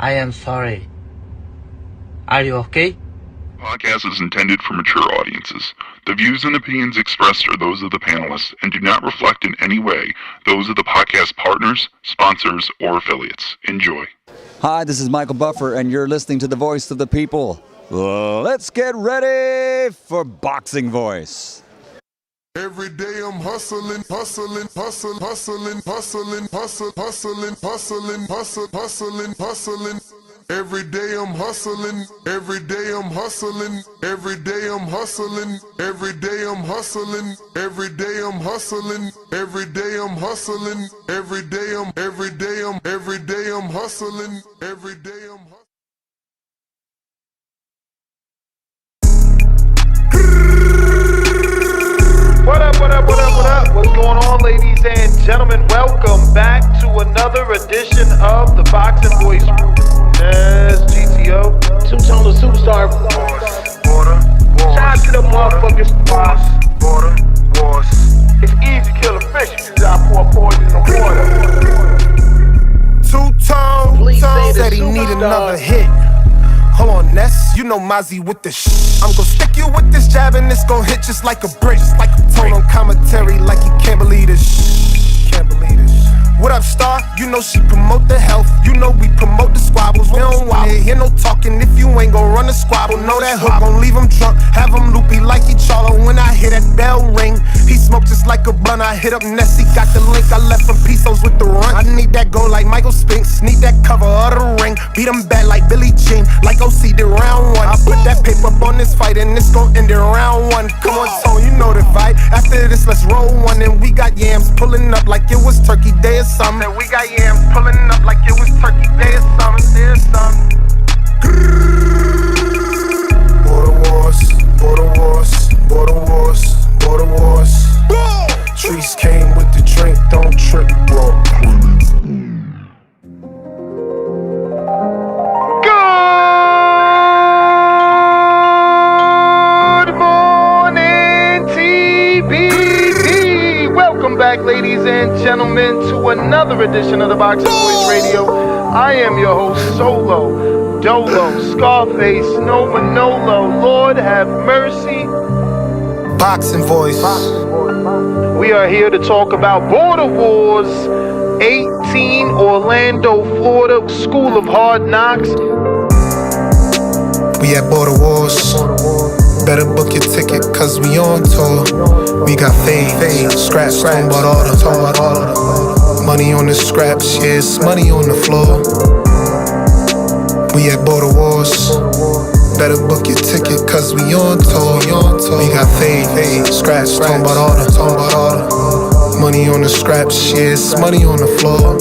I am sorry. Are you okay? Podcast is intended for mature audiences. The views and opinions expressed are those of the panelists and do not reflect in any way those of the podcast partners, sponsors, or affiliates. Enjoy. Hi, this is Michael Buffer, and you're listening to the Voice of the People. Let's get ready for Boxing Voice. Every day I'm hustling, hustling, hustling, hustling, hustling, hustling, hustling, hustling, hustling, hustling, hustling. Every day I'm hustling, every day I'm hustling, every day I'm hustling, every day I'm hustling, every day I'm hustling, every day I'm hustling, every day I'm hustling, every day I'm hustling. What up, what up, what up, what up? What's going on, ladies and gentlemen? Welcome back to another edition of the Boxing Voice. Yes, GTO. Two-tone superstar. Border. Shout out to the motherfuckers. Border. It's easy to kill a fish. You just gotta pour poison in the water. Two-tone said he need another hit. Hold on, Ness, you know Mozzie with the I'm gon' stick you with this jab and it's gon' hit just like a brick. Tone on commentary like you can't believe this. Can't believe this. What up, Star? You know she promote the health. You know we promote the squabbles. We don't wanna hear no talking if you ain't gon' run the squabble. Know that hook gon' leave him drunk, have him loopy like he Charlo. When I hear that bell ring, he smoke just like a blunt. I hit up Nessie, got the link. I left from Pesos with the run. I need that goal like Michael Spinks. Need that cover of the ring. Beat him bad like Billie Jean, like OC did round one. I put that paper up on this fight and it's gon' end in round one. Come on, Tone, you know the vibe. After this, let's roll one. And we got yams pulling up like it was Turkey Day or something. We got yams pulling up like it was Turkey Day or something. There's something. Border wars, border wars, border wars, border wars. Trees came with the drink, don't trip, bro. Good morning, TBD. Welcome back, ladies and gentlemen, to another edition of the Boxing Voice Radio. I am your host, Solo, Dolo, Scarface, No Manolo. Lord have mercy. Boxing Voice. We are here to talk about Border Wars 18, Orlando, Florida, School of Hard Knocks. We at Border Wars. Better book your ticket, cause we on tour. We got fade, scratch, talking about all the money on the scraps, yeah, it's money on the floor. We at Border Wars. Better book your ticket, cause we on tour. We got fade, scratch, talking about all the money on the scraps, yeah, it's money on the floor.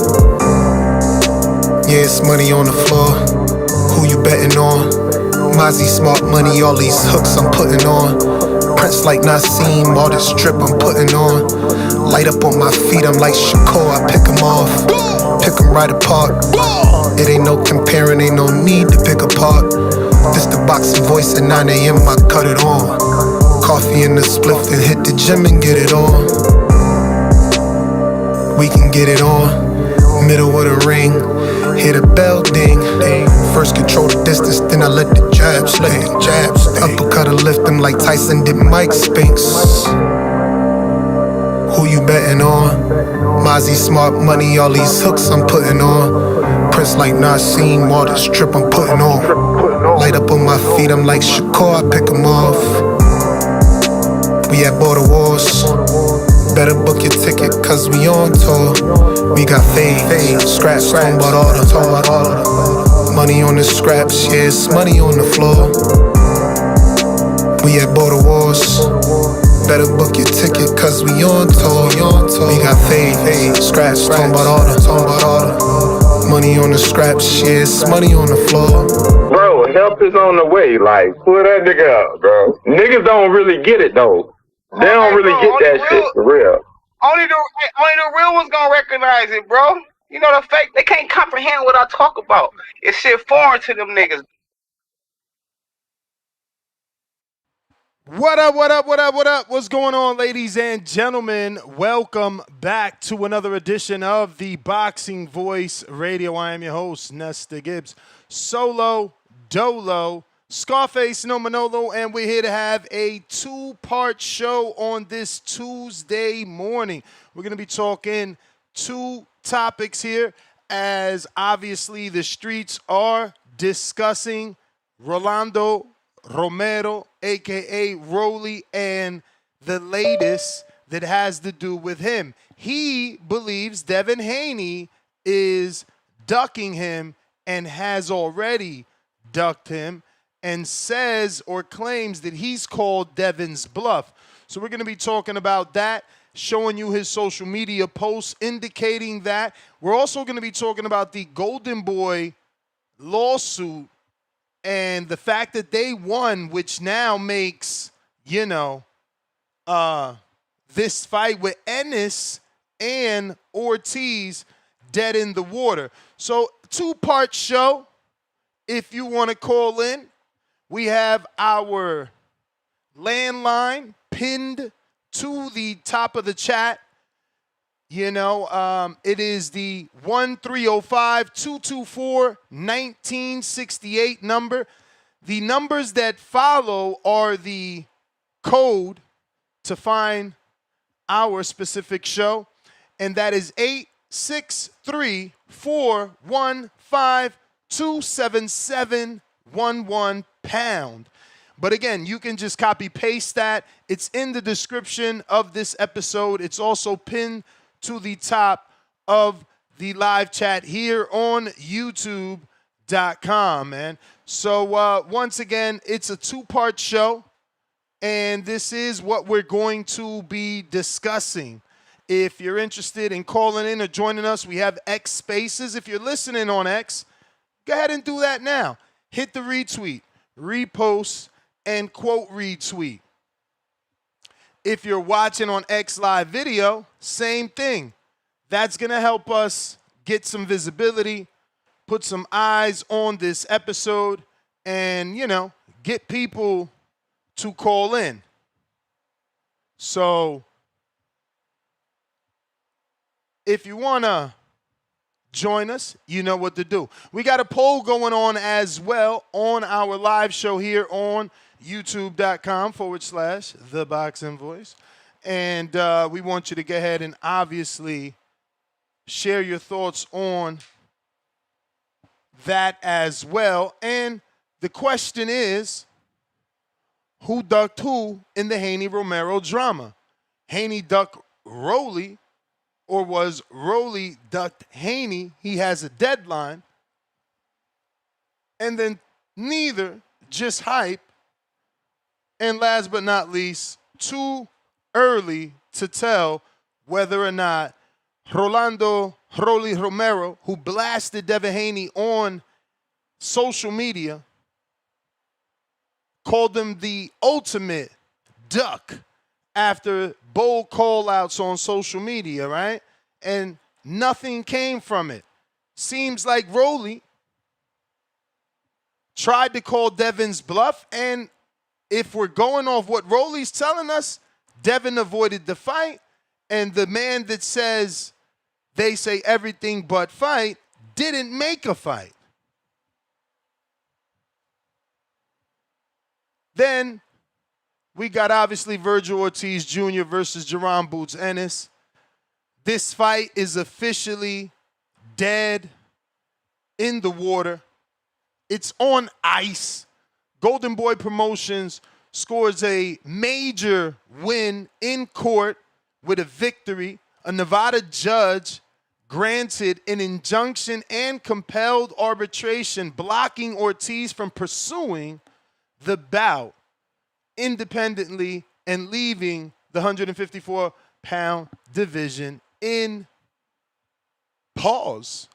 Yeah, it's money on the floor. Who you betting on? Mozzie smart money, all these hooks I'm putting on. Prince like Nassim, all this drip I'm putting on. Light up on my feet, I'm like Shakur, I pick them off. Pick them right apart. It ain't no comparing, ain't no need to pick apart. This the Boxing Voice at 9 a.m., I cut it on. Coffee in the spliff, then hit the gym and get it on. We can get it on. Middle of the ring, hear the bell ding. First control the distance, then I let the jabs sling. Uppercut or lift them like Tyson did Mike Spinks. Who you betting on? Mozzie smart money, all these hooks I'm putting on. Prince like Nassim, all this drip I'm putting on. Light up on my feet, I'm like Shakur, I pick them off. We at Border Wars. Better book your ticket, cause we on tour. We got fade, scratch, talking about all the money on the scraps, yeah, it's money on the floor. We at Border Wars. Better book your ticket, cause we on tour. We got fade, scratch, talking about all the money on the scraps, yeah, it's money on the floor. Bro, help is on the way, like, pull that nigga up, bro. Niggas don't really get it, though. They don't really get that shit, for real. Only the real ones gonna recognize it, bro. You know, the fake, they can't comprehend what I talk about. It's shit foreign to them niggas. What up, what up, what up, what up? What's going on, ladies and gentlemen? Welcome back to another edition of the Boxing Voice Radio. I am your host, Nesta Gibbs. Solo, Dolo, Scarface, no Manolo, and we're here to have a two-part show on this Tuesday morning. We're going to be talking two topics here, as obviously the streets are discussing Rolando Romero, a.k.a. Rolly, and the latest that has to do with him. He believes Devin Haney is ducking him and has already ducked him and says or claims that he's called Devin's bluff. So we're going to be talking about that, showing you his social media posts indicating that. We're also going to be talking about the Golden Boy lawsuit and the fact that they won, which now makes, this fight with Ennis and Ortiz dead in the water. So, two-part show. If you want to call in, we have our landline pinned to the top of the chat. It is the 1-305-224-1968 number. The numbers that follow are the code to find our specific show, and that is 863-415-27711#. But again, you can just copy paste that. It's in the description of this episode. It's also pinned to the top of the live chat here on YouTube.com, man. So once again, it's a two-part show, and this is what we're going to be discussing. If you're interested in calling in or joining us, we have X Spaces. If you're listening on X, go ahead and do that now. Hit the retweet, repost, and quote retweet. If you're watching on X Live Video, same thing. That's going to help us get some visibility, put some eyes on this episode, and, get people to call in. So, if you want to join us, you know what to do. We got a poll going on as well on our live show here on youtube.com/The Boxing Voice. And we want you to go ahead and obviously share your thoughts on that as well. And the question is, who ducked who in the Haney-Romero drama? Haney ducked Rolly, or was Rolly ducked Haney? He has a deadline. And then neither, just hype. And last but not least, too early to tell whether or not Rolando Rolly Romero, who blasted Devin Haney on social media, called him the ultimate duck after bold call-outs on social media, right? And nothing came from it. Seems like Rolly tried to call Devin's bluff, and if we're going off what Rolly's telling us, Devin avoided the fight, and the man that says they say everything but fight didn't make a fight. Then we got obviously Virgil Ortiz Jr. versus Jerron Boots Ennis. This fight is officially dead in the water. It's on ice. Golden Boy Promotions scores a major win in court with a victory. A Nevada judge granted an injunction and compelled arbitration, blocking Ortiz from pursuing the bout independently and leaving the 154-pound division in pause.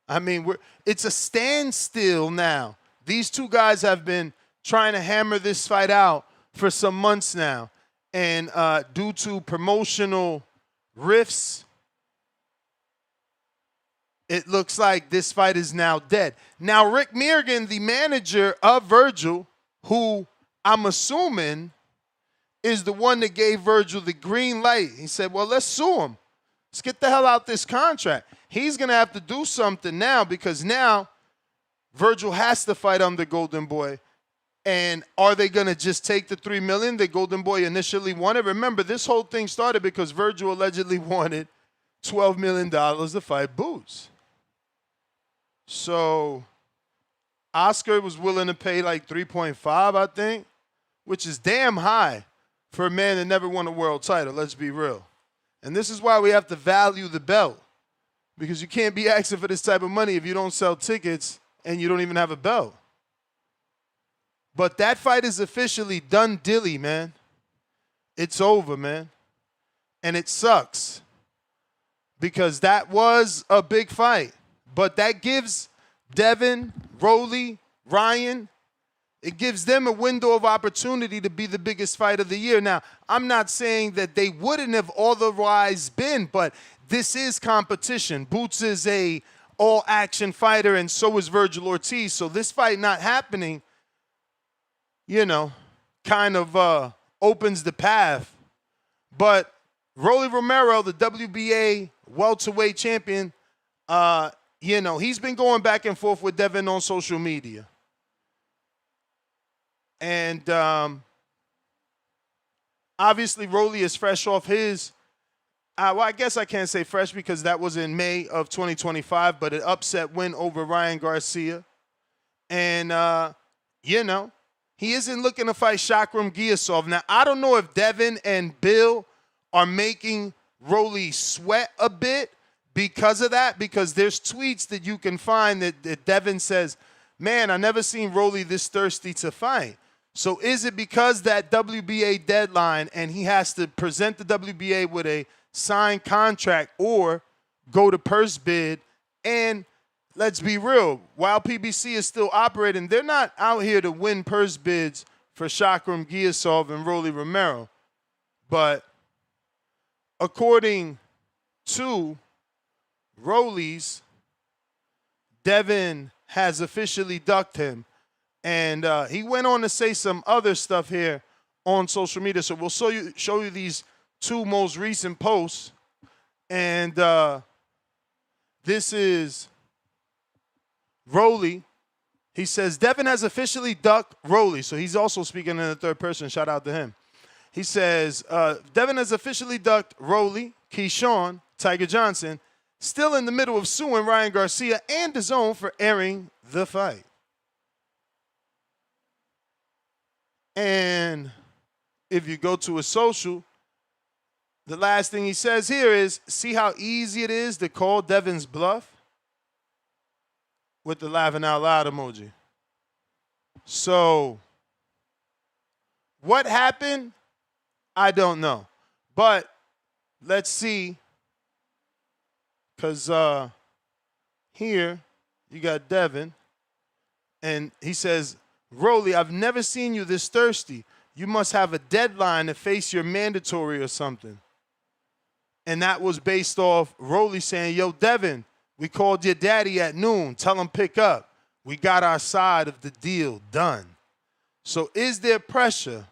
I mean, it's a standstill now. These two guys have been trying to hammer this fight out for some months now. And due to promotional rifts, it looks like this fight is now dead. Now, Rick Meargan, the manager of Virgil, who I'm assuming is the one that gave Virgil the green light. He said, well, let's sue him. Let's get the hell out this contract. He's going to have to do something now because now Virgil has to fight under Golden Boy. And are they going to just take the $3 million that Golden Boy initially wanted? Remember, this whole thing started because Virgil allegedly wanted $12 million to fight Boots. So Oscar was willing to pay like 3.5, I think, which is damn high for a man that never won a world title, let's be real. And this is why we have to value the belt, because you can't be asking for this type of money if you don't sell tickets and you don't even have a belt. But that fight is officially done dilly, man. It's over, man. And it sucks because that was a big fight. But that gives Devin, Rolly, Ryan, it gives them a window of opportunity to be the biggest fight of the year. Now, I'm not saying that they wouldn't have otherwise been, but this is competition. Boots is a all-action fighter, and so is Virgil Ortiz. So this fight not happening, you know, kind of opens the path. But Rolly Romero, the WBA welterweight champion, you know, he's been going back and forth with Devin on social media. And obviously, Rolly is fresh off his, well, I guess I can't say fresh because that was in May of 2025, but an upset win over Ryan Garcia. And, you know, he isn't looking to fight Shakram Giasov. Now, I don't know if Devin and Bill are making Rolly sweat a bit because of that, because there's tweets that you can find that Devin says, man, I never seen Rolly this thirsty to fight. So is it because that WBA deadline and he has to present the WBA with a signed contract or go to purse bid? And let's be real, while PBC is still operating, they're not out here to win purse bids for Shakram Giasov and Rolly Romero. But according to Rolly's, Devin has officially ducked him. And he went on to say some other stuff here on social media. So we'll show you these two most recent posts. And this is Rolly. He says, Devin has officially ducked Rolly. So he's also speaking in the third person. Shout out to him. He says, Devin has officially ducked Rolly, Keyshawn, Tiger Johnson, still in the middle of suing Ryan Garcia and DAZN for airing the fight. And if you go to his social, the last thing he says here is, see how easy it is to call Devin's bluff? With the laughing out loud emoji. So, what happened? I don't know. But let's see. Because here you got Devin. And he says, Rolly, I've never seen you this thirsty. You must have a deadline to face your mandatory or something. And that was based off Rolly saying, yo, Devin, we called your daddy at noon. Tell him pick up. We got our side of the deal done. So is there pressure?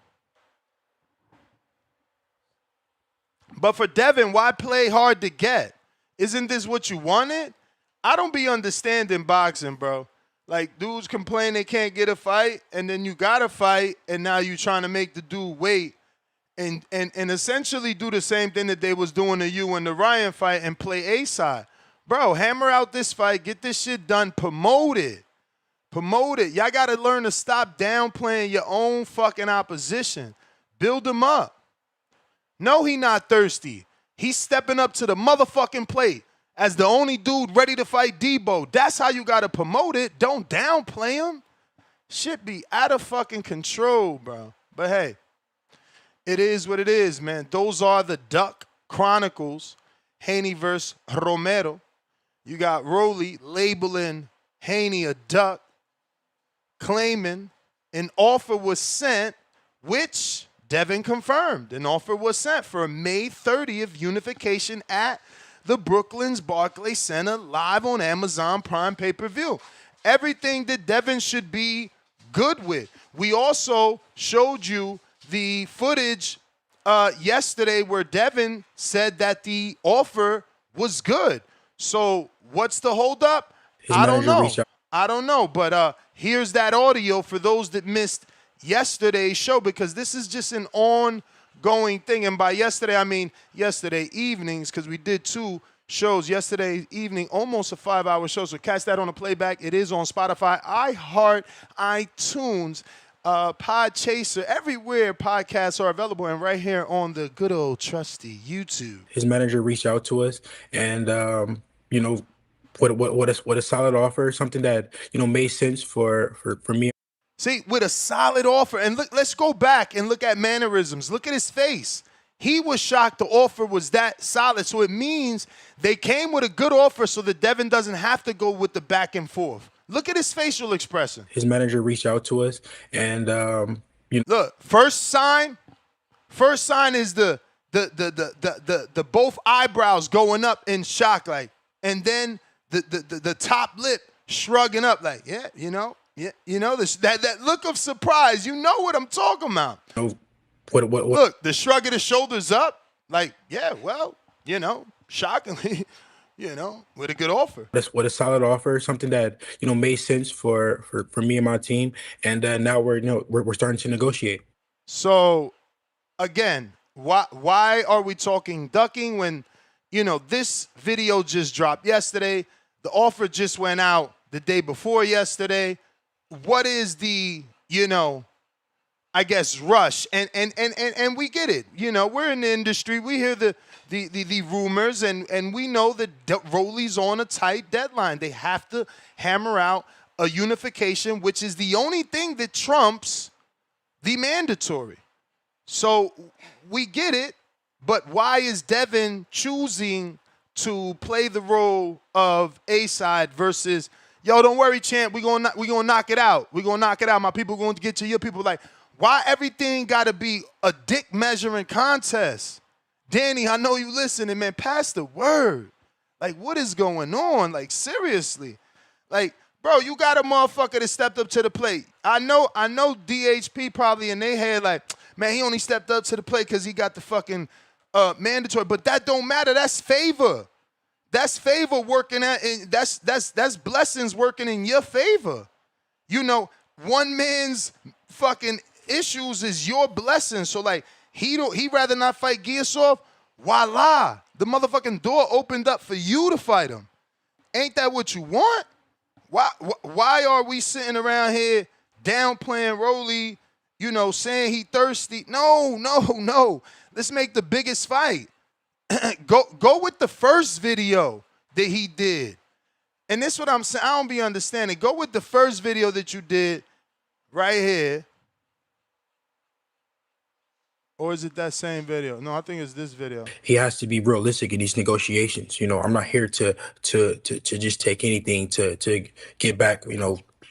But for Devin, why play hard to get? Isn't this what you wanted? I don't be understanding boxing, bro. Like, dudes complain they can't get a fight, and then you got a fight, and now you trying to make the dude wait and essentially do the same thing that they was doing to you in the Ryan fight and play A-side. Bro, hammer out this fight. Get this shit done. Promote it. Promote it. Y'all got to learn to stop downplaying your own fucking opposition. Build them up. No, he not thirsty. He's stepping up to the motherfucking plate as the only dude ready to fight Debo. That's how you got to promote it. Don't downplay him. Shit be out of fucking control, bro. But hey, it is what it is, man. Those are the Duck Chronicles. Haney versus Romero. You got Rolly labeling Haney a duck, claiming an offer was sent, which Devin confirmed. An offer was sent for May 30th unification at the Brooklyn's Barclays Center, live on Amazon Prime pay-per-view. Everything that Devin should be good with. We also showed you the footage yesterday where Devin said that the offer was good. So what's the holdup? I don't know. I don't know. But here's that audio for those that missed yesterday's show, because this is just an ongoing thing. And by yesterday, I mean yesterday evenings, because we did 2 shows yesterday evening, almost a 5-hour show. So catch that on the playback. It is on Spotify, iHeart, iTunes, Podchaser, everywhere podcasts are available, and right here on the good old trusty YouTube. His manager reached out to us, and what a solid offer, something that made sense for me. See, with a solid offer, and look, let's go back and look at mannerisms. Look at his face. He was shocked the offer was that solid. So it means they came with a good offer so that Devin doesn't have to go with the back and forth. Look at his facial expression. His manager reached out to us, and look, first sign is the both eyebrows going up in shock, like, and then the top lip shrugging up, like, that look of surprise. You know what I'm talking about. What? Look, the shrug of the shoulders up, like, yeah, well, shockingly, with a good offer. What a solid offer, something that made sense for me and my team, and now we're starting to negotiate. So, again, why are we talking ducking when this video just dropped yesterday? The offer just went out the day before yesterday. What is the I guess rush, and we get it. We're in the industry. We hear the rumors, and we know that Rolly's on a tight deadline. They have to hammer out a unification, which is the only thing that trumps the mandatory. So we get it, but why is Devin choosing to play the role of A-side versus, yo, don't worry, champ, we gonna knock it out. We're gonna knock it out. My people going to get to your people. Like, why everything got to be a dick measuring contest? Danny, I know you listening, man. Pass the word. Like, what is going on? Like, seriously. Like, bro, you got a motherfucker that stepped up to the plate. I know DHP probably in their head like, man, he only stepped up to the plate because he got the fucking mandatory. But that don't matter. That's favor. That's favor working at, and that's blessings working in your favor. One man's fucking issues is your blessing. So like he rather not fight Garcia. Voila, the motherfucking door opened up for you to fight him. Ain't that what you want? Why are we sitting around here downplaying Rolly? Saying he thirsty? No. Let's make the biggest fight. Go with the first video that he did. And this is what I'm saying. I don't be understanding. Go with the first video that you did right here. Or is it that same video? No, I think it's this video. He has to be realistic in these negotiations. I'm not here to just take anything to get back,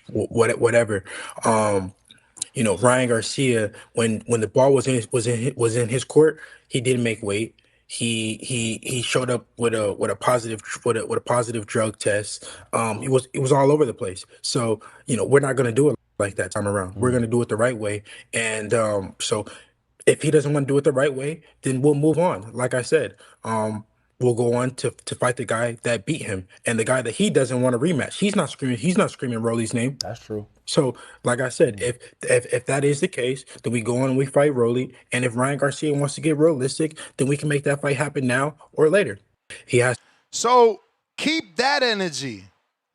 whatever. Ryan Garcia, when the ball was in his court, he didn't make weight. He showed up with a positive drug test. It was all over the place. So we're not gonna do it like that time around. We're gonna do it the right way. And so if he doesn't want to do it the right way, then we'll move on. Like I said, we'll go on to fight the guy that beat him, and the guy that he doesn't want to rematch. He's not screaming Rolly's name. That's true. So, like I said, if that is the case, then we go on and we fight Rolly. And if Ryan Garcia wants to get realistic, then we can make that fight happen now or later. He has. So keep that energy.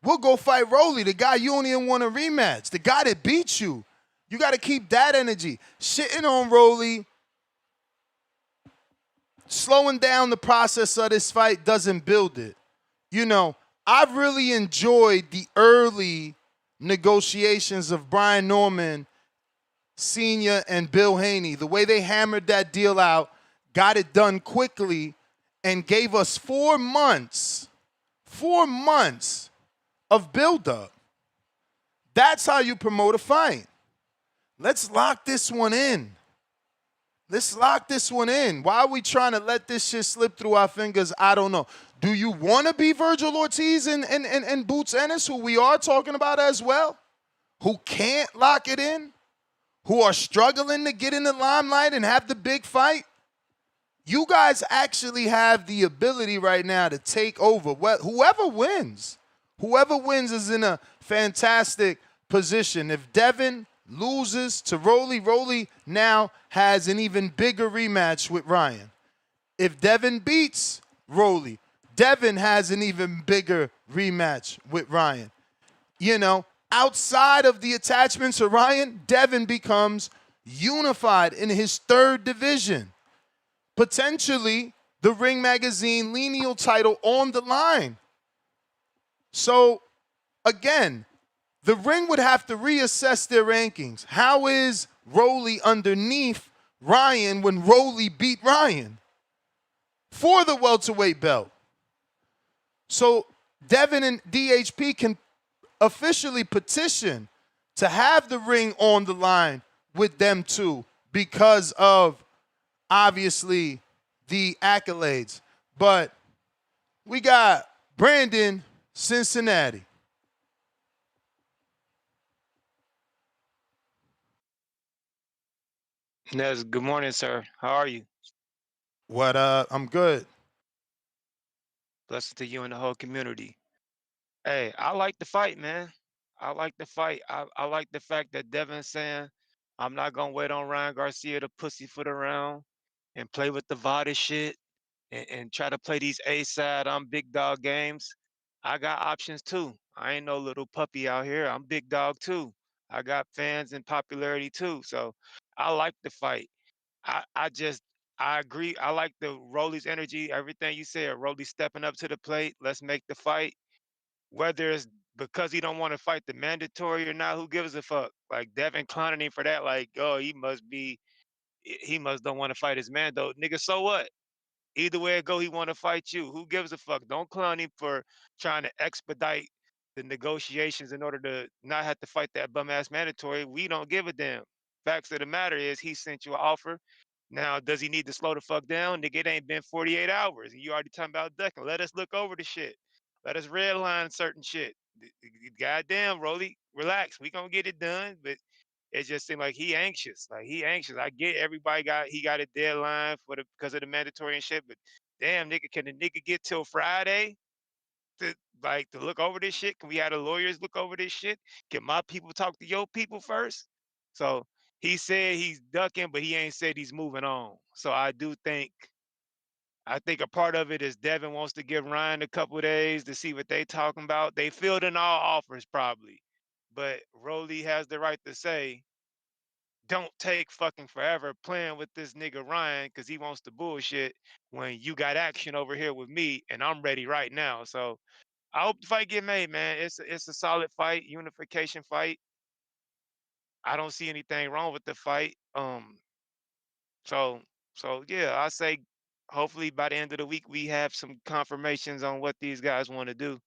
We'll go fight Rolly, the guy you don't even want to rematch, the guy that beat you. You got to keep that energy. Shitting on Rolly, slowing down the process of this fight doesn't build it. I've really enjoyed the early negotiations of Brian Norman Sr. and Bill Haney. The way they hammered that deal out, got it done quickly, and gave us 4 months of buildup. That's how you promote a fight. Let's lock this one in. Why are we trying to let this shit slip through our fingers? I don't know. Do you want to be Virgil Ortiz and Boots Ennis, who we are talking about as well, who can't lock it in, who are struggling to get in the limelight and have the big fight, you guys actually have the ability right now to take over. Whoever wins is in a fantastic position. If Devin loses to Rolly now has an even bigger rematch with Ryan. If Devin beats Rolly, Devin has an even bigger rematch with Ryan. You know, outside of the attachments of Ryan, Devin becomes unified in his third division. Potentially the Ring Magazine lineal title on the line. So, again, the Ring would have to reassess their rankings. How is Rolly underneath Ryan when Rolly beat Ryan for the welterweight belt? So Devin and DHP can officially petition to have the Ring on the line with them too because of, obviously, the accolades. But we got Brandon, Cincinnati. Yes, good morning, sir. How are you? What I'm good. Blessed to you and the whole community. Hey, I like the fight, man. I like the fight. I like the fact that Devin's saying, I'm not gonna wait on Ryan Garcia to pussyfoot around and play with the VADA shit and try to play these A-side, I'm big dog games. I got options too. I ain't no little puppy out here. I'm big dog too. I got fans and popularity too. So I like the fight. I agree. I like the Rolly's energy, everything you said. Rolly stepping up to the plate. Let's make the fight. Whether it's because he don't want to fight the mandatory or not, who gives a fuck? Like Devin clowning him for that, like, oh, he must don't want to fight his man though. Nigga, so what? Either way it go, he want to fight you. Who gives a fuck? Don't clown him for trying to expedite the negotiations in order to not have to fight that bum ass mandatory. We don't give a damn. Facts of the matter is he sent you an offer. Now, does he need to slow the fuck down? Nigga, it ain't been 48 hours. And you already talking about ducking. Let us look over the shit. Let us redline certain shit. Goddamn, Rolly, relax. We gonna get it done. But it just seemed like he anxious. Like he anxious. I get everybody got a deadline for the because of the mandatory and shit, but damn nigga, can the nigga get till Friday to to look over this shit? Can we have the lawyers look over this shit? Can my people talk to your people first? So he said he's ducking, but he ain't said he's moving on. So I think a part of it is Devin wants to give Ryan a couple days to see what they talking about. They filled in all offers probably. But Rolly has the right to say, don't take fucking forever playing with this nigga Ryan because he wants to bullshit when you got action over here with me and I'm ready right now. So I hope the fight get made, man. It's a solid fight, unification fight. I don't see anything wrong with the fight. So yeah, I say hopefully by the end of the week we have some confirmations on what these guys want to do.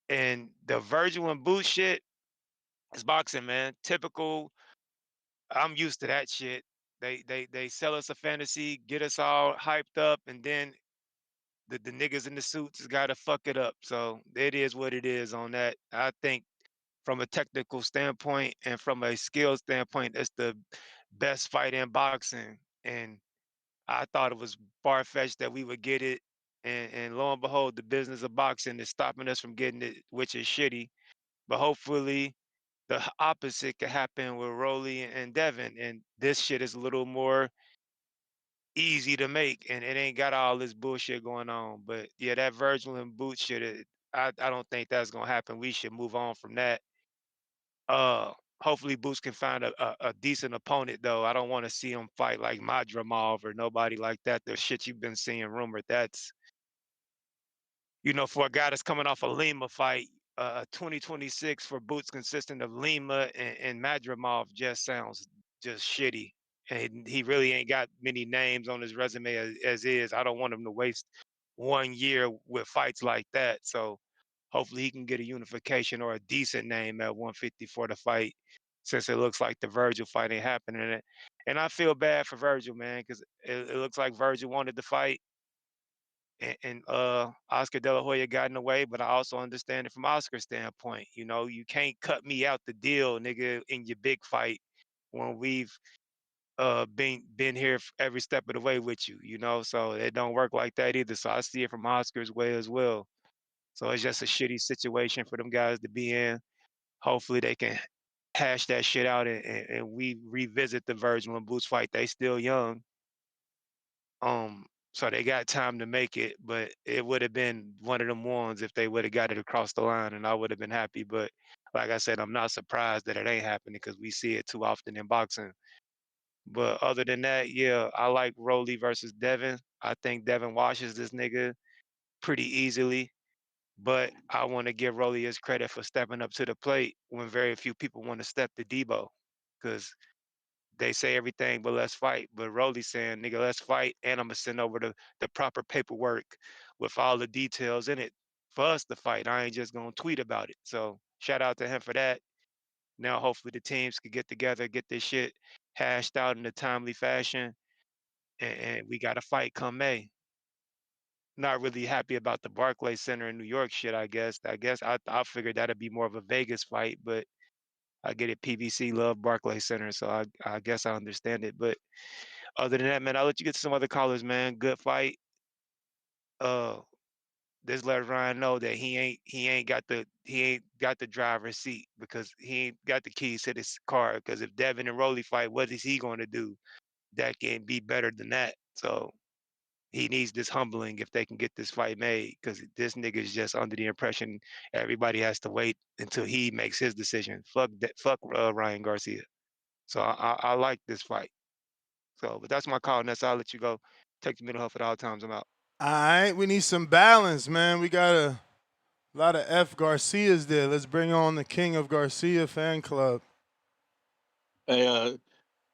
And the Virgil and Boot shit is boxing, man. Typical. I'm used to that shit. They sell us a fantasy, get us all hyped up, and then the niggas in the suits gotta fuck it up. So it is what it is on that. I think from a technical standpoint and from a skill standpoint, it's the best fight in boxing. And I thought it was far fetched that we would get it. And lo and behold, the business of boxing is stopping us from getting it, which is shitty. But hopefully the opposite could happen with Rolly and Devin. And this shit is a little more easy to make and it ain't got all this bullshit going on. But yeah, that Virgil and Boot shit, I don't think that's gonna happen. We should move on from that. Uh Hopefully Boots can find a decent opponent though. I don't want to see him fight like Madrimov or nobody like that. The shit you've been seeing rumored. That's for a guy that's coming off a Lima fight, 2026 for Boots consisting of Lima and Madrimov just sounds just shitty. And he really ain't got many names on his resume as is. I don't want him to waste 1 year with fights like that. So hopefully he can get a unification or a decent name at 150 for the fight, since it looks like the Virgil fight ain't happening. And I feel bad for Virgil, man, because it looks like Virgil wanted to fight and Oscar De La Hoya got in the way, but I also understand it from Oscar's standpoint. You can't cut me out the deal, nigga, in your big fight when we've been here every step of the way with you, you know. So it don't work like that either. So I see it from Oscar's way as well. So it's just a shitty situation for them guys to be in. Hopefully they can hash that shit out and we revisit the Virgil and Boots fight. They still young. So they got time to make it, but it would have been one of them ones if they would have got it across the line and I would have been happy. But like I said, I'm not surprised that it ain't happening because we see it too often in boxing. But other than that, yeah, I like Rolly versus Devin. I think Devin washes this nigga pretty easily. But I want to give Rolly his credit for stepping up to the plate when very few people want to step to Debo. Because they say everything but let's fight. But Rolly saying, nigga, let's fight. And I'm going to send over the proper paperwork with all the details in it for us to fight. I ain't just going to tweet about it. So shout out to him for that. Now, hopefully, the teams could get together, get this shit hashed out in a timely fashion. And we got a fight come May. Not really happy about the Barclays Center in New York shit, I guess. I figured that'd be more of a Vegas fight, but I get it. PBC love Barclays Center, so I guess I understand it. But other than that, man, I'll let you get to some other callers, man. Good fight. Uh, this let Ryan know that he ain't got the driver's seat because he ain't got the keys to this car. Because if Devin and Rolly fight, what is he going to do that can be better than that? So he needs this humbling if they can get this fight made because this nigga is just under the impression everybody has to wait until he makes his decision. Fuck that. Fuck Ryan Garcia. So I like this fight. So, but that's my call, Ness. I'll let you go. Take the middle huff at all times. I'm out. All right, we need some balance, man. We got a lot of F Garcias there. Let's bring on the King of Garcia fan club. Hey,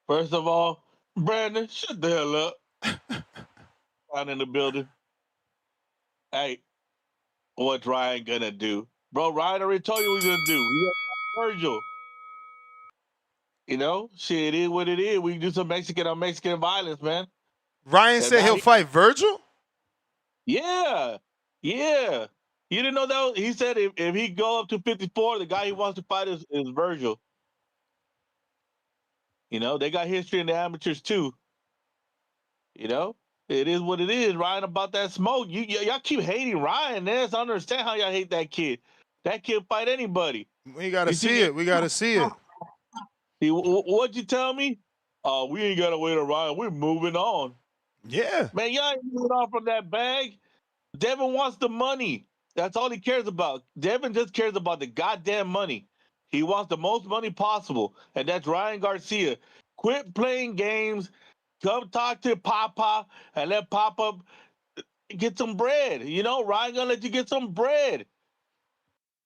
first of all, Brandon, shut the hell up. Out in the building. Hey, what's Ryan gonna do? Bro, Ryan already told you what he's gonna do. He's gonna fight Virgil. You know, shit, it is what it is. We can do some Mexican on Mexican violence, man. Ryan said he'll fight Virgil? Yeah. Yeah. You didn't know that? He said if he go up to 54, the guy he wants to fight is Virgil. You know, they got history in the amateurs too. You know, it is what it is. Ryan about that smoke. Y'all keep hating Ryan. I don't understand how y'all hate that kid. That kid fight anybody. We gotta see it. We gotta see it. What'd you tell me? Oh, we ain't gotta wait on Ryan. We're moving on. Yeah. Man, y'all ain't moving on from that bag. Devin wants the money. That's all he cares about. Devin just cares about the goddamn money. He wants the most money possible, and that's Ryan Garcia. Quit playing games. Come talk to Papa and let Papa get some bread. You know, Ryan gonna let you get some bread.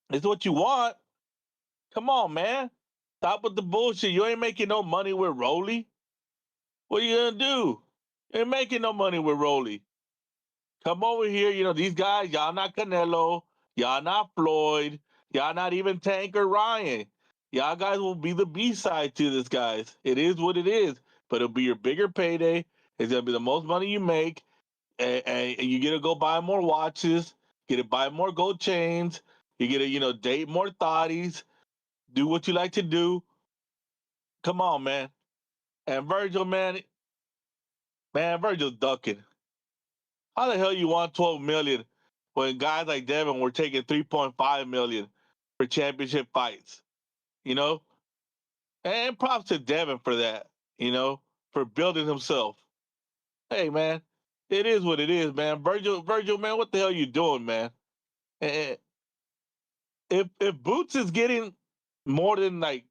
It's what you want. Come on, man. Stop with the bullshit. You ain't making no money with Rolly. What are you gonna do? You ain't making no money with Rolly. Come over here. You know, these guys, y'all not Canelo. Y'all not Floyd. Y'all not even Tank or Ryan. Y'all guys will be the B-side to this, guys. It is what it is. But it'll be your bigger payday. It's gonna be the most money you make. And you get to go buy more watches, get to buy more gold chains, you get to, you know, date more thotties, do what you like to do. Come on, man. And Virgil, man, Virgil's ducking. How the hell you want 12 million when guys like Devin were taking 3.5 million for championship fights? You know? And props to Devin for that, you know, for building himself. Hey, man, it is what it is, man. Virgil, man, what the hell you doing, man? And if Boots is getting more than like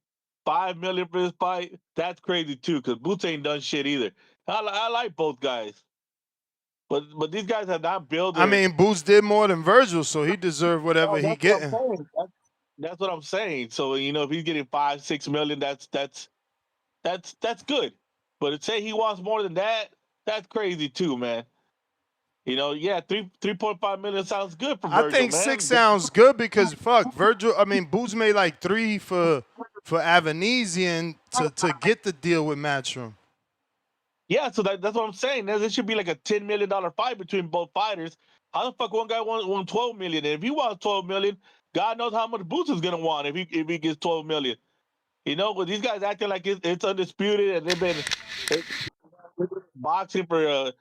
5 million for this fight, that's crazy too. Because Boots ain't done shit either. I like both guys, but these guys have not built. I mean, Boots did more than Virgil, so he deserved whatever he getting. That's what I'm saying. So you know, if he's getting 5-6 million, that's good. But to say he wants more than that, that's crazy too, man. You know, yeah, 3.5 million sounds good for Virgil. I think man. 6 sounds good because fuck Virgil. I mean, Boots made like 3 for Avanesian to get the deal with Matchroom. Yeah, so that's what I'm saying. There should be like a $10 million fight between both fighters. How the fuck one guy won 12 million? And if he wants 12 million, God knows how much Boots is gonna want if he gets 12 million. You know, when these guys acting like it's undisputed and they've been boxing for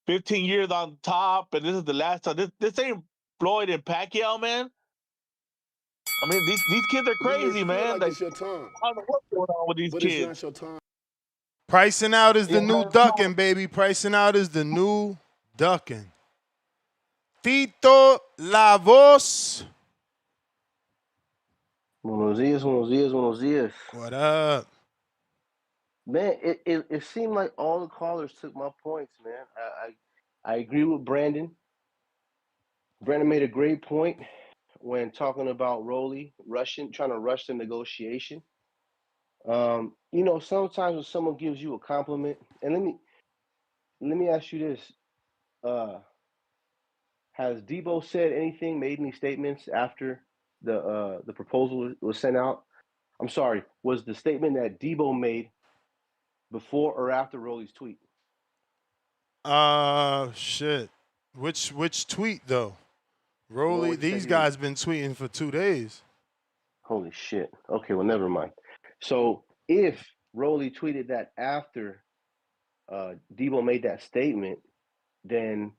15 years on top, and this is the last time. This ain't Floyd and Pacquiao, man. I mean, these kids are crazy, man. Like, it's your time, I don't know what's going on with these but it's kids. not your time. Pricing out is the new ducking, baby. Pricing out is the new ducking. Tito La Voz. Buenos dias, buenos dias, buenos dias. What up? Man, it seemed like all the callers took my points, man. I agree with Brandon. Brandon made a great point when talking about Rolly trying to rush the negotiation. You know, sometimes when someone gives you a compliment, and let me ask you this: has Debo said anything, made any statements after the proposal was sent out? I'm sorry, was the statement that Debo made before or after Rolly's tweet? Shit. Which tweet though? Rolly, these guys been tweeting for 2 days. Holy shit. Okay, well, never mind. So if Rolly tweeted that after Debo made that statement, then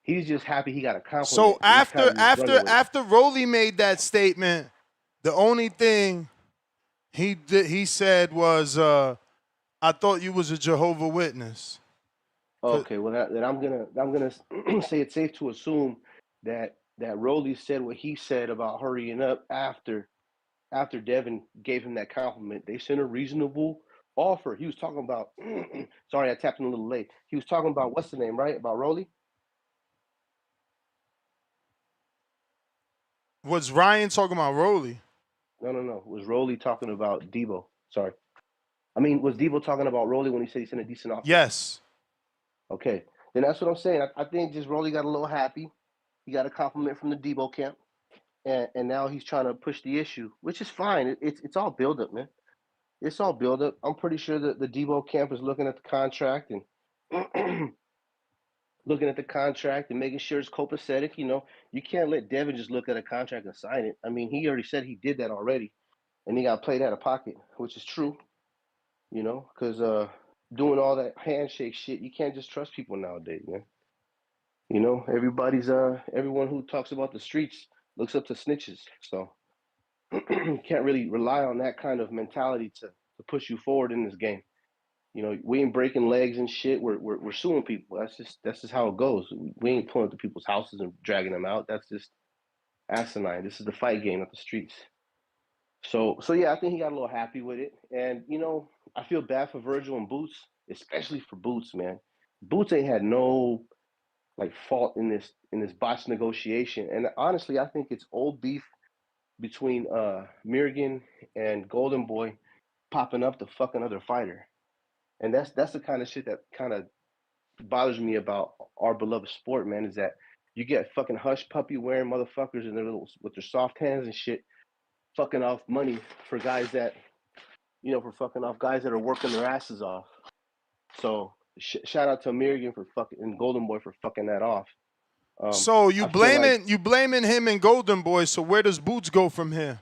he's just happy he got a compliment. So after Rolly made that statement, the only thing he said was, "I thought you was a Jehovah Witness." Okay, well then I'm gonna say it's safe to assume that Rolly said what he said about hurrying up after Devin gave him that compliment. They sent a reasonable offer. He was talking about. Sorry, I tapped in a little late. He was talking about what's the name, right? About Rolly. Was Ryan talking about Rolly? No. Was Rolly talking about Debo? Sorry. I mean, was Debo talking about Rolly when he said he sent a decent offer? Yes. Okay. Then that's what I'm saying. I think just Rolly got a little happy. He got a compliment from the Debo camp. And now he's trying to push the issue, which is fine. It's all build up, man. It's all build up. I'm pretty sure that the Debo camp is looking at the contract and making sure it's copacetic. You know, you can't let Devin just look at a contract and sign it. I mean, he already said he did that already, and he got played out of pocket, which is true. You know, because doing all that handshake shit, you can't just trust people nowadays, man. You know, everyone who talks about the streets looks up to snitches, so can't really rely on that kind of mentality to push you forward in this game. You know, we ain't breaking legs and shit. We're suing people. That's just how it goes. We ain't pulling up to people's houses and dragging them out. That's just asinine. This is the fight game, not the streets. So yeah, I think he got a little happy with it. And you know, I feel bad for Virgil and Boots, especially for Boots, man. Boots ain't had no like fault in this botched negotiation. And honestly, I think it's old beef between Mirgan and Golden Boy popping up to fuck another fighter. And that's the kind of shit that kind of bothers me about our beloved sport, man, is that you get fucking hush puppy wearing motherfuckers and with their soft hands and shit fucking off money for guys that, you know, for fucking off guys that are working their asses off. So shout out to Mirgan for fucking and Golden Boy for fucking that off. So you blaming him and Golden Boy. So where does Boots go from here?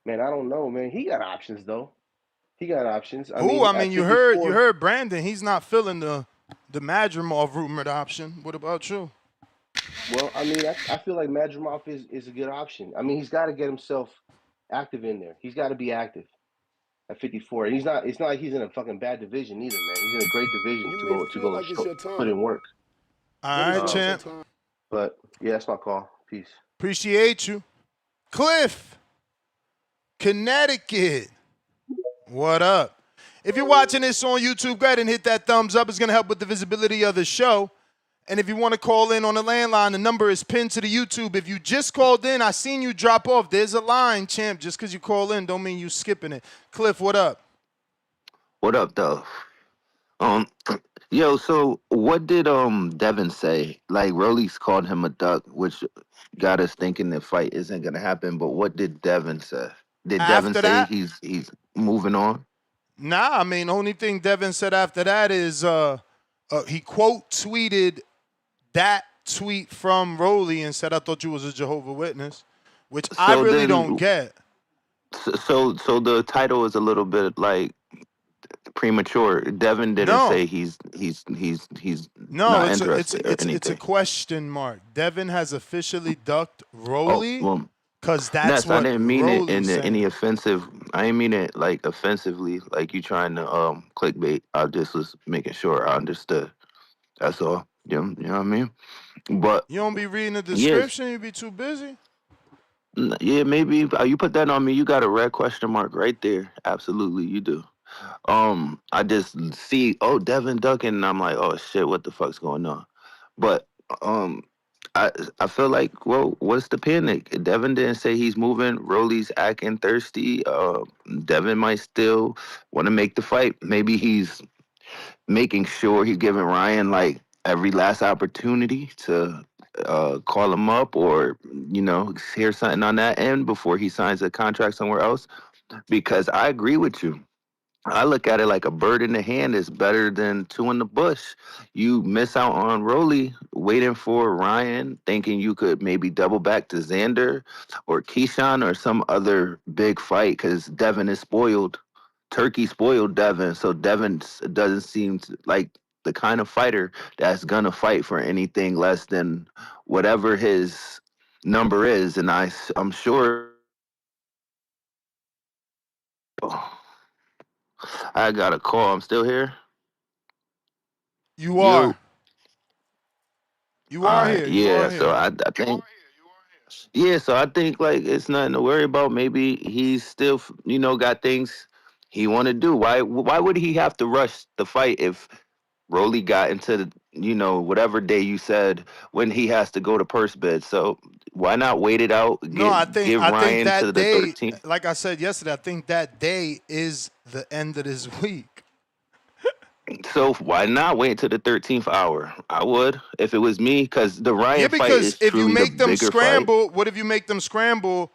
Man, I don't know, man. He got options though. He got options. I mean, you heard Brandon. He's not filling the Madrimov rumored option. What about you? Well, I mean, I feel like Madrimov is a good option. I mean, he's got to get himself active in there. He's got to be active at 54. And it's not like he's in a fucking bad division either, man. He's in a great division to go put in work. All right, champ. But yeah, that's my call. Peace. Appreciate you. Cliff, Connecticut. What up? If you're watching this on YouTube, go ahead and hit that thumbs up. It's going to help with the visibility of the show. And if you want to call in on the landline, the number is pinned to the YouTube. If you just called in, I seen you drop off. There's a line, champ. Just because you call in don't mean you skipping it. Cliff, what up? What up, though? Yo, so what did Devin say? Like, Rolly's called him a duck, which got us thinking the fight isn't gonna happen. But what did Devin say? Did Devin say he's moving on? Nah, I mean, only thing Devin said after that is he quote tweeted that tweet from Rolly and said, "I thought you was a Jehovah Witness," which I really don't get. So the title is a little bit like premature. Devin didn't No, say he's no, not it's a interested or it's a anything. question mark. Devin has officially ducked Oh Rolly, well, cause that's Ness, I what didn't mean it Rolly's in any saying. offensive. I didn't mean it like offensively, like you trying to clickbait. I just was making sure I understood. That's all. You know what I mean? But You don't be reading the yes, description. You be too busy. yeah, maybe you put that on me. You got a red question mark right there. Absolutely, you do. I just see, oh, Devin Duncan, and I'm like, oh shit, what the fuck's going on? But um, I feel like, well, what's the panic? Devin didn't say he's moving. Rolly's acting thirsty. Devin might still want to make the fight. Maybe he's making sure he's giving Ryan like every last opportunity to call him up or hear something on that end before he signs a contract somewhere else. Because I agree with you. I look at it like a bird in the hand is better than two in the bush. You miss out on Rolly waiting for Ryan, thinking you could maybe double back to Xander or Keyshawn or some other big fight because Devin is spoiled. Turkey spoiled Devin, so Devin doesn't seem like the kind of fighter that's gonna fight for anything less than whatever his number is. And I'm sure. I got a call. I'm still here. You You. are. You All are right. here. You Yeah. are So here. I think. Yeah. So I think like it's nothing to worry about. Maybe he's still got things he want to do. Why would he have to rush the fight if Rolly got into the whatever day you said when he has to go to purse bid? So why not wait it out? No, Give I think Ryan to that the day, 13th. like I said yesterday, I think that day is the end of this week. So why not wait to the 13th hour? I would if it was me, because the Yeah, Ryan fight because is if you truly the make them bigger fight. scramble, what if you make them scramble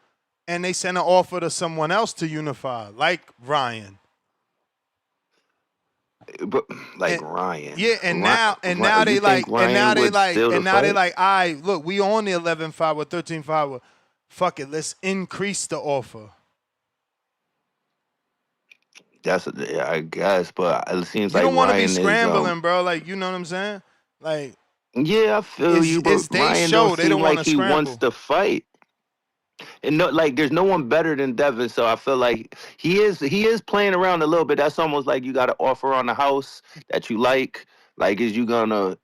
and they send an offer to someone else to unify, like Ryan? But like And Ryan, yeah, and now You they think like, and Ryan now they would like, steal the and now they fight? like, all right, look, we on the 11-5 or 13-5. Fuck it, let's increase the offer. Yeah, I guess, but it seems You like don't want to be Ryan is scrambling, bro. Like, you know what I'm saying? Like, Yeah, I feel you, but it's they Ryan don't show. They seem don't want like to he wants scramble. to fight. And no, like there's no one better than Devin, so I feel like he is playing around a little bit. That's almost like you got an offer on the house that you like. Like, is you gonna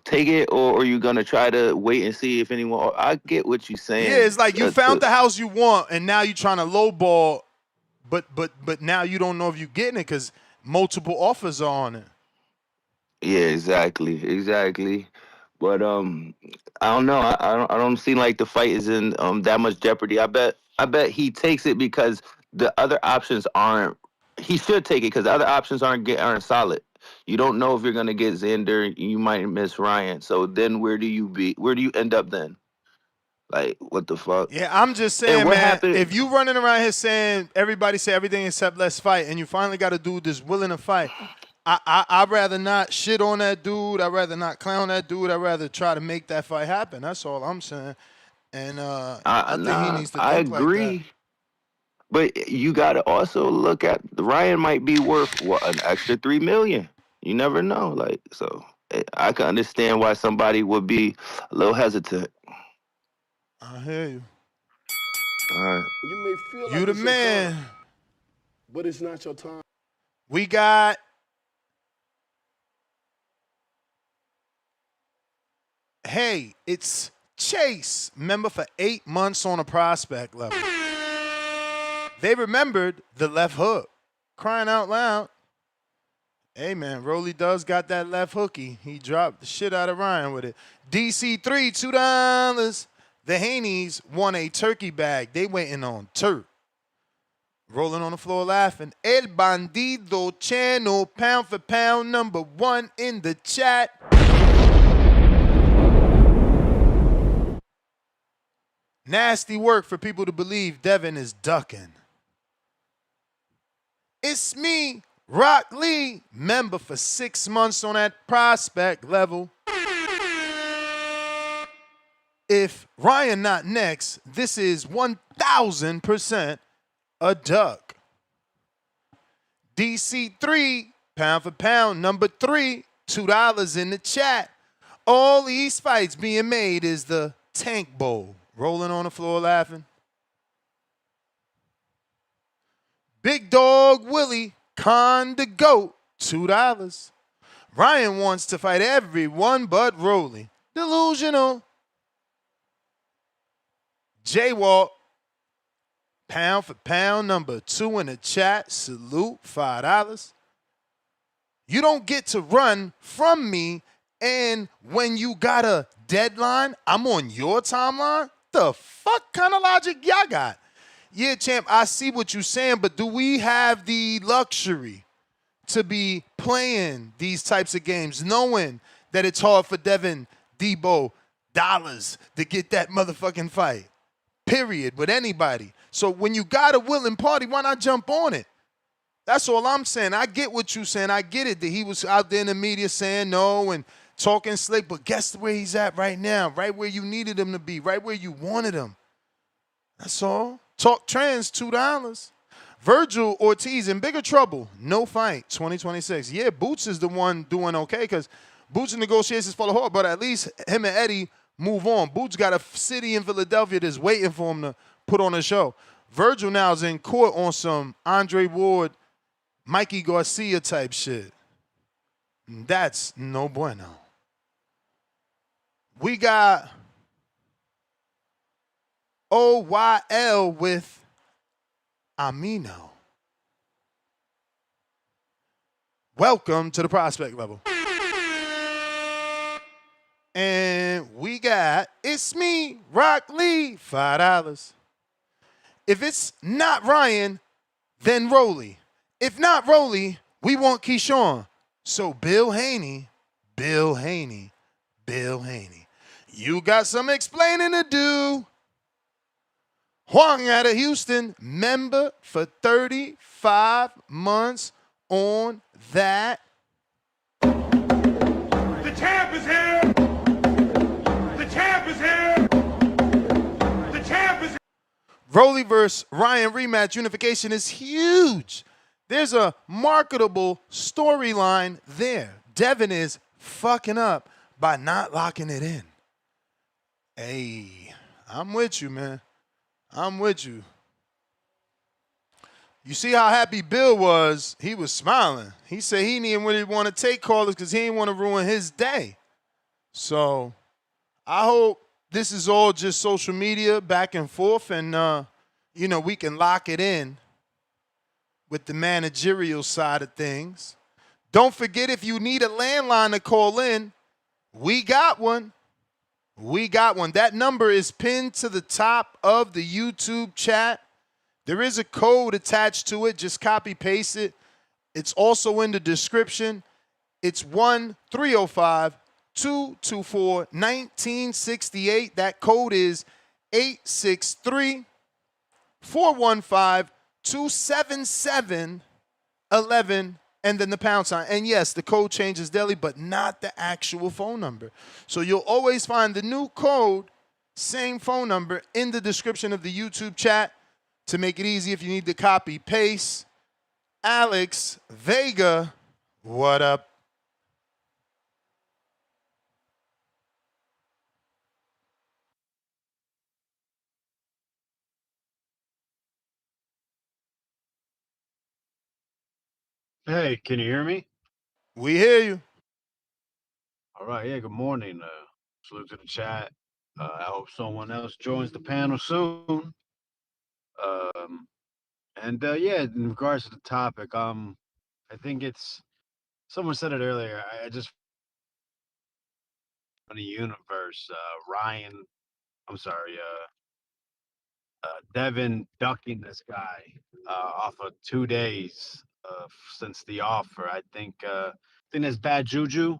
take it, or are you gonna try to wait and see if anyone? I get what you're Yeah, saying. it's like you found the house you want, and now you're trying to lowball, but now you don't know if you're getting it because multiple offers are on it. Yeah, exactly. But I don't know. I don't seem like the fight is in that much jeopardy. I bet he takes it because the other options aren't. He should take it because the other options aren't solid. You don't know if you're gonna get Xander. You might miss Ryan. So then where do you be? Where do you end up then? Like what the fuck? Yeah, I'm just And saying, what man. happened? If you running around here saying everybody say everything except let's fight, and you finally got a dude that's willing to fight, I'd rather not shit on that dude. I'd rather not clown that dude. I'd rather try to make that fight happen. That's all I'm saying. And I think he Nah, needs to I think like that. agree. But you got to also look at Ryan might be worth an extra 3 million. You never know. Like so, I can understand why somebody would be a little hesitant. I hear you. All right. You may feel You like the it's your time, man. but it's not your time. We got hey, it's Chase, member for 8 months on a prospect level. They remembered the left hook. Crying out loud. Hey, man, Rolly does got that left hooky. He dropped the shit out of Ryan with it. DC3, $2. The Haneys won a turkey bag. They waiting on Turk. Rolling on the floor laughing. El Bandido channel, pound for pound, #1 in the chat. Nasty work for people to believe Devin is ducking. It's me, Rock Lee, member for 6 months on that prospect level. If Ryan not next, this is 1,000% a duck. DC3, pound for pound, number 3, $2 in the chat. All these fights being made is the Tank Bowl. Rolling on the floor laughing. Big Dog Willie, Con the Goat, $2. Ryan wants to fight everyone but Rolly. Delusional. Jaywalk, pound for pound, number 2 in the chat. Salute, $5. You don't get to run from me, and when you got a deadline, I'm on your timeline? The fuck kind of logic y'all got? Yeah, champ, I see what you're saying, but do we have the luxury to be playing these types of games, knowing that it's hard for Devin, Debo, dollars to get that motherfucking fight? Period, with anybody. So when you got a willing party, why not jump on it? That's all I'm saying. I get what you're saying. I get it that he was out there in the media saying no and talking slick, but guess where he's at right now, right where you needed him to be, right where you wanted him. That's all. Talk trends, $2. Virgil Ortiz in bigger trouble. No fight, 2026. Yeah, Boots is the one doing okay because Boots' negotiations fall apart, but at least him and Eddie move on. Boots got a city in Philadelphia that's waiting for him to put on a show. Virgil now is in court on some Andre Ward, Mikey Garcia type shit. That's no bueno. We got OYL with Amino. Welcome to the prospect level. And we got It's Me, Rock Lee, $5. If it's not Ryan, then Rolly. If not Rolly, we want Keyshawn. So Bill Haney. You got some explaining to do. Huang out of Houston, member for 35 months on that. The champ is here! The champ is here! The champ is here! Rolly versus Ryan rematch unification is huge. There's a marketable storyline there. Devin is fucking up by not locking it in. Hey, I'm with you, man. I'm with you. You see how happy Bill was? He was smiling. He said he didn't really want to take callers because he didn't want to ruin his day. So I hope this is all just social media back and forth and, we can lock it in with the managerial side of things. Don't forget, if you need a landline to call in, we got one. That number is pinned to the top of the YouTube chat. There is a code attached to it. Just copy paste it. It's also in the description. It's 1-305-224-1968. That code is 863-415-277-11, and then the pound sign. And yes, the code changes daily, but not the actual phone number. So you'll always find the new code, same phone number, in the description of the YouTube chat to make it easy if you need to copy paste. Alex Vega, what up? Hey, can you hear me? We hear you. All right, yeah, good morning. Salute to the chat. I hope someone else joins the panel soon. Yeah, in regards to the topic, I think it's someone said it earlier. I just in the universe, Devin ducking this guy off of 2 days since the offer. I think that's bad juju.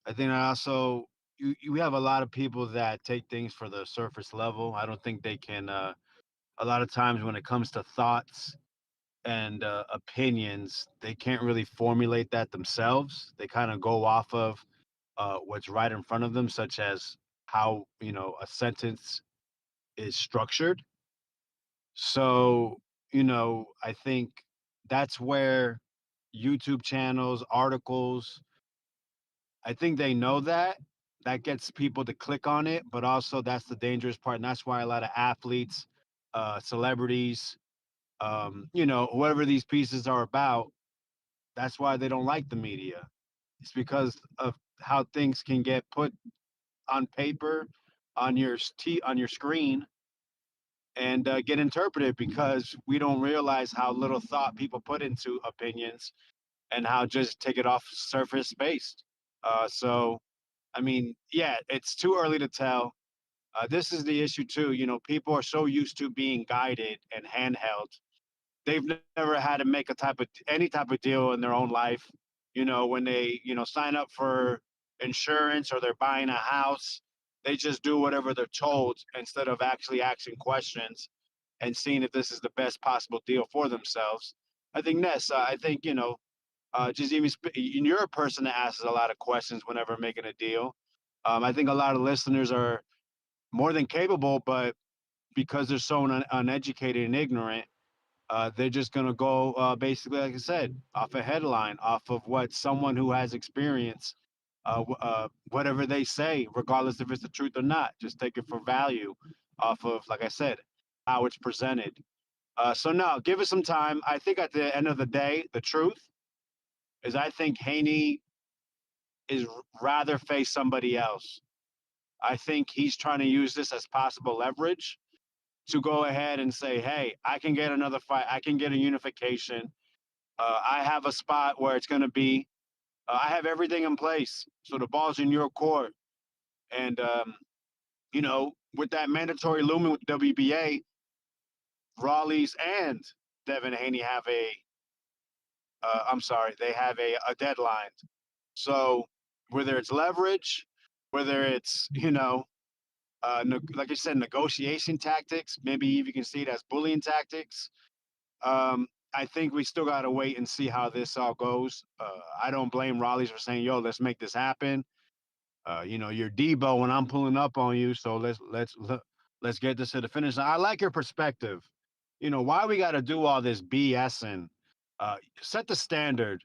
I think that also you have a lot of people that take things for the surface level. I don't think they can. A lot of times when it comes to thoughts and opinions, they can't really formulate that themselves. They kind of go off of what's right in front of them, such as how a sentence is structured. So I think that's where YouTube channels, articles, I think they know that. That gets people to click on it, but also that's the dangerous part. And that's why a lot of athletes, celebrities, whatever these pieces are about, that's why they don't like the media. It's because of how things can get put on paper, on your screen, and get interpreted because we don't realize how little thought people put into opinions and how just take it off surface based. So, I mean, yeah, it's too early to tell. This is the issue too. People are so used to being guided and handheld. They've never had to make any type of deal in their own life. When they sign up for insurance or they're buying a house, they just do whatever they're told instead of actually asking questions and seeing if this is the best possible deal for themselves. I think Ness, I think just even you're a person that asks a lot of questions whenever making a deal. I think a lot of listeners are more than capable, but because they're so uneducated and ignorant, they're just going to go basically, like I said, off a headline, off of what someone who has experience, whatever they say, regardless if it's the truth or not, just take it for value off of, like I said, how it's presented. So no, give it some time. I think at the end of the day, the truth is I think Haney is rather face somebody else. I think he's trying to use this as possible leverage to go ahead and say, hey, I can get another fight. I can get a unification. I have a spot where it's going to be, I have everything in place. So the ball's in your court. And, with that mandatory looming with WBA, Rawley's and Devin Haney have they have a deadline. So whether it's leverage, whether it's, like I said, negotiation tactics, maybe even you can see it as bullying tactics. I think we still got to wait and see how this all goes. I don't blame Rawley's for saying, "Yo, let's make this happen." You're Debo when I'm pulling up on you, so let's get this to the finish. I like your perspective. Why we got to do all this BS and set the standard.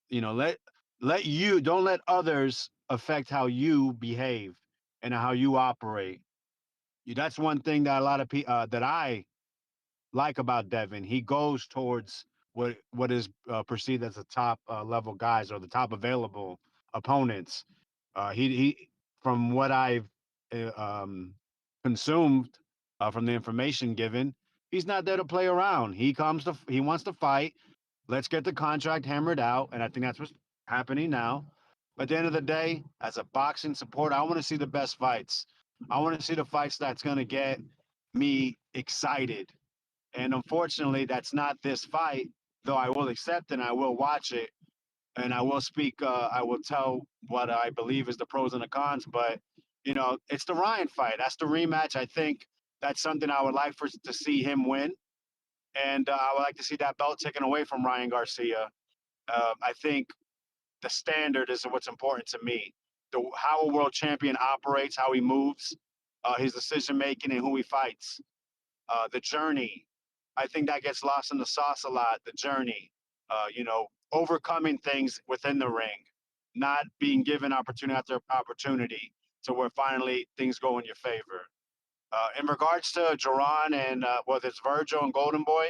Don't let others affect how you behave and how you operate. That's one thing that a lot of people that I like about Devin. He goes towards what is perceived as the top level guys or the top available opponents. He from what I've consumed from the information given, he's not there to play around. He wants to fight. Let's get the contract hammered out, and I think that's what's happening now. But at the end of the day, as a boxing supporter, I want to see the best fights. I want to see the fights that's going to get me excited. And unfortunately, that's not this fight, though I will accept it and I will watch it. And I will speak, I will tell what I believe is the pros and the cons. But, it's the Ryan fight. That's the rematch. I think that's something I would like to see him win. And I would like to see that belt taken away from Ryan Garcia. I think the standard is what's important to me. How a world champion operates, how he moves, his decision making, and who he fights. The journey. I think that gets lost in the sauce a lot. The journey, overcoming things within the ring, not being given opportunity after opportunity to where finally things go in your favor. In regards to Jerron and whether it's Virgil and Golden Boy,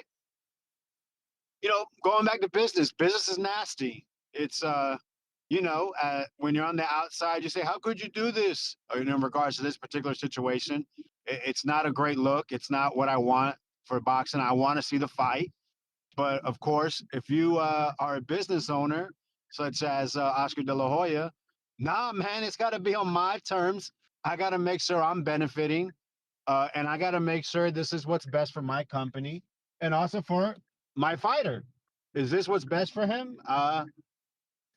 going back to business is nasty. It's when you're on the outside, you say, how could you do this? In regards to this particular situation, it's not a great look. It's not what I want for boxing. I want to see the fight. But of course, if you are a business owner, such as Oscar De La Hoya, nah, man, it's got to be on my terms. I got to make sure I'm benefiting. And I got to make sure this is what's best for my company and also for my fighter. Is this what's best for him? Or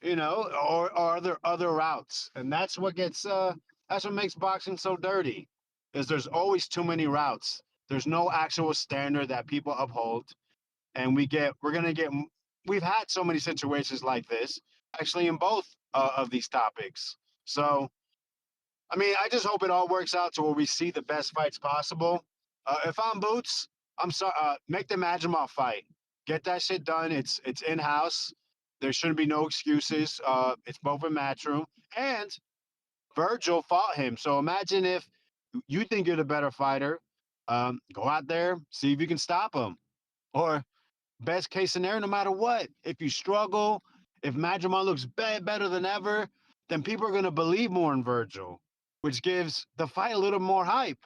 are there other routes? And that's what makes boxing so dirty, is there's always too many routes. There's no actual standard that people uphold. And we've had so many situations like this, actually in both of these topics. So, I mean, I just hope it all works out to where we see the best fights possible. If I'm Boots, I'm sorry. Make the Madrimov fight. Get that shit done. It's in house. There shouldn't be no excuses. It's both a matchroom, and Virgil fought him. So imagine if you think you're the better fighter, go out there, see if you can stop him. Or best case scenario, no matter what, if you struggle, if Madrimov looks better than ever, then people are going to believe more in Virgil, which gives the fight a little more hype.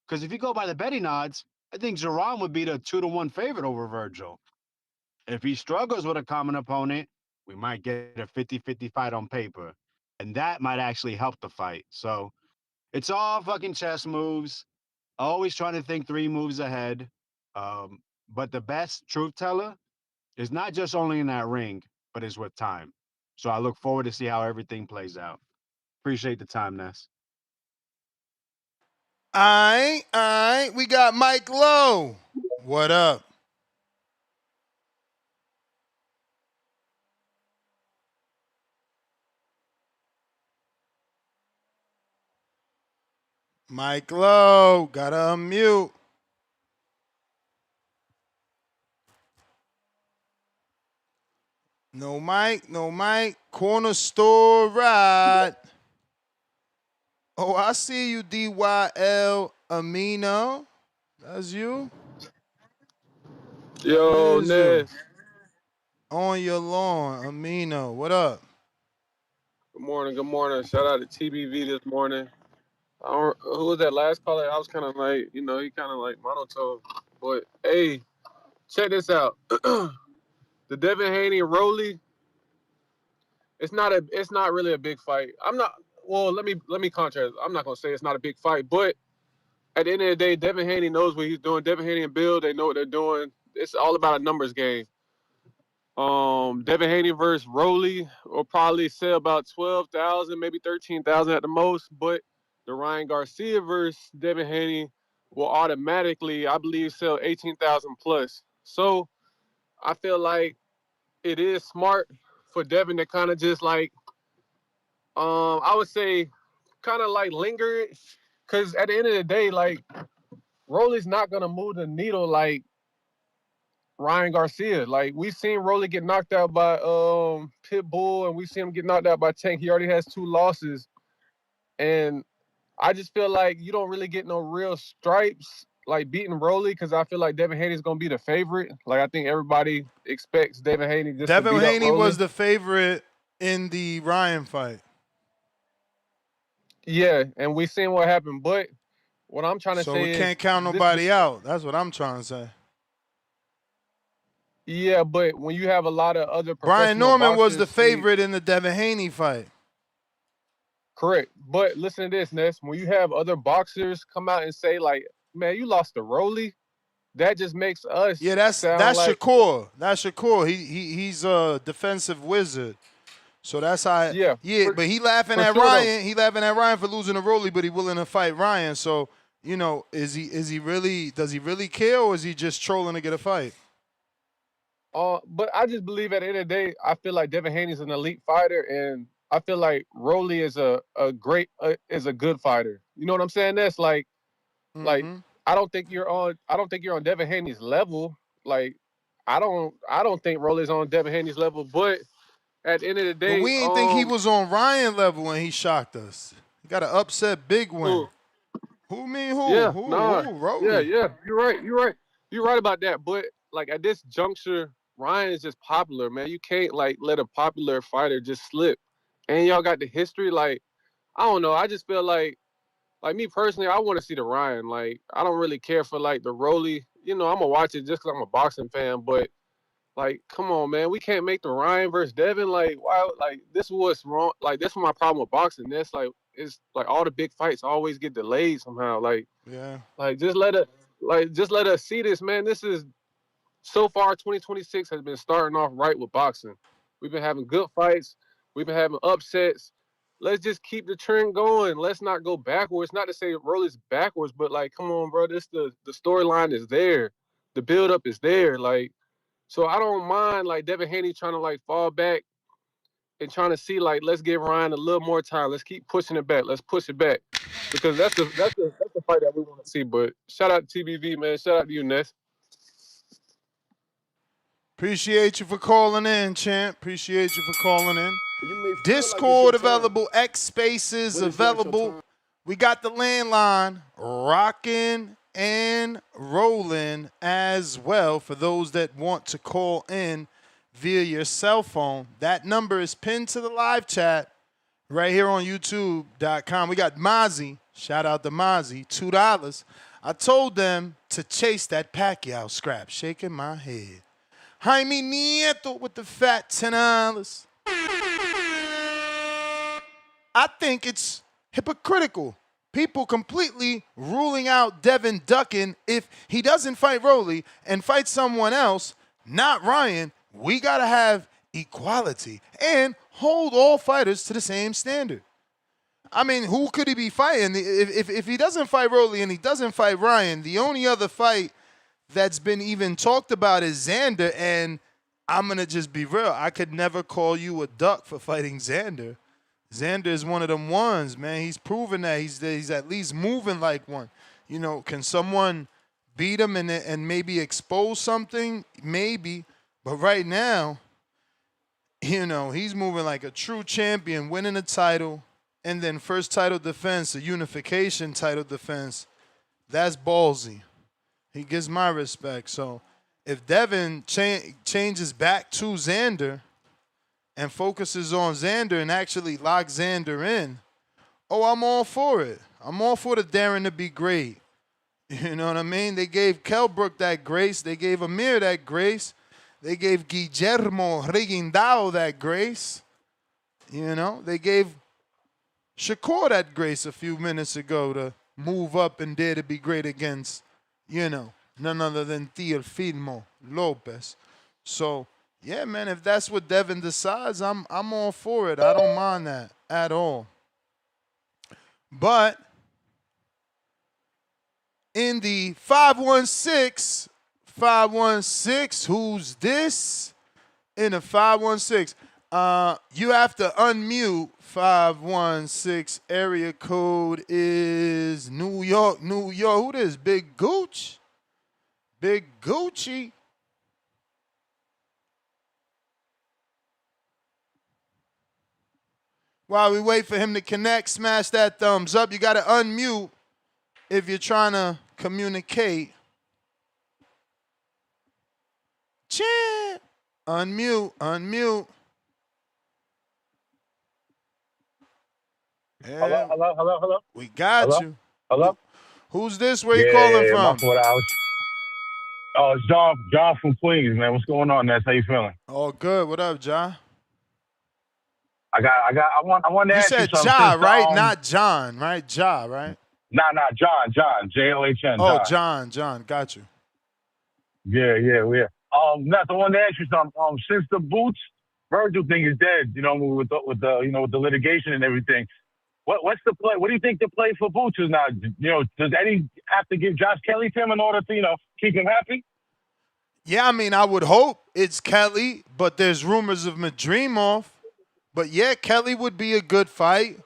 Because if you go by the betting odds, I think Zeron would be the 2-1 favorite over Virgil. If he struggles with a common opponent, we might get a 50-50 fight on paper. And that might actually help the fight. So it's all fucking chess moves. Always trying to think 3 moves ahead. But the best truth teller is not just only in that ring, but is with time. So I look forward to see how everything plays out. Appreciate the time, Ness. All right. We got Mike Lowe. What up? Mike Lowe, gotta unmute. No mic. Corner store ride. Oh, I see you, DYL Amino. That's you? Yo, That is you. Ness. On your lawn, Amino. What up? Good morning. Shout out to TBV this morning. Who was that last caller? I was kind of like, he kind of like monotone. But hey, check this out. The Devin Haney and Rolly. It's not really a big fight. Let me contrast. I'm not gonna say it's not a big fight, but at the end of the day, Devin Haney knows what he's doing. Devin Haney and Bill, they know what they're doing. It's all about a numbers game. Devin Haney versus Rolly will probably sell about 12,000, maybe 13,000 at the most. But the Ryan Garcia versus Devin Haney will automatically, I believe, sell 18,000 plus. So I feel like it is smart for Devin to kind of just like, I would say, kind of like linger it, because at the end of the day, like Rolly's not gonna move the needle like Ryan Garcia. Like we've seen Rolly get knocked out by Pitbull, and we've seen him get knocked out by Tank. He already has 2 losses, and I just feel like you don't really get no real stripes like beating Rolly, because I feel like Devin Haney's gonna be the favorite. Like I think everybody expects Devin Haney just to Devin beat up Haney Rolly. was the favorite in the Ryan fight. Yeah, and we seen what happened. But what I'm trying to say is, so we can't count nobody out. That's what I'm trying to say. Yeah, but when you have a lot of other Brian professional Norman was boxers, the favorite in the Devin Haney fight. Correct. But listen to this, Ness. When you have other boxers come out and say, like, man, you lost to Rolly, that just makes us that's like, Shakur. That's Shakur. He's a defensive wizard. So that's how. But he laughing at Ryan. He laughing at Ryan for losing to Rolly, but he willing to fight Ryan. So does he really care, or is he just trolling to get a fight? But I just believe at the end of the day, I feel like Devin Haney's an elite fighter, and I feel like Rolly is a good fighter. You know what I'm saying? That's like, I don't think you're on Devin Haney's level. Like, I don't think Rolly's on Devin Haney's level. But at the end of the day, but we ain't think he was on Ryan level when he shocked us. He got an upset big win. Who mean who? Yeah, who? Rolly. Yeah. You're right about that. But like at this juncture, Ryan is just popular, man. You can't like let a popular fighter just slip. And y'all got the history. Like, I don't know. I just feel like me personally, I want to see the Ryan. Like, I don't really care for like the Rolly. I'm gonna watch it just because I'm a boxing fan. But like, come on, man. We can't make the Ryan versus Devin. Like, why? Like, this is what's wrong. Like, this is my problem with boxing. That's like, it's like all the big fights always get delayed somehow. Like, like just let us see this, man. This is so far 2026 has been starting off right with boxing. We've been having good fights. We've been having upsets. Let's just keep the trend going. Let's not go backwards. Not to say Rolly's backwards, but like, come on, bro. The storyline is there. The build-up is there. Like, so I don't mind like Devin Haney trying to like fall back and trying to see like, let's give Ryan a little more time. Let's keep pushing it back. Let's push it back, because that's the fight that we want to see. But shout out to TBV, man. Shout out to you, Ness. Appreciate you for calling in, champ. Appreciate you for calling in. You may feel like Discord it's your time, available. X Spaces but it's not your available. time. We got the landline rocking and rolling as well for those that want to call in via your cell phone. That number is pinned to the live chat right here on YouTube.com. We got Mozzie. Shout out to Mozzie. $2. I told them to chase that Pacquiao scrap. Shaking my head. Jaime Nieto with the fat $10. I think it's hypocritical. People completely ruling out Devin ducking. If he doesn't fight Rolly and fight someone else, not Ryan, we got to have equality and hold all fighters to the same standard. I mean, who could he be fighting? If he doesn't fight Rolly and he doesn't fight Ryan, the only other fight that's been even talked about is Xander, and I'm going to just be real. I could never call you a duck for fighting Xander. Xander is one of them ones, man. He's proven that he's at least moving like one. You know, can someone beat him and maybe expose something? Maybe. But right now, you know, he's moving like a true champion, winning a title, and then first title defense, a unification title defense. That's ballsy. He gets my respect. So if Devin changes back to Xander and focuses on Xander and actually locks Xander in, I'm all for it. I'm all for the daring to be great. You know what I mean? They gave Kelbrook that grace. They gave Amir that grace. They gave Guillermo Reguindao that grace. You know, they gave Shakur that grace a few minutes ago to move up and dare to be great against, you know, none other than Teofimo Lopez. So, yeah, man, if that's what Devin decides, I'm all for it. I don't mind that at all. But in the 516, who's this? In the 516, you have to unmute. 516 area code is New York. Who this? Big Gooch? Big Gucci. While we wait for him to connect, smash that thumbs up. You got to unmute if you're trying to communicate. Champ. Unmute. Yeah. Hello. We got you. Hello. Who's this? Where you calling from? It's John from Queens, man. What's going on, Ness? How you feeling? All good. What up, John? I want to ask you something. You said Ja, right? Not John, right? Ja, right? Nah, John. John. Oh, John. Got you. Yeah. Ness, I wanted to ask you something. Since the Boots Virgil thing is dead, you know, with the litigation and everything, what's the play? What do you think the play for Boots is now? You know, does Eddie have to give Josh Kelly to him in order to, you know, keep him happy? Yeah, I mean, I would hope it's Kelly, but there's rumors of Madrimov. But yeah, Kelly would be a good fight.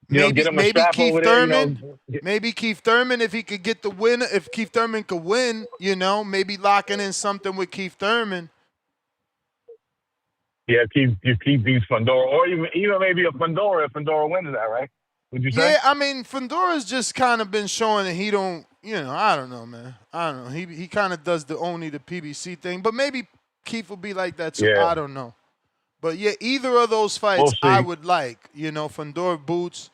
Maybe Keith Thurman. Maybe Keith Thurman, if he could get the win. If Keith Thurman could win, you know, maybe locking in something with Keith Thurman. Yeah, Keith beats Fundora, or even maybe a Fundora if Fundora wins that, right? Would you say? Yeah, I mean, Fundora's just kind of been showing that he don't, you know, I don't know, man. I don't know. He kind of does only the PBC thing, but maybe Keith will be like that too. Yeah. I don't know. But yeah, either of those fights I would like. You know, Fundora boots,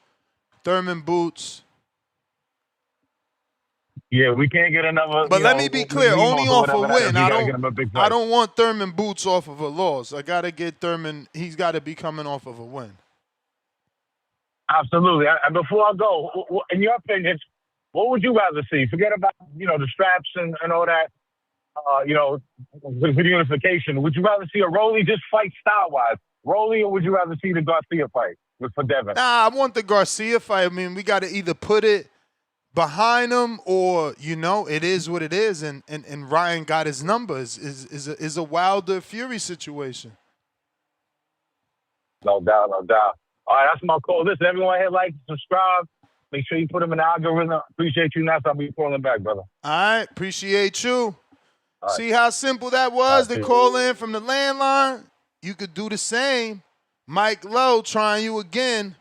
Thurman boots. Yeah, we can't get another. But let me be clear, only off a win. I don't want Thurman boots off of a loss. I got to get Thurman. He's got to be coming off of a win. Absolutely. And before I go, in your opinion, what would you rather see? Forget about, you know, the straps and all that. You know, with the unification. Would you rather see a Rolly just fight style-wise, Rolly, or would you rather see the Garcia fight for Devin? Nah, I want the Garcia fight. I mean, we got to either put it behind him, or, you know, it is what it is, and Ryan got his numbers. Is a Wilder Fury situation. No doubt. All right, that's my call. Listen, everyone here, like, subscribe. Make sure you put them in the algorithm. Appreciate you, Ness. I'll be calling back, brother. All right, appreciate you. All right. See how simple that All was right, to peace. call in from the landline? You could do the same. Mike Lowe trying you again.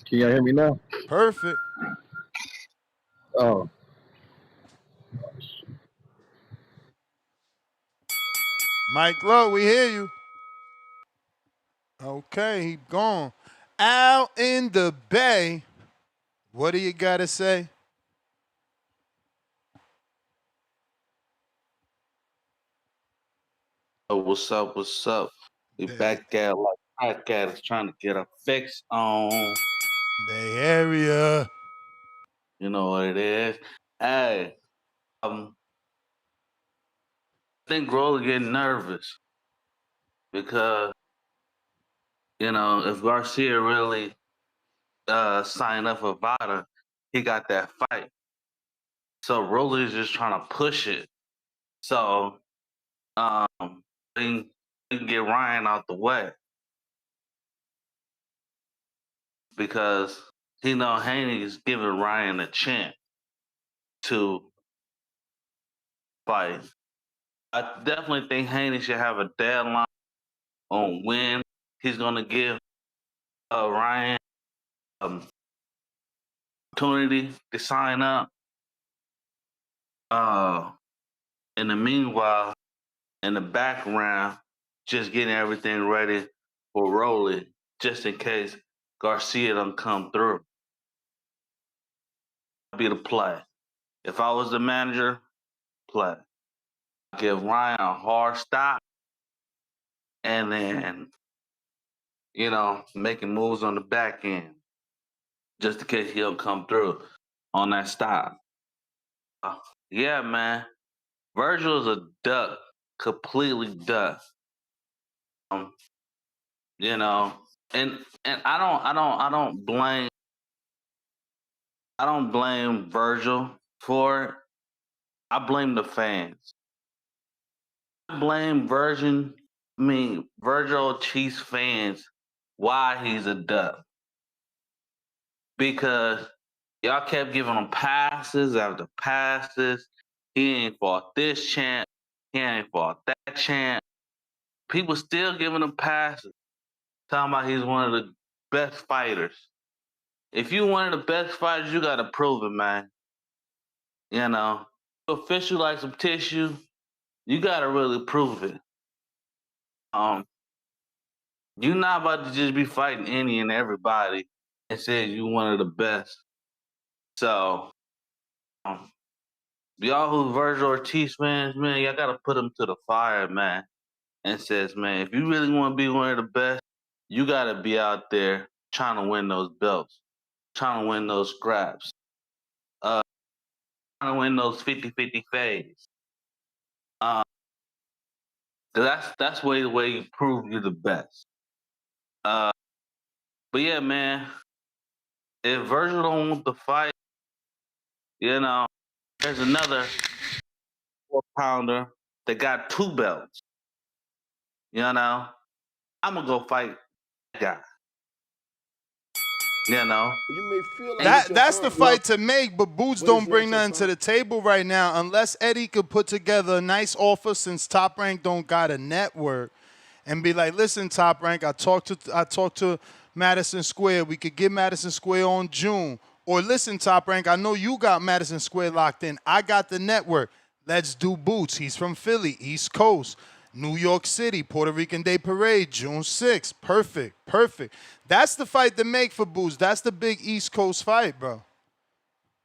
Can y'all hear me now? Perfect. Oh, Mike Lowe, we hear you. Okay, he gone. Out in the Bay. What do you got to say? Oh, what's up? What's up? We back at like podcast trying to get a fix on. Bay Area. You know what it is. Hey, I think Grohl getting nervous because if Garcia really signed up for Vada, he got that fight. So Rolly's just trying to push it. So he can get Ryan out the way because he know Haney's giving Ryan a chance to fight. I definitely think Haney should have a deadline on when he's going to give Ryan opportunity to sign up. In the meanwhile, in the background, just getting everything ready for Rolly, just in case Garcia don't come through. Be the play. If I was the manager, play. Give Ryan a hard stop, and then making moves on the back end, just in case he don't come through on that stop. Yeah, man. Virgil's a duck, completely duck. And I don't blame Virgil for it. I blame the fans. I blame Virgil Chiefs fans why he's a duck. Because y'all kept giving him passes after passes. He ain't fought this champ. He ain't fought that champ. People still giving him passes. Talking about he's one of the best fighters. If you one of the best fighters, you gotta prove it, man. Official like some tissue, you gotta really prove it. You're not about to just be fighting any and everybody and say you one of the best. So, y'all who Virgil Ortiz fans, man, y'all gotta put him to the fire, man. And says, man, if you really want to be one of the best, you gotta be out there trying to win those belts, trying to win those scraps, trying to win those 50-50 fades. That's the way you prove you're the best. But yeah, man, if Virgil don't want to fight, there's another 4-pounder that got 2 belts. I'm gonna go fight that guy. You may feel like That's the fight to make, but Boots don't bring nothing to the table right now unless Eddie could put together a nice offer since Top Rank don't got a network and be like, listen, Top Rank, I talked to Madison Square. We could get Madison Square on June. Or listen, Top Rank, I know you got Madison Square locked in. I got the network. Let's do Boots. He's from Philly, East Coast. New York City, Puerto Rican Day Parade, June 6th. Perfect. That's the fight to make for Boots. That's the big East Coast fight, bro.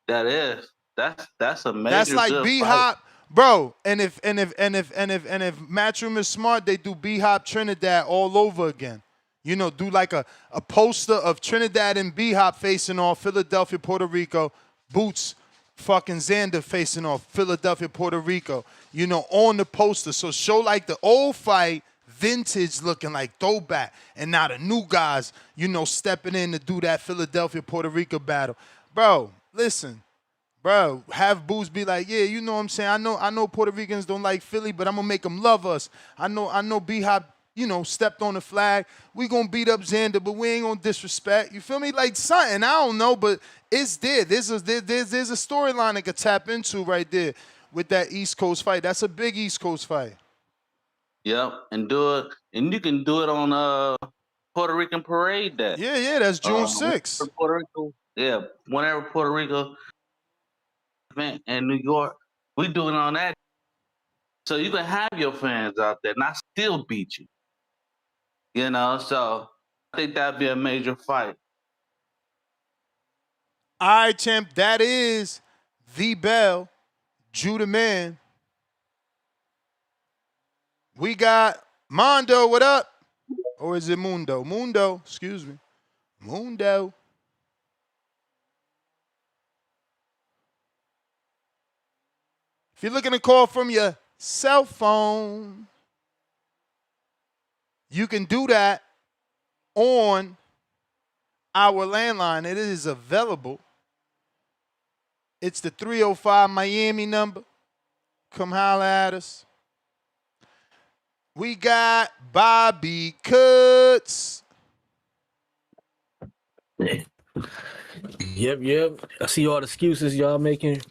That is. That's a major. That's like good B-Hop, bro. And if Matchroom is smart, they do B-Hop Trinidad all over again. Do like a poster of Trinidad and B-Hop facing off, Philadelphia, Puerto Rico, Boots fucking Xander facing off, Philadelphia, Puerto Rico, on the poster. So show like the old fight, vintage looking like throwback, and now the new guys, stepping in to do that Philadelphia, Puerto Rico battle. Bro, listen. Bro, have Boots be like, yeah, you know what I'm saying? I know Puerto Ricans don't like Philly, but I'm going to make them love us. I know B-Hop stepped on the flag. We gonna beat up Xander, but we ain't gonna disrespect. You feel me? Like something, I don't know, but it's there. There's a storyline that could tap into right there with that East Coast fight. That's a big East Coast fight. Yep, and you can do it on Puerto Rican Parade Day. Yeah, that's June 6th. Puerto Rico, whenever Puerto Rico event in New York, we do it on that. So you can have your fans out there, and I still beat you. So I think that'd be a major fight. All right, champ. That is the bell, Judah Man. We got Mondo. What up? Or is it Mundo? Mundo. Excuse me. Mundo. If you're looking to call from your cell phone, you can do that on our landline. It is available. It's the 305 Miami number. Come holler at us. We got Bobby Cuts. Yep. I see all the excuses y'all making.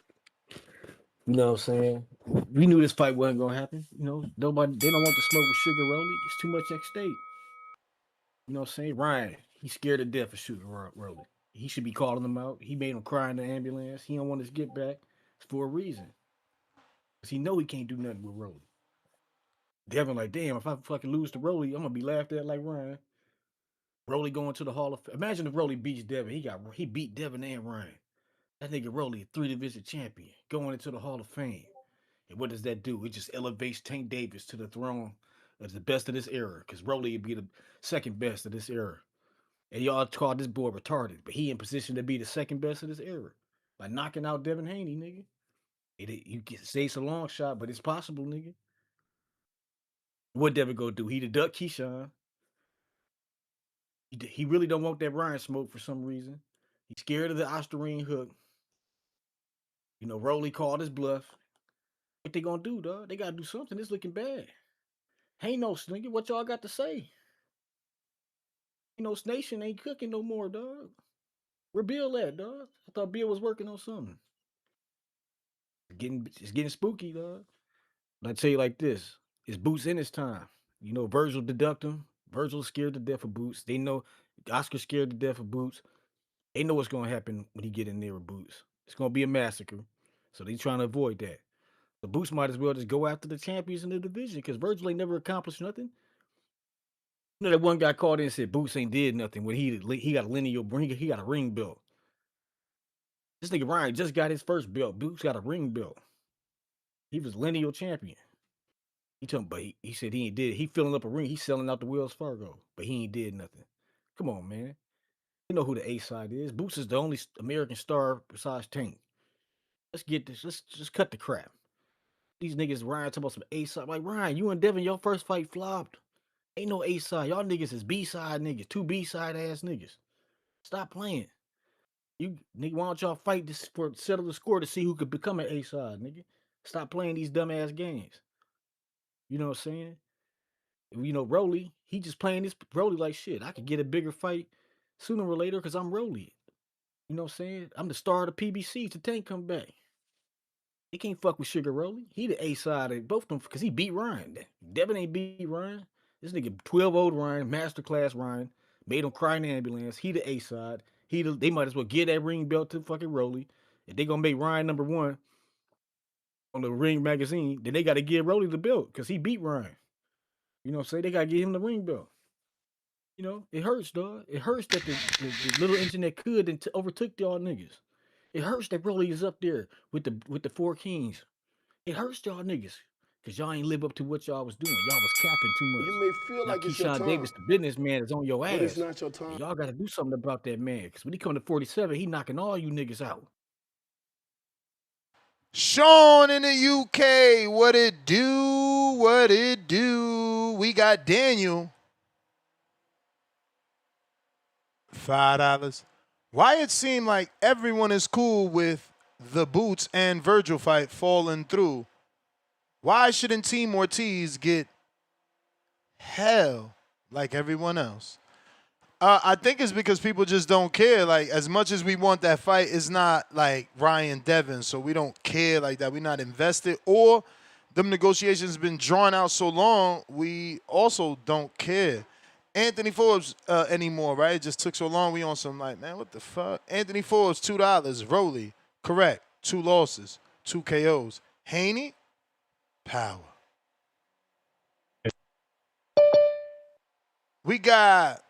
You know what I'm saying? We knew this fight wasn't gonna happen. They don't want to smoke with Sugar Rowley. It's too much at stake. You know what I'm saying? Ryan, he's scared to death of Sugar Rowley. He should be calling him out. He made him cry in the ambulance. He don't want his get back. It's for a reason. Cause he know he can't do nothing with Rowley. Devin like, damn, if I fucking lose to Rowley, I'm gonna be laughed at like Ryan. Rowley going to the Hall of Fame. Imagine if Rowley beats Devin. He beat Devin and Ryan. That nigga Rowley, a 3-division champion, going into the Hall of Fame. And what does that do? It just elevates Tank Davis to the throne as the best of this era. Because Rowley would be the second best of this era. And y'all call this boy retarded, but he in position to be the second best of this era. By knocking out Devin Haney, nigga. You can say it's a long shot, but it's possible, nigga. What Devin go do? He the duck Keyshawn. He really don't want that Ryan smoke for some reason. He's scared of the Osterine hook. Rowley called his bluff. What they gonna do, dog? They gotta do something. It's looking bad. Ain't no nigga. What y'all got to say? Nation ain't cooking no more, dog. Where Bill at, dog? I thought Bill was working on something. It's getting spooky, dog. But I tell you like this: it's Boots in his time. Virgil deduct him. Virgil's scared to death of Boots. They know Oscar's scared to death of Boots. They know what's gonna happen when he get in there with Boots. It's gonna be a massacre. So they trying to avoid that. The Boots might as well just go after the champions in the division because Virgil ain't never accomplished nothing. That one guy called in and said Boots ain't did nothing when he got a lineal, he got a ring belt. This nigga Ryan just got his first belt. Boots got a ring belt. He was lineal champion. He said he ain't did. He filling up a ring. He's selling out the Wells Fargo, but he ain't did nothing. Come on, man. You know who the A side is. Boots is the only American star besides Tank. Let's get this. Let's just cut the crap. These niggas Ryan talking about some A side. Like Ryan, you and Devin, your first fight flopped. Ain't no A side. Y'all niggas is B side niggas. 2 B side ass niggas. Stop playing. You nigga, why don't y'all fight this for settle the score to see who could become an A side, nigga? Stop playing these dumbass games. You know what I'm saying? Rowley, he just playing this Rowley like shit. I could get a bigger fight sooner or later because I'm Rowley. You know what I'm saying? I'm the star of the PBC to Tank come back. He can't fuck with Sugar Rowley. He the A side of both of them because he beat Ryan. Devin ain't beat Ryan. This nigga 12-0 Ryan, masterclass Ryan, made him cry in the ambulance. He the A side. They might as well give that ring belt to fucking Rowley. If they gonna make Ryan number 1 on the Ring magazine, then they gotta give Rowley the belt because he beat Ryan. You know what I'm saying? They gotta give him the ring belt. It hurts, dog. It hurts that the little internet could and overtook y'all niggas. It hurts that Rowley is up there with the 4 kings. It hurts y'all niggas. Cause y'all ain't live up to what y'all was doing. Y'all was capping too much. You may feel now like it's your Keyshawn time, Davis, the businessman, is on your ass. but it's not your time. And y'all gotta do something about that man. Cause when he come to 47, he knocking all you niggas out. Sean in the UK, what it do? What it do? We got Daniel. $5. Why it seem like everyone is cool with the Boots and Virgil fight falling through? Why shouldn't Team Ortiz get hell like everyone else. I think it's because people just don't care. Like, as much as we want that fight, it's not like Ryan Devin, so we don't care like that. We're not invested. Or them negotiations been drawn out so long, we also don't care. Anthony Forbes anymore, right? It just took so long. We on some like, man, what the fuck? Anthony Forbes, $2. Rolly, correct. 2 losses, 2 KOs. Haney, power. We got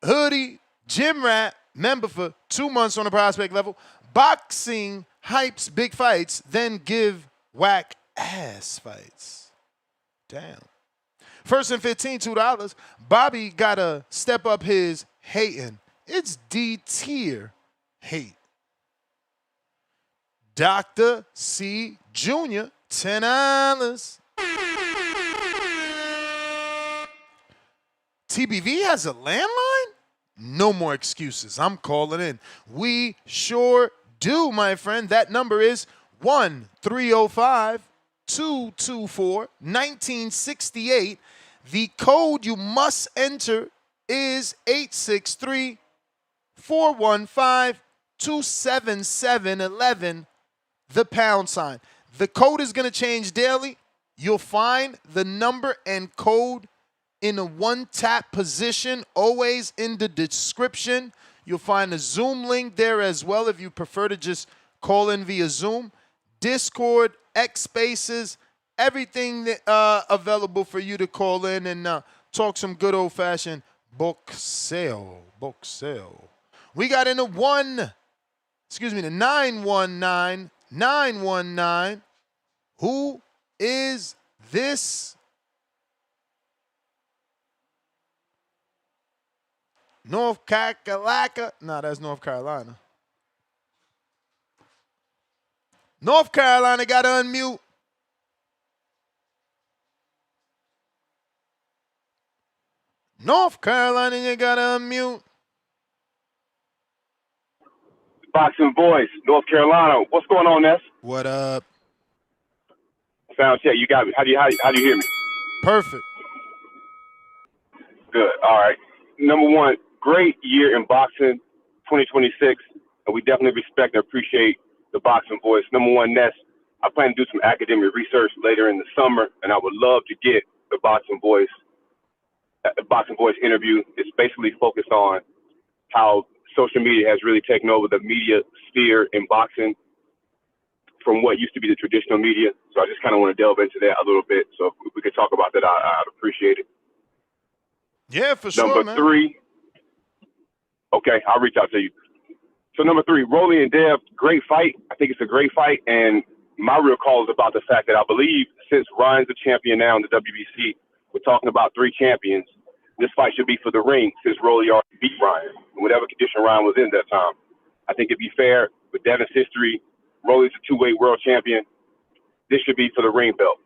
Hoodie, Gym Rat, member for 2 months on the prospect level. Boxing hypes big fights, then give whack ass fights. Damn. First and 15, $2. Bobby gotta step up his hating. It's D tier hate. Dr. C Jr., $10. TBV has a landline? No more excuses. I'm calling in. We sure do, my friend. That number is 1-305-224-1968. The code you must enter is 863-415-27711, the pound sign. The code is going to change daily. You'll find the number and code in a one-tap position, always in the description. You'll find a Zoom link there as well if you prefer to just call in via Zoom. Discord, X Spaces, everything that, available for you to call in and talk some good old-fashioned book sale. We got in the 919. Who is this? North Carolina. No, that's North Carolina. North Carolina got to unmute. North Carolina, you got to unmute. Boxing Voice, North Carolina. What's going on, Ness? What up? Sound check. You got me. How do you hear me? Perfect. Good. All right. Number one, great year in boxing, 2026, and we definitely respect and appreciate the Boxing Voice. Number one, Ness, I plan to do some academic research later in the summer, and I would love to get the Boxing Voice interview. It's basically focused on how social media has really taken over the media sphere in boxing from what used to be the traditional media. So I just kind of want to delve into that a little bit. So if we could talk about that, I'd appreciate it. Yeah, for sure, Number man. 3. Okay, I'll reach out to you. So number 3, Rolly and Dev, great fight. I think it's a great fight. And my real call is about the fact that I believe since Ryan's the champion now in the WBC, we're talking about 3 champions. This fight should be for the ring since Rolly already beat Ryan in whatever condition Ryan was in that time. I think it'd be fair with Devin's history. Rolly's a 2-weight world champion. This should be for the ring belt.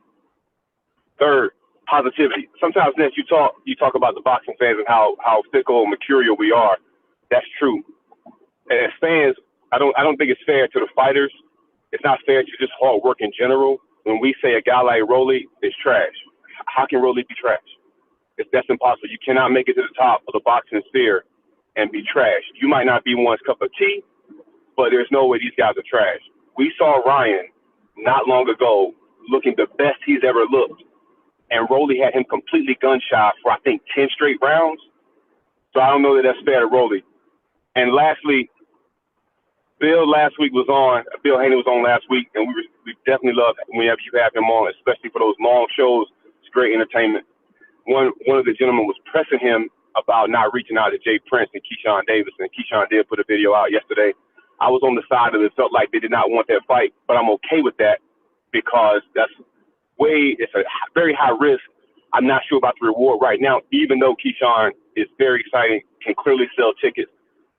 Third, positivity. Sometimes, Ness, you talk about the boxing fans and how fickle and mercurial we are. That's true. And as fans, I don't think it's fair to the fighters. It's not fair to just hard work in general. When we say a guy like Rolly is trash, how can Rolly be trash? That's impossible. You cannot make it to the top of the boxing sphere and be trash. You might not be one's cup of tea, but there's no way these guys are trash. We saw Ryan not long ago looking the best he's ever looked, and Rolly had him completely gun shy for, I think, 10 straight rounds. So I don't know that that's fair to Rolly. And lastly, Bill Haney was on last week, and we definitely love whenever you have him on, especially for those long shows. It's great entertainment. One of the gentlemen was pressing him about not reaching out to Jay Prince and Keyshawn Davis, and Keyshawn did put a video out yesterday. I was on the side of it, felt like they did not want that fight, but I'm okay with that because it's a very high risk. I'm not sure about the reward right now, even though Keyshawn is very exciting, can clearly sell tickets.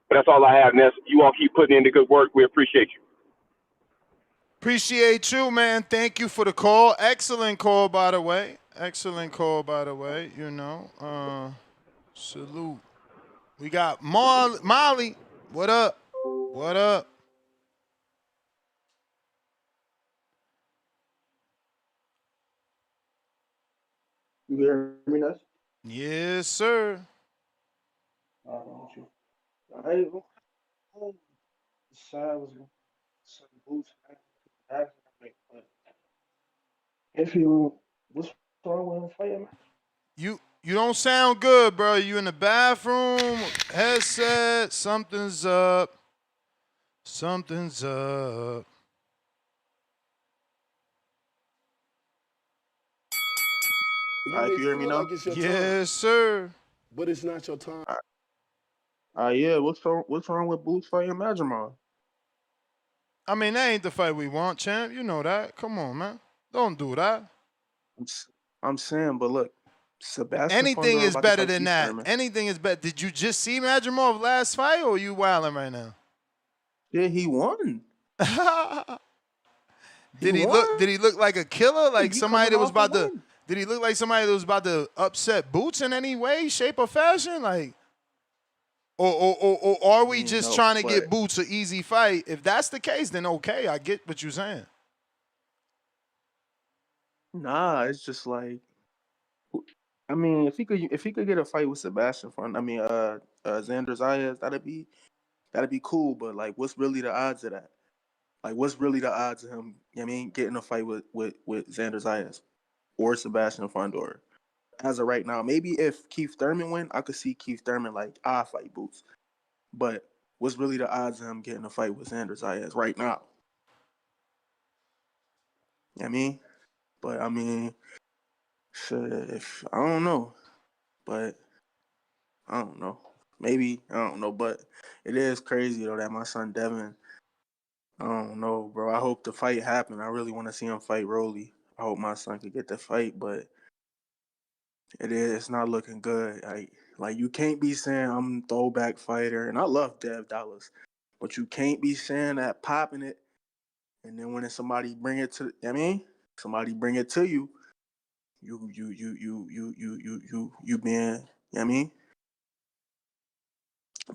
But that's all I have, Ness. You all keep putting in the good work. We appreciate you. Appreciate you, man. Thank you for the call. Excellent call, by the way. You know, salute. We got Molly. What up? You hear me, Nuts? Yes, sir. Don't you? I ain't gonna decide was gonna some boots, man. But if you, what's wrong with him fighting? You don't sound good, bro. You in the bathroom, headset, something's up. Something's up. You If may you hear me feel now? like it's your time, Yes, sir. but it's not your time. Yeah. What's wrong with boots fighting Majima? I mean, that ain't the fight we want, champ. You know that. Come on, man. Don't do that. I'm saying, but look, Sebastian Anything Fundora is about to better fight than Keith that. Thurman. Anything is better. Did you just see Madrimov last fight, or are you wilding right now? Yeah, he won. He Did he won. look? Did he look like a killer? Like He somebody coming that was off a about to? win. Did he look like somebody that was about to upset Boots in any way, shape, or fashion? Like, or are I we mean, just no, trying to but get Boots an easy fight? If that's the case, then okay, I get what you're saying. nah, it's just like, I mean, if he could get a fight with Sebastian Fund, I mean, Xander Zayas, that'd be cool. But like, what's really the odds of that? Like, what's really the odds of him? You know what I mean, getting a fight with Xander Zayas or Sebastian Fundora? As of right now, maybe if Keith Thurman win, I could see Keith Thurman like fight Boots. But what's really the odds of him getting a fight with Xander Zayas right now? You know what I mean? But I mean, shit, if I don't know, but I don't know. Maybe I don't know, but it is crazy though that my son Devin. I don't know, bro. I hope the fight happen. I really want to see him fight Rolly. I hope my son could get the fight, but it's not looking good. Like you can't be saying I'm a throwback fighter, and I love Dev Dallas, but you can't be saying that popping it, and then when somebody bring it to, I mean, somebody bring it to you, you being, you know what I mean.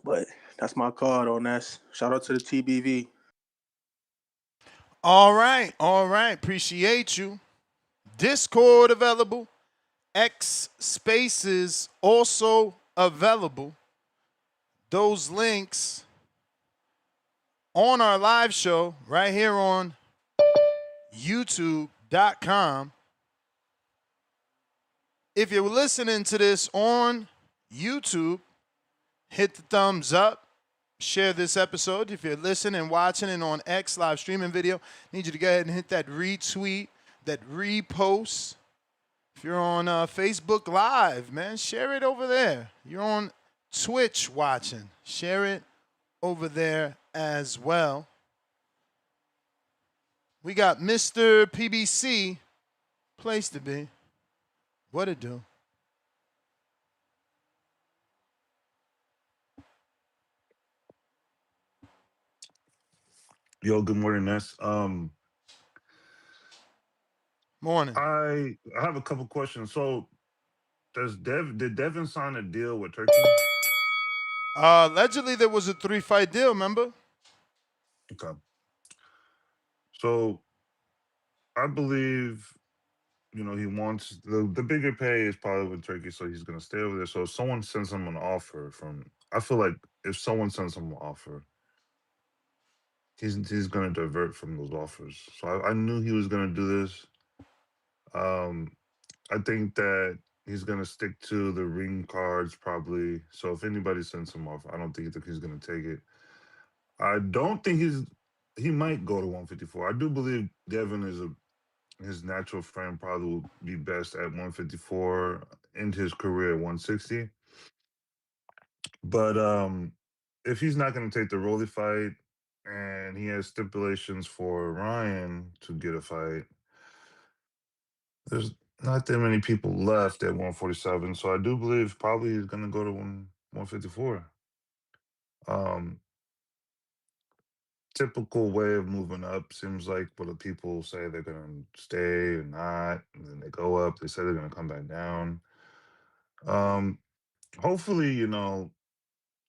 But that's my card on that. Shout out to the TBV. All right, all right. Appreciate you. Discord available. X Spaces also available. Those links on our live show right here on youtube.com. If you're listening to this on YouTube, hit the thumbs up. Share this episode. If you're listening and watching it on X live streaming video, I need you to go ahead and hit that retweet, that repost. If you're on Facebook Live, man, share it over there. You're on Twitch watching, share it over there as well. We got Mr. PBC, place to be. What it do? Yo, good morning, Ness. Morning. I have a couple questions. So, did Devin sign a deal with Turkey? Allegedly, there was a 3-fight deal, remember? Okay. So, I believe, he wants the bigger pay is probably with Turkey, so he's going to stay over there. So, if someone sends him an offer I feel like if someone sends him an offer, he's going to divert from those offers. So, I knew he was going to do this. I think that he's gonna stick to the ring cards probably. So if anybody sends him off, I don't think he's gonna take it. I don't think he might go to 154. I do believe Devin his natural frame probably will be best at 154, end his career at 160. But if he's not gonna take the Rolly fight and he has stipulations for Ryan to get a fight, there's not that many people left at 147, so I do believe probably he's going to go to 154. Um, Typical way of moving up seems like what the people say they're going to stay or not, and then they go up. They say they're going to come back down. Um, Hopefully,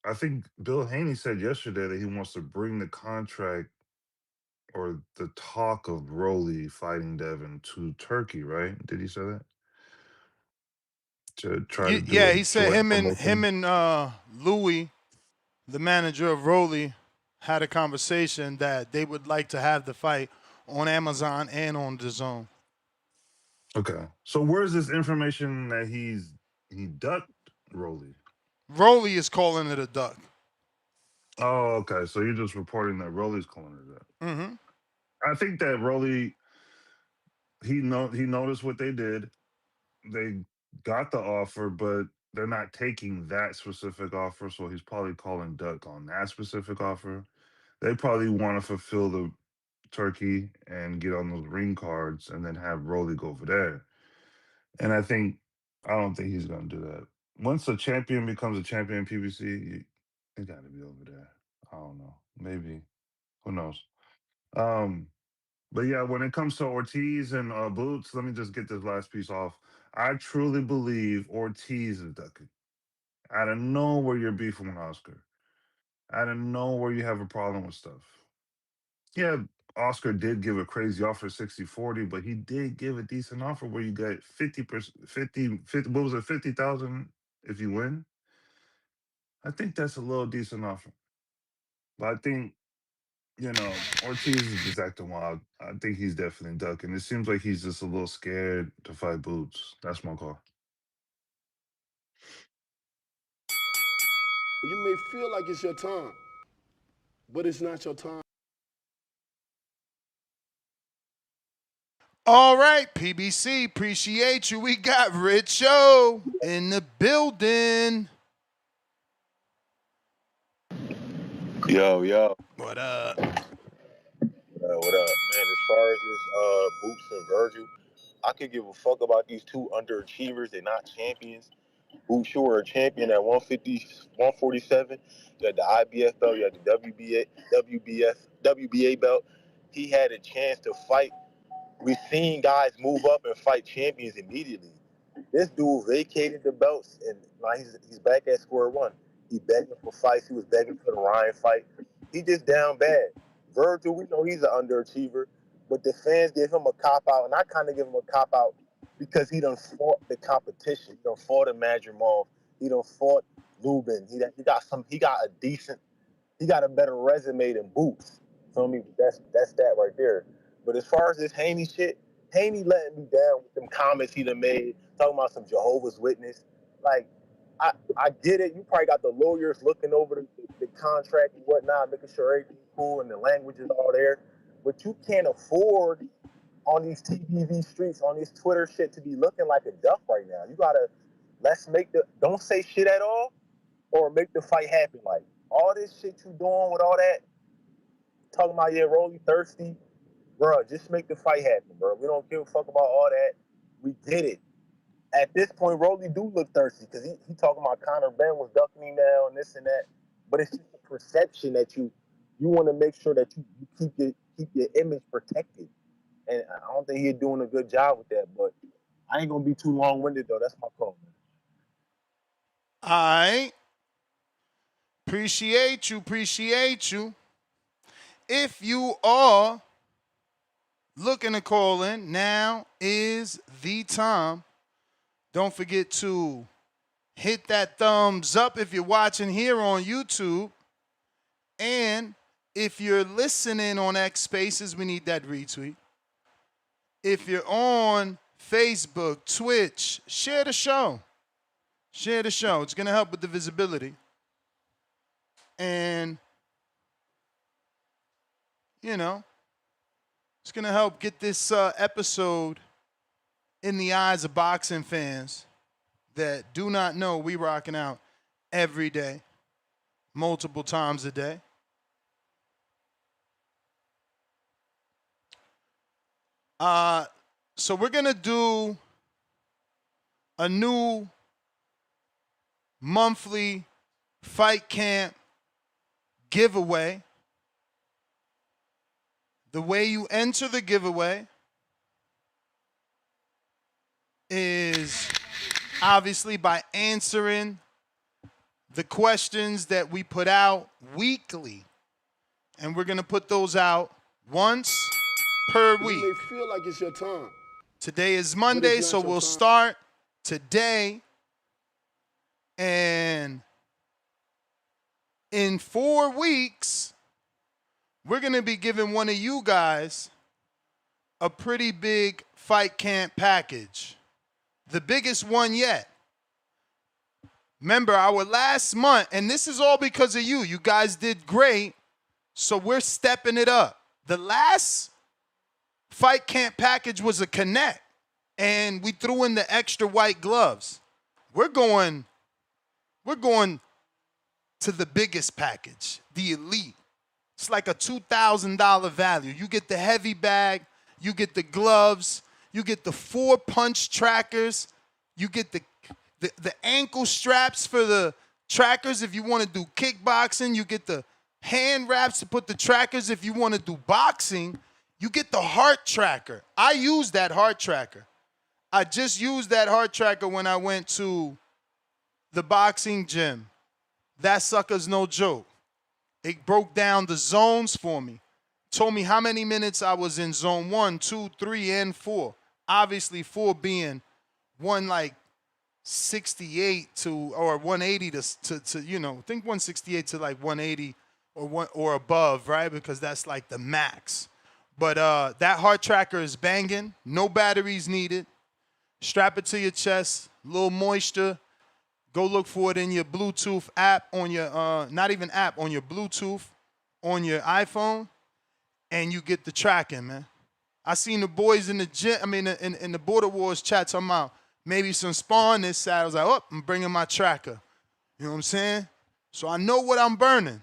I think Bill Haney said yesterday that he wants to bring the contract or the talk of Rolly fighting Devin to Turkey, right? Did he say that? to try to do Yeah, it he to said like him promote them. and Louis, the manager of Rolly, had a conversation that they would like to have the fight on Amazon and on DAZN. Okay. So where's this information that he ducked Rolly? Rolly is calling it a duck. Oh, okay. So you're just reporting that Rolly's calling it that. Mm-hmm. I think that Rolly he noticed what they did. They got the offer, but they're not taking that specific offer. So he's probably calling duck on that specific offer. They probably want to fulfill the turkey and get on those ring cards and then have Rolly go over there. And I don't think he's going to do that. Once a champion becomes a champion in PBC, you got to be over there. I don't know. Maybe. Who knows? Um, but yeah, when it comes to Ortiz and Boots, let me just get this last piece off. I truly believe Ortiz is ducking. I don't know where you're beefing with Oscar. I don't know where you have a problem with stuff. Yeah, Oscar did give a crazy offer 60-40, but he did give a decent offer where you get 50%, 50, what was it, 50,000 if you win? I think that's a little decent offer. But I think, Ortiz is just acting wild. I think he's definitely ducking. It seems like he's just a little scared to fight Boots. That's my call. You may feel like it's your time, but it's not your time. All right, PBC, appreciate you. We got Richo in the building. Yo, yo. What up? What up, man? As far as this Boots and Virgil, I could give a fuck about these two underachievers. They're not champions. Boots, you were a champion at 150, 147. You had the IBF belt. You had the WBA belt. He had a chance to fight. We've seen guys move up and fight champions immediately. This dude vacated the belts, and now he's back at square one. He begging for fights. He was begging for the Ryan fight. He just down bad. Virgil, we know he's an underachiever, but the fans give him a cop out, and I kind of give him a cop out because he done fought the competition. He done fought a Madrimov. He done fought Lubin. He got a better resume than Boots. Feel me? That's that right there. But as far as this Haney shit, Haney letting me down with them comments he done made, talking about some Jehovah's Witness. Like, I get it. You probably got the lawyers looking over the contract and whatnot, making sure everything's cool and the language is all there. But you can't afford on these TVV streets, on this Twitter shit, to be looking like a duck right now. You gotta don't say shit at all or make the fight happen. Like, all this shit you doing with all that, talking about, yeah, Rolly thirsty, bro, just make the fight happen, bro. We don't give a fuck about all that. We get it. At this point, Rolly do look thirsty because he talking about Conor Ben was ducking him now and this and that. But it's just a perception that you want to make sure that you keep your image protected. And I don't think he's doing a good job with that. But I ain't gonna be too long-winded though. That's my call, man. All right. Appreciate you. If you are looking to call in, now is the time. Don't forget to hit that thumbs up if you're watching here on YouTube. And if you're listening on X Spaces, we need that retweet. If you're on Facebook, Twitch, share the show. Share the show. It's going to help with the visibility. And, it's going to help get this episode in the eyes of boxing fans that do not know we rocking out every day, multiple times a day. So we're going to do a new monthly fight camp giveaway. The way you enter the giveaway is obviously by answering the questions that we put out weekly. And we're going to put those out once per week. You may feel like it's your time. Today is Monday, so we'll start today And in 4 weeks, we're going to be giving one of you guys a pretty big fight camp package. The biggest one yet. Remember, our last month, and this is all because of you. You guys did great, so we're stepping it up. The last fight camp package was a connect, and we threw in the extra white gloves. We're going to the biggest package, the elite. It's like a $2,000 value. You get the heavy bag, you get the gloves, you get the 4 punch trackers, you get the ankle straps for the trackers if you want to do kickboxing, you get the hand wraps to put the trackers if you want to do boxing, you get the heart tracker. I use that heart tracker. I just used that heart tracker when I went to the boxing gym. That sucker's no joke. It broke down the zones for me. Told me how many minutes I was in zone 1, 2, 3, and 4. Obviously 4 being one like 68 to or 180 to you know, think 168 to like 180 or above, right? Because that's like the max. But that heart tracker is banging. No batteries needed. Strap it to your chest. Little moisture. Go look for it in your Bluetooth app on your not even app, on your Bluetooth on your iPhone, and you get the tracking, man. I seen the boys in the gym, I mean in the Border Wars chat talking about maybe some spawn this side. I was like, oh, I'm bringing my tracker. You know what I'm saying? So I know what I'm burning.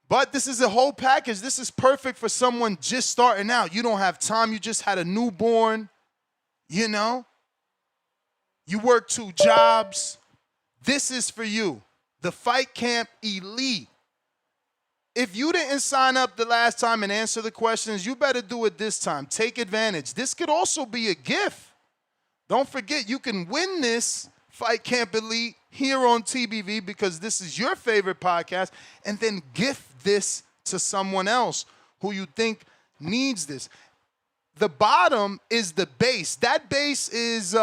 But this is a whole package. This is perfect for someone just starting out. You don't have time. You just had a newborn, you know? You work 2 jobs. This is for you. The Fight Camp Elite. If you didn't sign up the last time and answer the questions, you better do it this time. Take advantage. This could also be a gift. Don't forget, you can win this Fight Camp Elite here on TBV because this is your favorite podcast, and then gift this to someone else who you think needs this. The bottom is the base. That base is,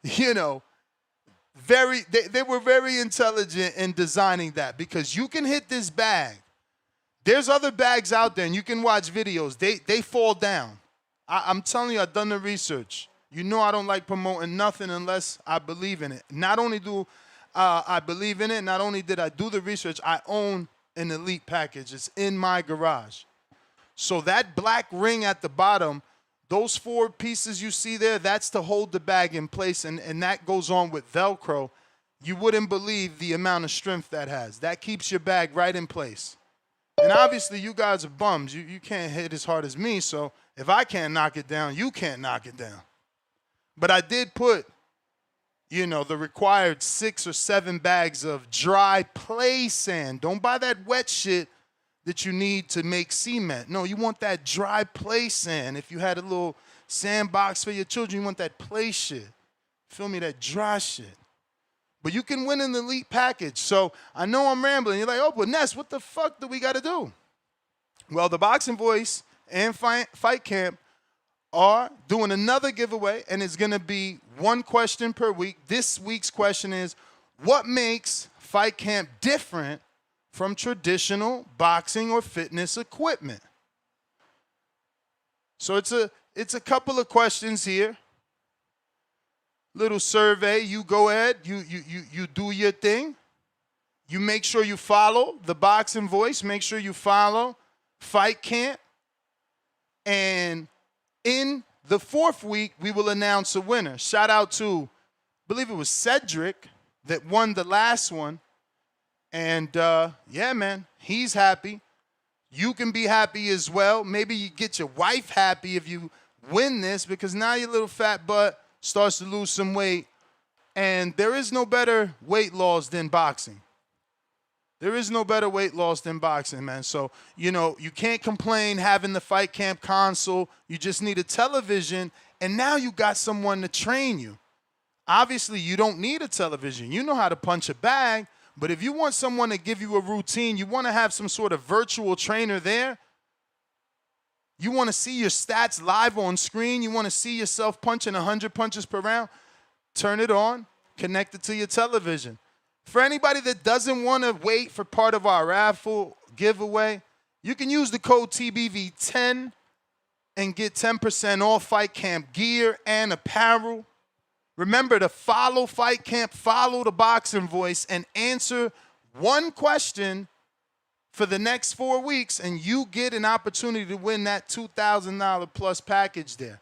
you know, they were very intelligent in designing that because you can hit this bag. There's other bags out there, and you can watch videos. They fall down. I'm telling you, I've done the research. You know I don't like promoting nothing unless I believe in it. Not only do I believe in it, not only did I do the research, I own an elite package. It's in my garage. So that black ring at the bottom, those 4 pieces you see there, that's to hold the bag in place, and that goes on with Velcro. You wouldn't believe the amount of strength that has. That keeps your bag right in place. And obviously, you guys are bums. You can't hit as hard as me, so if I can't knock it down, you can't knock it down. But I did put, you know, the required 6 or 7 bags of dry play sand. Don't buy that wet shit that you need to make cement. No, you want that dry play sand. If you had a little sandbox for your children, you want that play shit. Feel me? That dry shit. But you can win an elite package. So I know I'm rambling. You're like, oh, but Ness, what the fuck do we got to do? Well, the Boxing Voice and Fight Camp are doing another giveaway, and it's going to be 1 question per week. This week's question is, what makes Fight Camp different from traditional boxing or fitness equipment? So it's a couple of questions here. Little survey. You go ahead. You do your thing. You make sure you follow the Boxing Voice. Make sure you follow Fight Camp. And in the 4th week, we will announce a winner. Shout out to, I believe it was Cedric that won the last one. And, yeah, man, he's happy. You can be happy as well. Maybe you get your wife happy if you win this because now your little fat butt starts to lose some weight. And there is no better weight loss than boxing. There is no better weight loss than boxing, man. So, you know, you can't complain having the Fight Camp console. You just need a television, and now you got someone to train you. Obviously, you don't need a television. You know how to punch a bag, but if you want someone to give you a routine, you want to have some sort of virtual trainer there, you want to see your stats live on screen, you want to see yourself punching 100 punches per round, turn it on, connected to your television. For anybody that doesn't want to wait for part of our raffle giveaway, you can use the code TBV10 and get 10% off Fight Camp gear and apparel. Remember to follow Fight Camp, follow the Boxing Voice, and answer one question for the next 4 weeks, and you get an opportunity to win that $2,000 plus package there.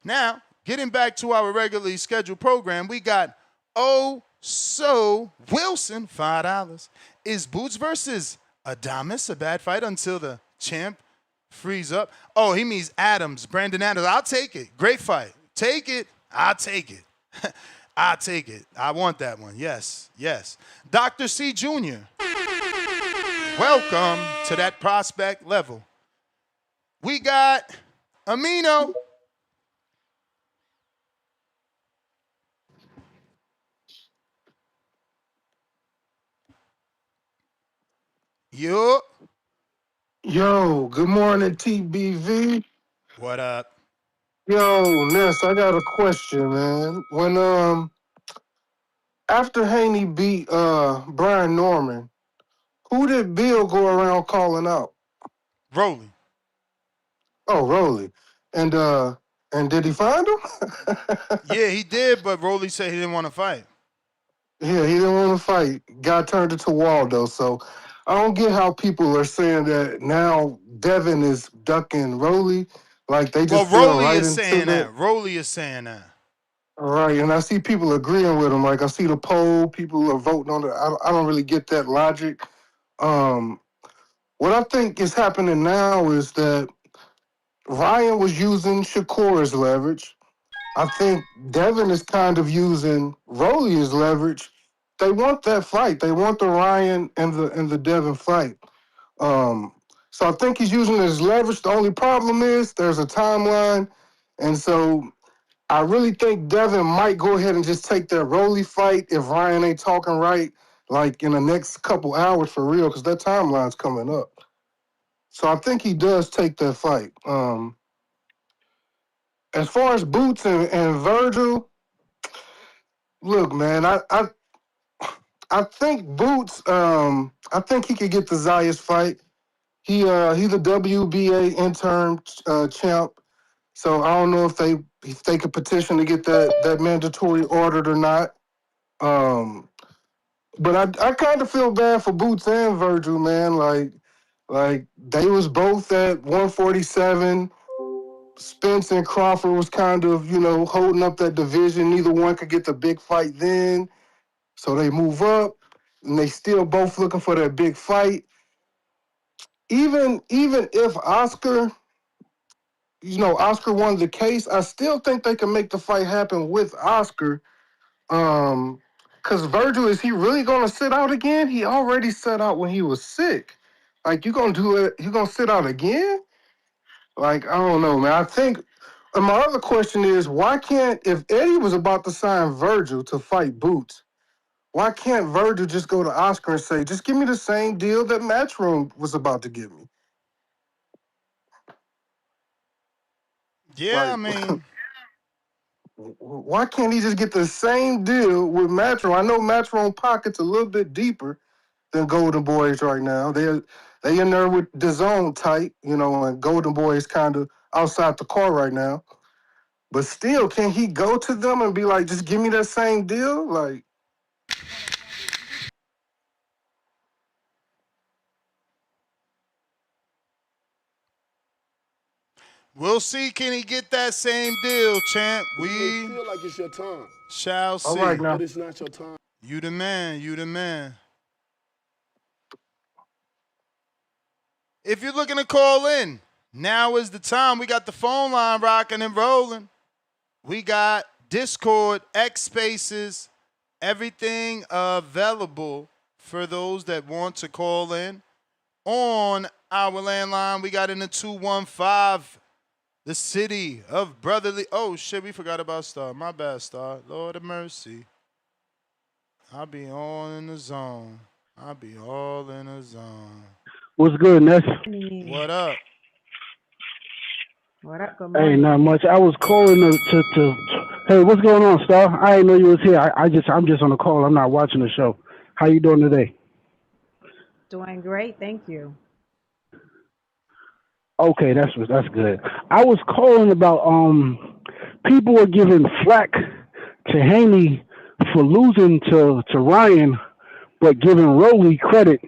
Now, getting back to our regularly scheduled program, we got Wilson, $5. Is Boots versus Adames a bad fight until the champ frees up? Oh, he means Adams, Brandon Adams. I'll take it. Great fight. Take it. I'll take it. I'll take it. I want that one. Yes, yes. Dr. C. Jr., welcome to that prospect level. We got Amino. Yo. Yo, good morning, TBV. What up? Yo, Ness, I got a question, man. When after Haney beat Brian Norman, who did Bill go around calling out? Rolly. Oh, Rolly. And did he find him? Yeah, he did, but Rolly said he didn't want to fight. Yeah, he didn't want to fight. Guy turned it to Waldo. So I don't get how people are saying that now Devin is ducking Rolly. Like they just fell Rolly right is into saying that. that. Rolly is saying that. All right, and I see people agreeing with him. Like I see the poll, people are voting on it. I don't really get that logic. What I think is happening now is that Ryan was using Shakur as leverage. I think Devin is kind of using Rolly as leverage. They want that fight. They want the Ryan and the Devin fight. So I think he's using it as leverage. The only problem is there's a timeline, and so I really think Devin might go ahead and just take that Rolly fight if Ryan ain't talking right, like in the next couple hours for real, because that timeline's coming up. So I think he does take that fight. As far as Boots and Virgil, look, man, I think Boots, I think he could get the Zayas fight. He's a WBA interim champ. So I don't know if they could petition to get that mandatory ordered or not. But I kind of feel bad for Boots and Virgil, man. Like they was both at 147. Spence and Crawford was kind of, holding up that division. Neither one could get the big fight then. So they move up, and they still both looking for that big fight. Even if Oscar won the case, I still think they can make the fight happen with Oscar. Because Virgil, is he really going to sit out again? He already sat out when he was sick. Like, you going to do it? You going to sit out again? Like, I don't know, man. I think, and my other question is, why can't, if Eddie was about to sign Virgil to fight Boots, why can't Virgil just go to Oscar and say, just give me the same deal that Matchroom was about to give me? Yeah, Like, I mean, why can't he just get the same deal with Matchroom? I know Matchroom pocket's a little bit deeper than Golden Boys right now. They in there with DAZN tight, and Golden Boys kind of outside the car right now. But still, can he go to them and be like, just give me that same deal? Like, we'll see. Can he get that same deal, champ? You may feel like it's your time, shall see. all right now. but it's not your time. You the man. You the man. If you're looking to call in, now is the time. We got the phone line rocking and rolling. We got Discord, X Spaces, everything available for those that want to call in. On our landline, we got in the 215, the city of brotherly. Oh, shit, we forgot about Star. My bad, Star. Lord of mercy. I'll be all in the zone. I'll be all in the zone. What's good, Ness? What up? What up? Good morning. Hey, not much. I was calling Hey, what's going on, Star? I didn't know you was here. I'm just on the call. I'm not watching the show. How you doing today? Doing great, thank you. Okay, that's good. I was calling about people were giving flack to Haney for losing to Ryan, but giving Rowley credit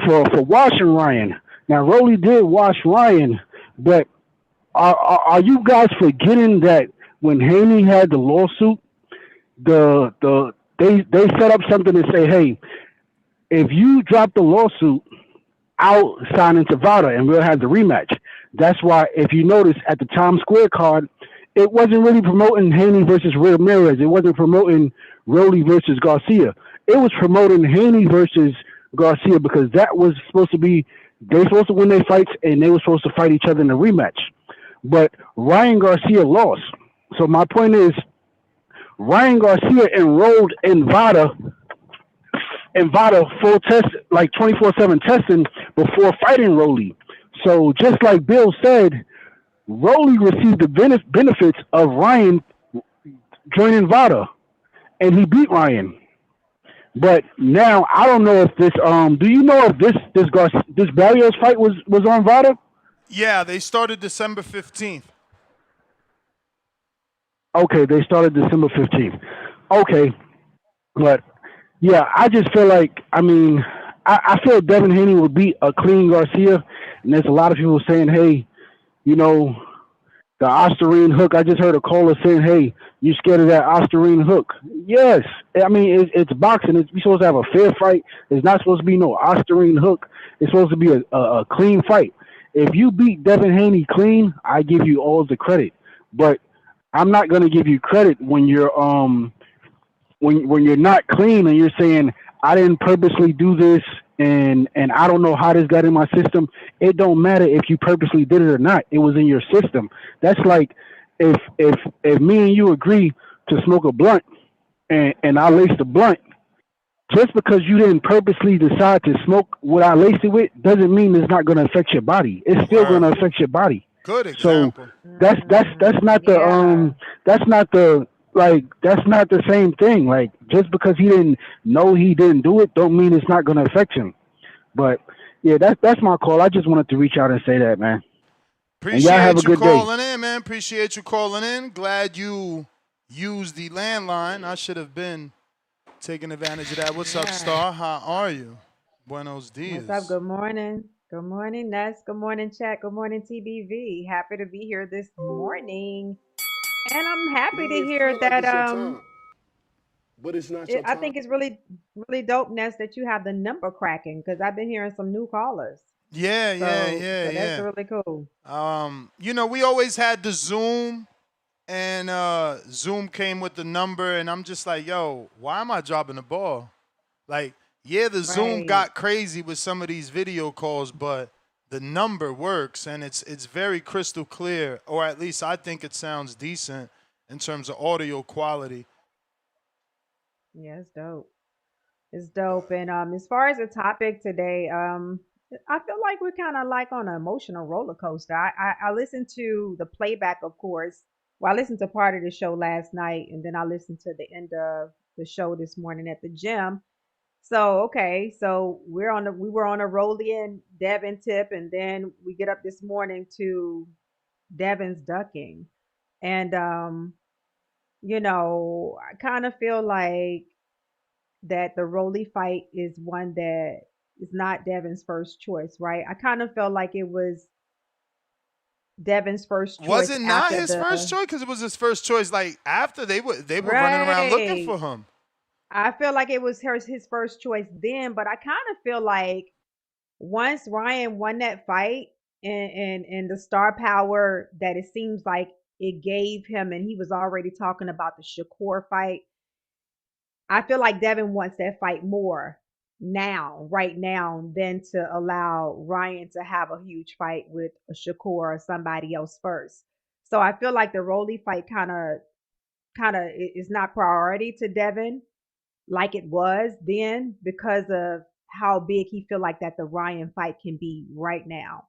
for washing Ryan. Now Rowley did wash Ryan, but are you guys forgetting that when Haney had the lawsuit, they set up something to say, hey, if you drop the lawsuit, I'll sign into Vada and we'll have the rematch. That's why, if you notice at the Times Square card, it wasn't really promoting Haney versus Ramirez. It wasn't promoting Rowley versus Garcia. It was promoting Haney versus Garcia because that was supposed to be they were supposed to win their fights and they were supposed to fight each other in the rematch. But Ryan Garcia lost. So my point is, Ryan Garcia enrolled in Vada full test, like 24/7 testing before fighting Rolly. So just like Bill said, Rolly received the benefits of Ryan joining Vada, and he beat Ryan. But now I don't know if this. Do you know if this Barrios fight was on Vada? Yeah, they started December 15th. Okay, they started December 15th. Okay, but yeah, I just feel like I feel Devin Haney would beat a clean Garcia, and there's a lot of people saying, hey, you know, the Ostarine hook. I just heard a caller saying, hey, you scared of that Ostarine hook? Yes, I mean it's boxing. You're supposed to have a fair fight. It's not supposed to be no Ostarine hook. It's supposed to be a clean fight. If you beat Devin Haney clean, I give you all the credit. But I'm not gonna give you credit when you're not clean and you're saying I didn't purposely do this and I don't know how this got in my system. It don't matter if you purposely did it or not. It was in your system. That's like if me and you agree to smoke a blunt and I lace the blunt, just because you didn't purposely decide to smoke what I laced it with doesn't mean it's not going to affect your body. It's still going to Word. affect your body. Good So example. that's not the Yeah. that's not the same thing. Like just because he didn't know he didn't do it, don't mean it's not going to affect him. But yeah, that's my call. I just wanted to reach out and say that, man. And y'all have a Appreciate you good day. calling in, man. Appreciate you calling in. Glad you used the landline. I should have been taking advantage of that. What's up, Yeah. Star? How are you? Buenos What's up? dias. Good morning. Good morning, Ness. Good morning, chat. Good morning, TBV. Happy to be here this morning. And I'm You happy to may hear feel like that it's your time, but it's not your I time. think it's really dope, Ness, that you have the number cracking because I've been hearing some new callers. Yeah, yeah, So yeah, that's yeah. really cool. We always had the Zoom, and Zoom came with the number, and I'm just like, yo, why am I dropping the ball? Like, yeah, the Zoom Right. got crazy with some of these video calls, but the number works, and it's very crystal clear, or at least I think it sounds decent in terms of audio quality. Yeah, it's dope. It's dope. And as far as the topic today, I feel like we're kind of like on an emotional roller coaster. I listened to the playback, of course. Well, I listened to part of the show last night, and then I listened to the end of the show this morning at the gym. So okay, so we were on a Rolly and Devin tip, and then we get up this morning to Devin's ducking, and I kind of feel like that the Rolly fight is one that is not Devin's first choice, right? I kind of felt like it was Devin's first Was choice it not after his first the choice? Because it was his first choice. Like after they were running around looking right. for him. I feel like it was his first choice then, but I kind of feel like once Ryan won that fight and the star power that it seems like it gave him, and he was already talking about the Shakur fight. I feel like Devin wants that fight more now, right now, than to allow Ryan to have a huge fight with a Shakur or somebody else first. So I feel like the Rolly fight kind of is not priority to Devin like it was then because of how big he feel like that the Ryan fight can be right now.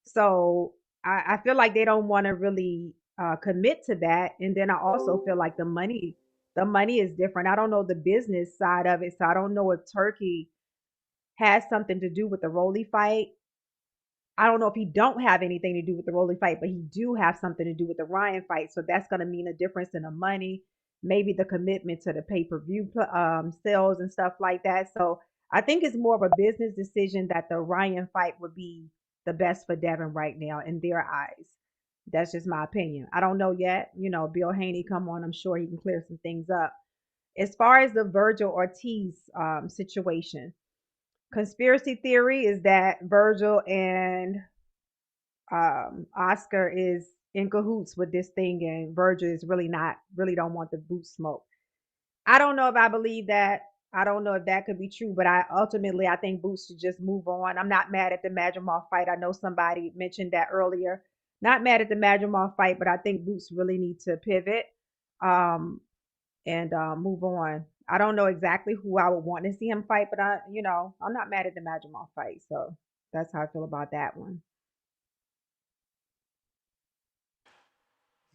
So I feel like they don't want to really commit to that. And then I also feel like the money is different. I don't know the business side of it, so I don't know if Turkey has something to do with the Rolly fight. I don't know if he don't have anything to do with the Rolly fight, but he do have something to do with the Ryan fight. So that's going to mean a difference in the money, maybe the commitment to the pay-per-view sales and stuff like that. So I think it's more of a business decision that the Ryan fight would be the best for Devin right now in their eyes. That's just my opinion. I don't know yet. Bill Haney come on. I'm sure he can clear some things up. As far as the Virgil Ortiz situation, conspiracy theory is that Virgil and Oscar is in cahoots with this thing, and Virgil is really don't want the boot smoke. I don't know if I believe that. I don't know if that could be true, but I think Boots should just move on. I'm not mad at the Madrimov fight. I know somebody mentioned that earlier. Not mad at the Madrimov fight, but I think Boots really need to pivot and move on. I don't know exactly who I would want to see him fight, but I'm not mad at the Madrimov fight. So that's how I feel about that one.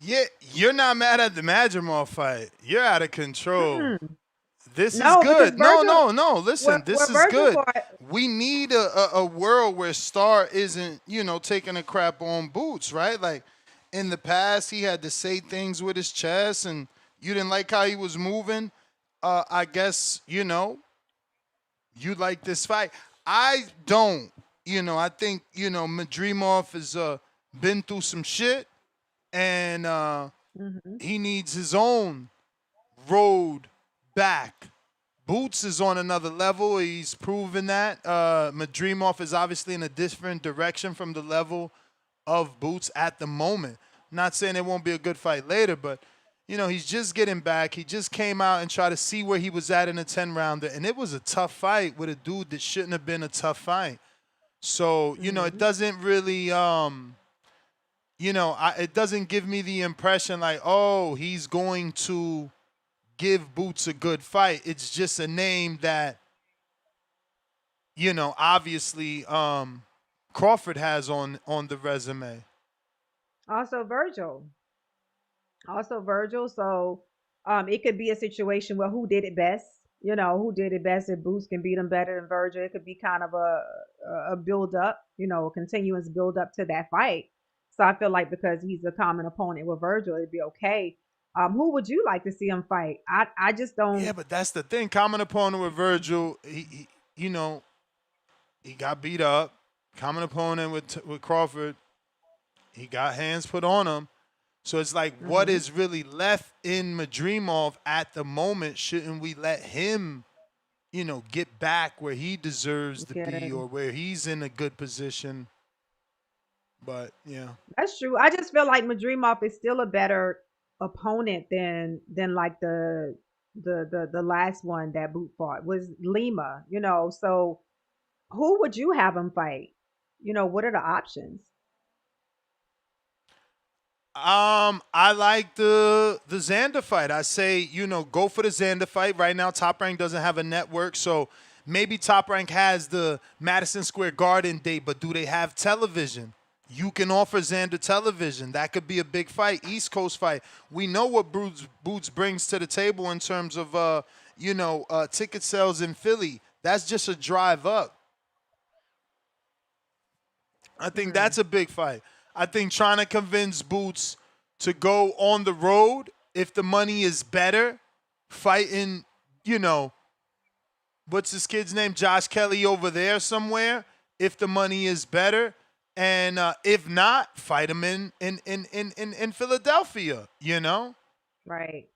Yeah, you're not mad at the Madrimov fight. You're out of control. Mm-mm. This is No, because good. Virgil, No. Listen, this is Virgil good. fought. We need a world where Star isn't, taking a crap on Boots, right? Like in the past, he had to say things with his chest, and you didn't like how he was moving. I guess, you like this fight. I don't. I think, Madrimov has been through some shit, and Hmm. he needs his own road back. Boots is on another level. He's proven that. Madrimov is obviously in a different direction from the level of Boots at the moment. Not saying it won't be a good fight later, but he's just getting back. He just came out and tried to see where he was at in a 10-rounder, and it was a tough fight with a dude that shouldn't have been a tough fight. So, it Hmm. doesn't really it doesn't give me the impression like, oh, he's going to give Boots a good fight. It's just a name that, obviously Crawford has on the resume. Also Virgil. Also Virgil. So it could be a situation where who did it best. Who did it best. If Boots can beat him better than Virgil, it could be kind of a build up. A continuous build up to that fight. So I feel like because he's a common opponent with Virgil, it'd be okay. Who would you like to see him fight? I just Yeah, don't. but that's the thing. Common opponent with Virgil, he got beat up. Common opponent with Crawford, he got hands put on him. So it's like, what Hmm. is really left in Madrimov at the moment? Shouldn't we let him, get back where he deserves to Get be it. or where he's in a good position? But yeah. That's true. I just feel like Madrimov is still a better opponent than like the last one that Boot fought was Lima. So who would you have him fight? What are the options? I like the Xander fight. I say, go for the Xander fight. Right now, Top Rank doesn't have a network, so maybe Top Rank has the Madison Square Garden date, but do they have television? You can offer Xander television. That could be a big fight, East Coast fight. We know what Boots brings to the table in terms of ticket sales in Philly. That's just a drive up. I think Hmm. that's a big fight. I think trying to convince Boots to go on the road if the money is better, fighting, you know, what's this kid's name? Josh Kelly over there somewhere, if the money is better. And if not, fight him in Philadelphia, Right.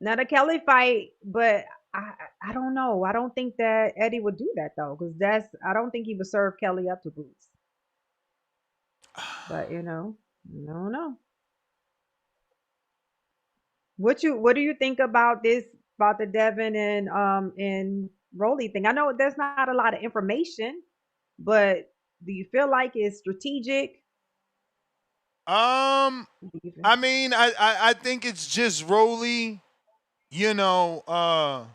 Now the Kelly fight, but I I don't know. I don't think that Eddie would do that though, because I don't think he would serve Kelly up to Boots. But I don't know. What do you think about this about the Devin and Rolly thing? I know there's not a lot of information, but do you feel like it's strategic? Um, Do you feel- I mean, I think it's just Rolly, you know, uh,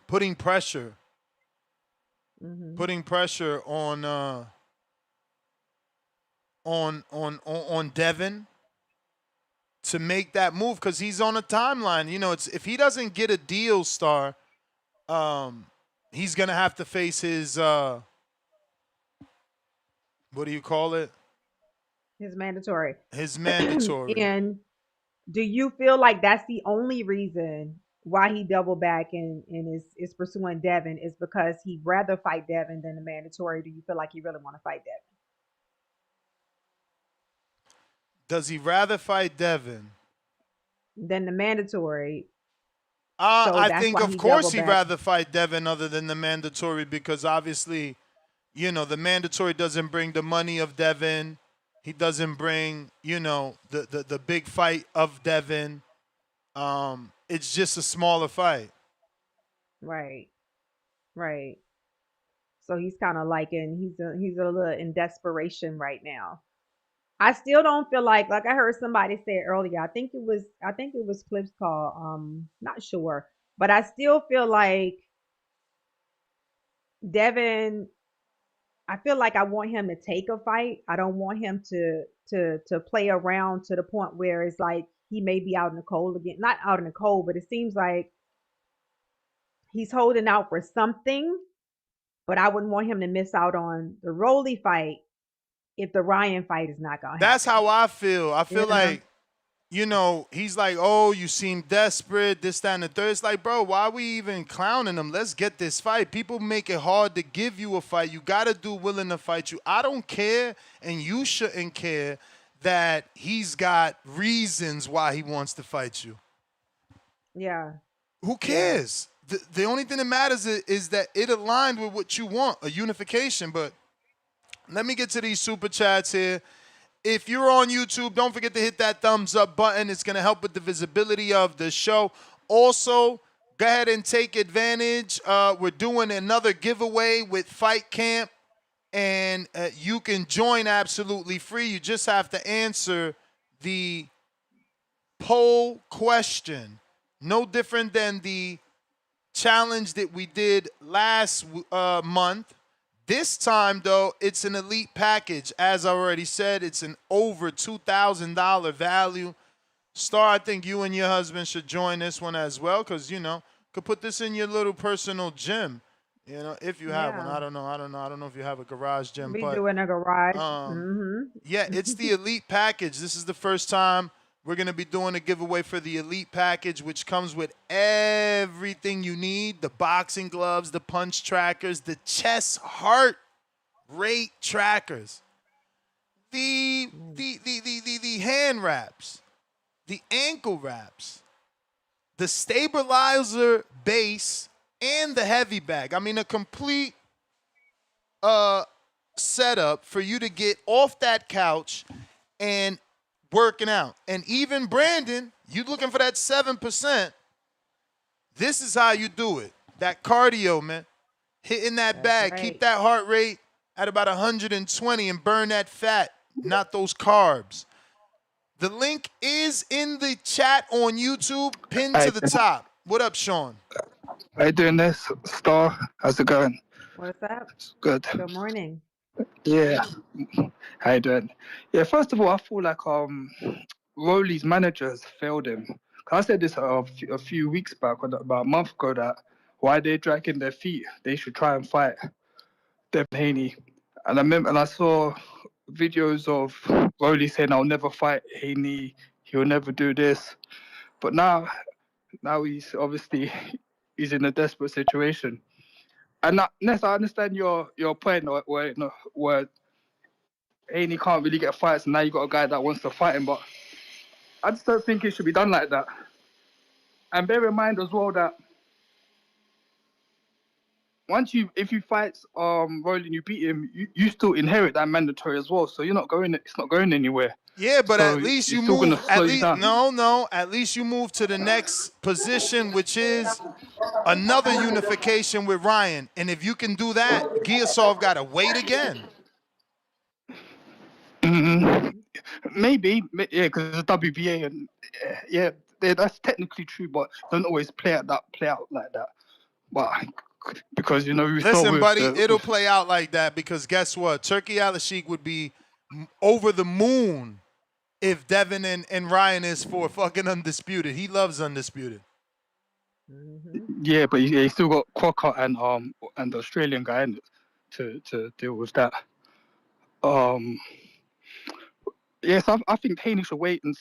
putting pressure Mhm. putting pressure on on Devin to make that move because he's on a timeline. You know, it's if he doesn't get a deal, Star, he's gonna have to face his what do you call it? His mandatory. His mandatory. And do you feel like that's the only reason why he doubled back and is pursuing Devin is because he'd rather fight Devin than the mandatory? Do you feel like he really want to fight Devin? Does he rather fight Devin than the mandatory? I think, of course, he'd rather fight Devin other than the mandatory because obviously, you know, the mandatory doesn't bring the money of Devin. He doesn't bring, you know, the big fight of Devin. It's just a smaller fight. Right. Right. So he's kind of like he's a little in desperation right now. I still don't feel like I heard somebody say earlier. I think it was Clips call. Not sure, but I still feel like Devin. I feel like I want him to take a fight. I don't want him to play around to the point where it's like he may be out in the cold again. Not out in the cold, but it seems like he's holding out for something. But I wouldn't want him to miss out on the Rolly fight if the Ryan fight is not gonna happen. That's how I feel. I feel like, you know, he's like, oh, you seem desperate, this, that, and the third. It's like, bro, why are we even clowning him? Let's get this fight. People make it hard to give you a fight. You got to do willing to fight you. I don't care, and you shouldn't care that he's got reasons why he wants to fight you. Yeah. Who cares? The only thing that matters is that it aligned with what you want, a unification. But let me get to these super chats here. If you're on YouTube, don't forget to hit that thumbs up button. It's going to help with the visibility of the show. Also, go ahead and take advantage. We're doing another giveaway with Fight Camp, and you can join absolutely free. You just have to answer the poll question. No different than the challenge that we did last month. This time, though, it's an elite package. As I already said, it's an over $2,000 value. Star, I think you and your husband should join this one as well because, you know, could put this in your little personal gym, you know, if you have one. I don't know if you have a garage gym. We do in a garage. Yeah, it's the elite package. This is the first time we're going to be doing a giveaway for the elite package, which comes with everything you need: the boxing gloves, the punch trackers, the chest heart rate trackers, the hand wraps, the ankle wraps, the stabilizer base, and the heavy bag. I mean, a complete setup for you to get off that couch and working out. And even Brandon, you looking for that 7%, this is how you do it. That cardio, man. Hitting that bag. Right. Keep that heart rate at about 120 and burn that fat, not those carbs. The link is in the chat on YouTube, pinned to the top. What up, Sean? How you doing this? Star, how's it going? What's up? Good. Good morning. Yeah. How you doing? Yeah, first of all, I feel like Rolly's managers failed him. I said this a few weeks back, about a month ago, that why they're dragging their feet, they should try and fight Devin Haney. And I remember, and I saw videos of Rolly saying, "I'll never fight Haney. He'll never do this." But now he's obviously in a desperate situation. And Ness, I understand your point where Haney can't really get fights, and now you got a guy that wants to fight him. But I just don't think it should be done like that. And bear in mind as well that if you fight Rolly and you beat him, you still inherit that mandatory as well. So it's not going anywhere. Yeah, but so at least you move. At least you move to the next position, which is another unification with Ryan. And if you can do that, Giasov got to wait again. Mm-hmm. Maybe, yeah, because it's WBA, and yeah, that's technically true, but don't always play out like that. But because listen, buddy, it'll play out like that because guess what? Turkey Al-Sheikh would be over the moon if Devin and Ryan is for fucking undisputed. He loves undisputed. Yeah, but he still got Crocker and the Australian guy in it to deal with that. Yes, I think Haney should wait and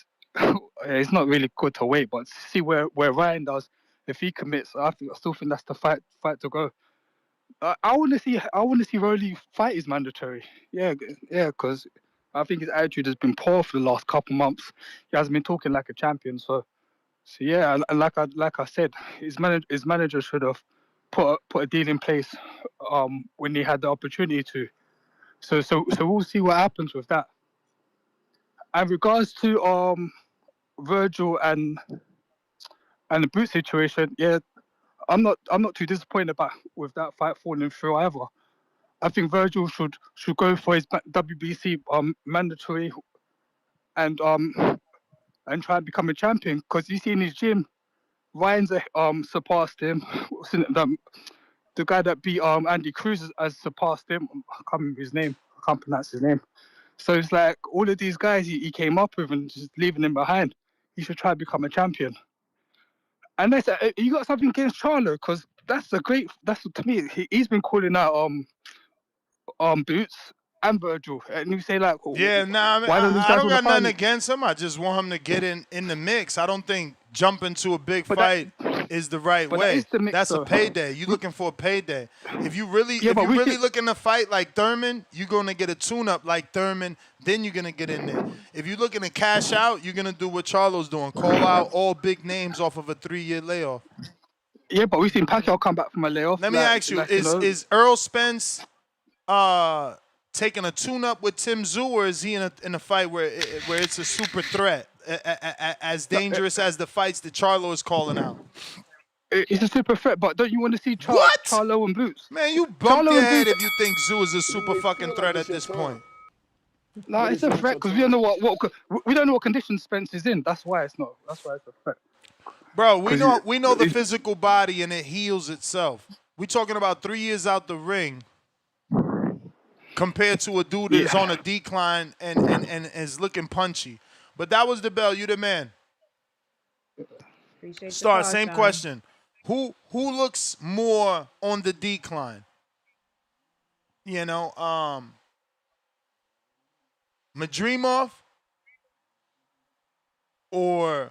it's not really good to wait, but see where Ryan does. If he commits, I still think that's the fight to go. I want to see Rolly fight is mandatory. Yeah, because I think his attitude has been poor for the last couple months. He hasn't been talking like a champion. So yeah, and like I said, his manager should have put a deal in place when he had the opportunity to. So we'll see what happens with that. And regards to Virgil and the boot situation, yeah, I'm not too disappointed about with that fight falling through either. I think Virgil should go for his WBC mandatory and try and become a champion, because you see in his gym, Ryan's surpassed him. The guy that beat Andy Cruz has surpassed him. I can't remember his name. I can't pronounce his name. So it's like all of these guys he came up with and just leaving him behind. He should try to become a champion. And they said, you got something against Charlo? Because that's to me, he's been calling out Boots and Virgil, and you say like, Yeah, nah, I mean, why don't these I guys don't want to got fight nothing me? against him. I just want him to get in the mix. I don't think jumping to a big But that fight is the right but that is way. the mix That's a though. payday. You looking for a payday. If you really We see looking to fight like Thurman, you're gonna get a tune-up like Thurman, then you're gonna get in there. If you're looking to cash out, you're gonna do what Charlo's doing. Call out all big names off of a 3-year layoff. Yeah, but we've seen Pacquiao come back from a layoff. Let me ask you, is Earl Spence taking a tune-up with Tim Tszyu, or is he in a fight where it's a super threat, as dangerous as the fights that Charlo is calling out? It's a super threat, but don't you want to see What? Charlo and Boots? Man, you bump Charlo your and head Boots. if you think Tszyu is a super fucking threat at this point. No, it's a threat because we don't know we don't know what condition Spence is in. That's why it's not. That's why it's a threat. Bro, we know the physical body and it heals itself. We talking about 3 years out the ring compared to a dude that's on a decline and is looking punchy. But that was the bell. You the man. Appreciate Star, the call, same Sean. question. Who looks more on the decline? You know, Madrimov or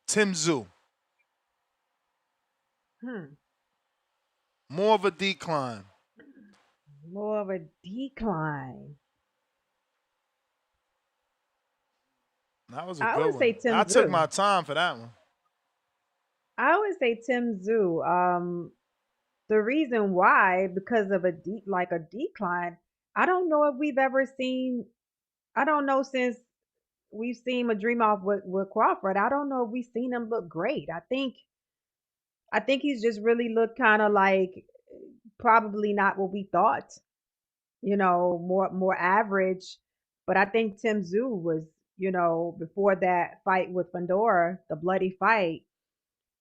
Tim Tszyu? More of a decline. More of a decline. That was a I good would one. say Tim I took Tszyu. my time for that one. I would say Tim Tszyu. The reason why, because of a decline. I don't know if we've ever seen. I don't know since we've seen Madrimov with Crawford. I don't know if we've seen him look great. I think he's just really looked kind of like probably not what we thought. More average. But I think Tim Tszyu was, before that fight with Fundora, the bloody fight.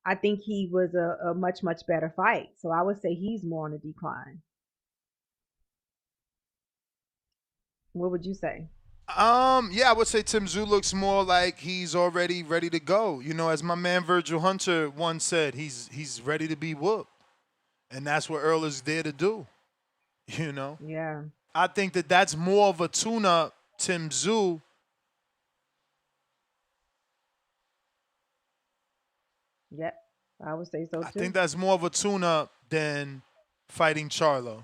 I think he was a much, much better fight. So I would say he's more on the decline. What would you say? Yeah, I would say Tim Tszyu looks more like he's already ready to go. You know, as my man Virgil Hunter once said, he's ready to be whooped. And that's what Earl is there to do. You know? Yeah. I think that's more of a tune-up, Tim Tszyu. Yep. I would say so too. I think that's more of a tune-up than fighting Charlo.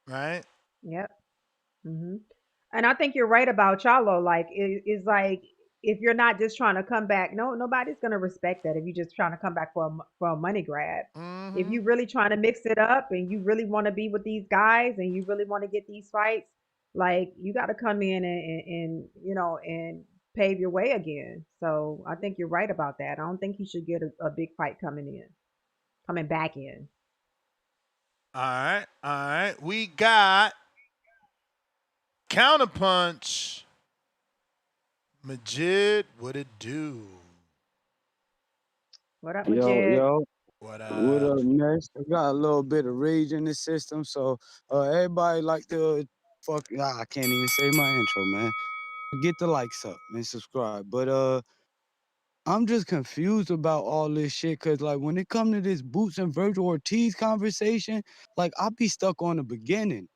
Right? Yep. And I think you're right about Charlo. Like it's like if you're not just trying to come back, nobody's gonna respect that if you're just trying to come back for a money grab. If you really trying to mix it up and you really want to be with these guys and you really want to get these fights, like you got to come in and pave your way again. So I think you're right about that. I don't think you should get a big fight coming back in. All right. We got Counterpunch. Majid, what it do? What up, Majid? Yo. What What up? up, next? I got a little bit of rage in the system, so everybody like to I can't even say my intro, man. Get the likes up and subscribe. But I'm just confused about all this shit because, like, when it come to this Boots and Virgil Ortiz conversation, like, I be stuck on the beginning.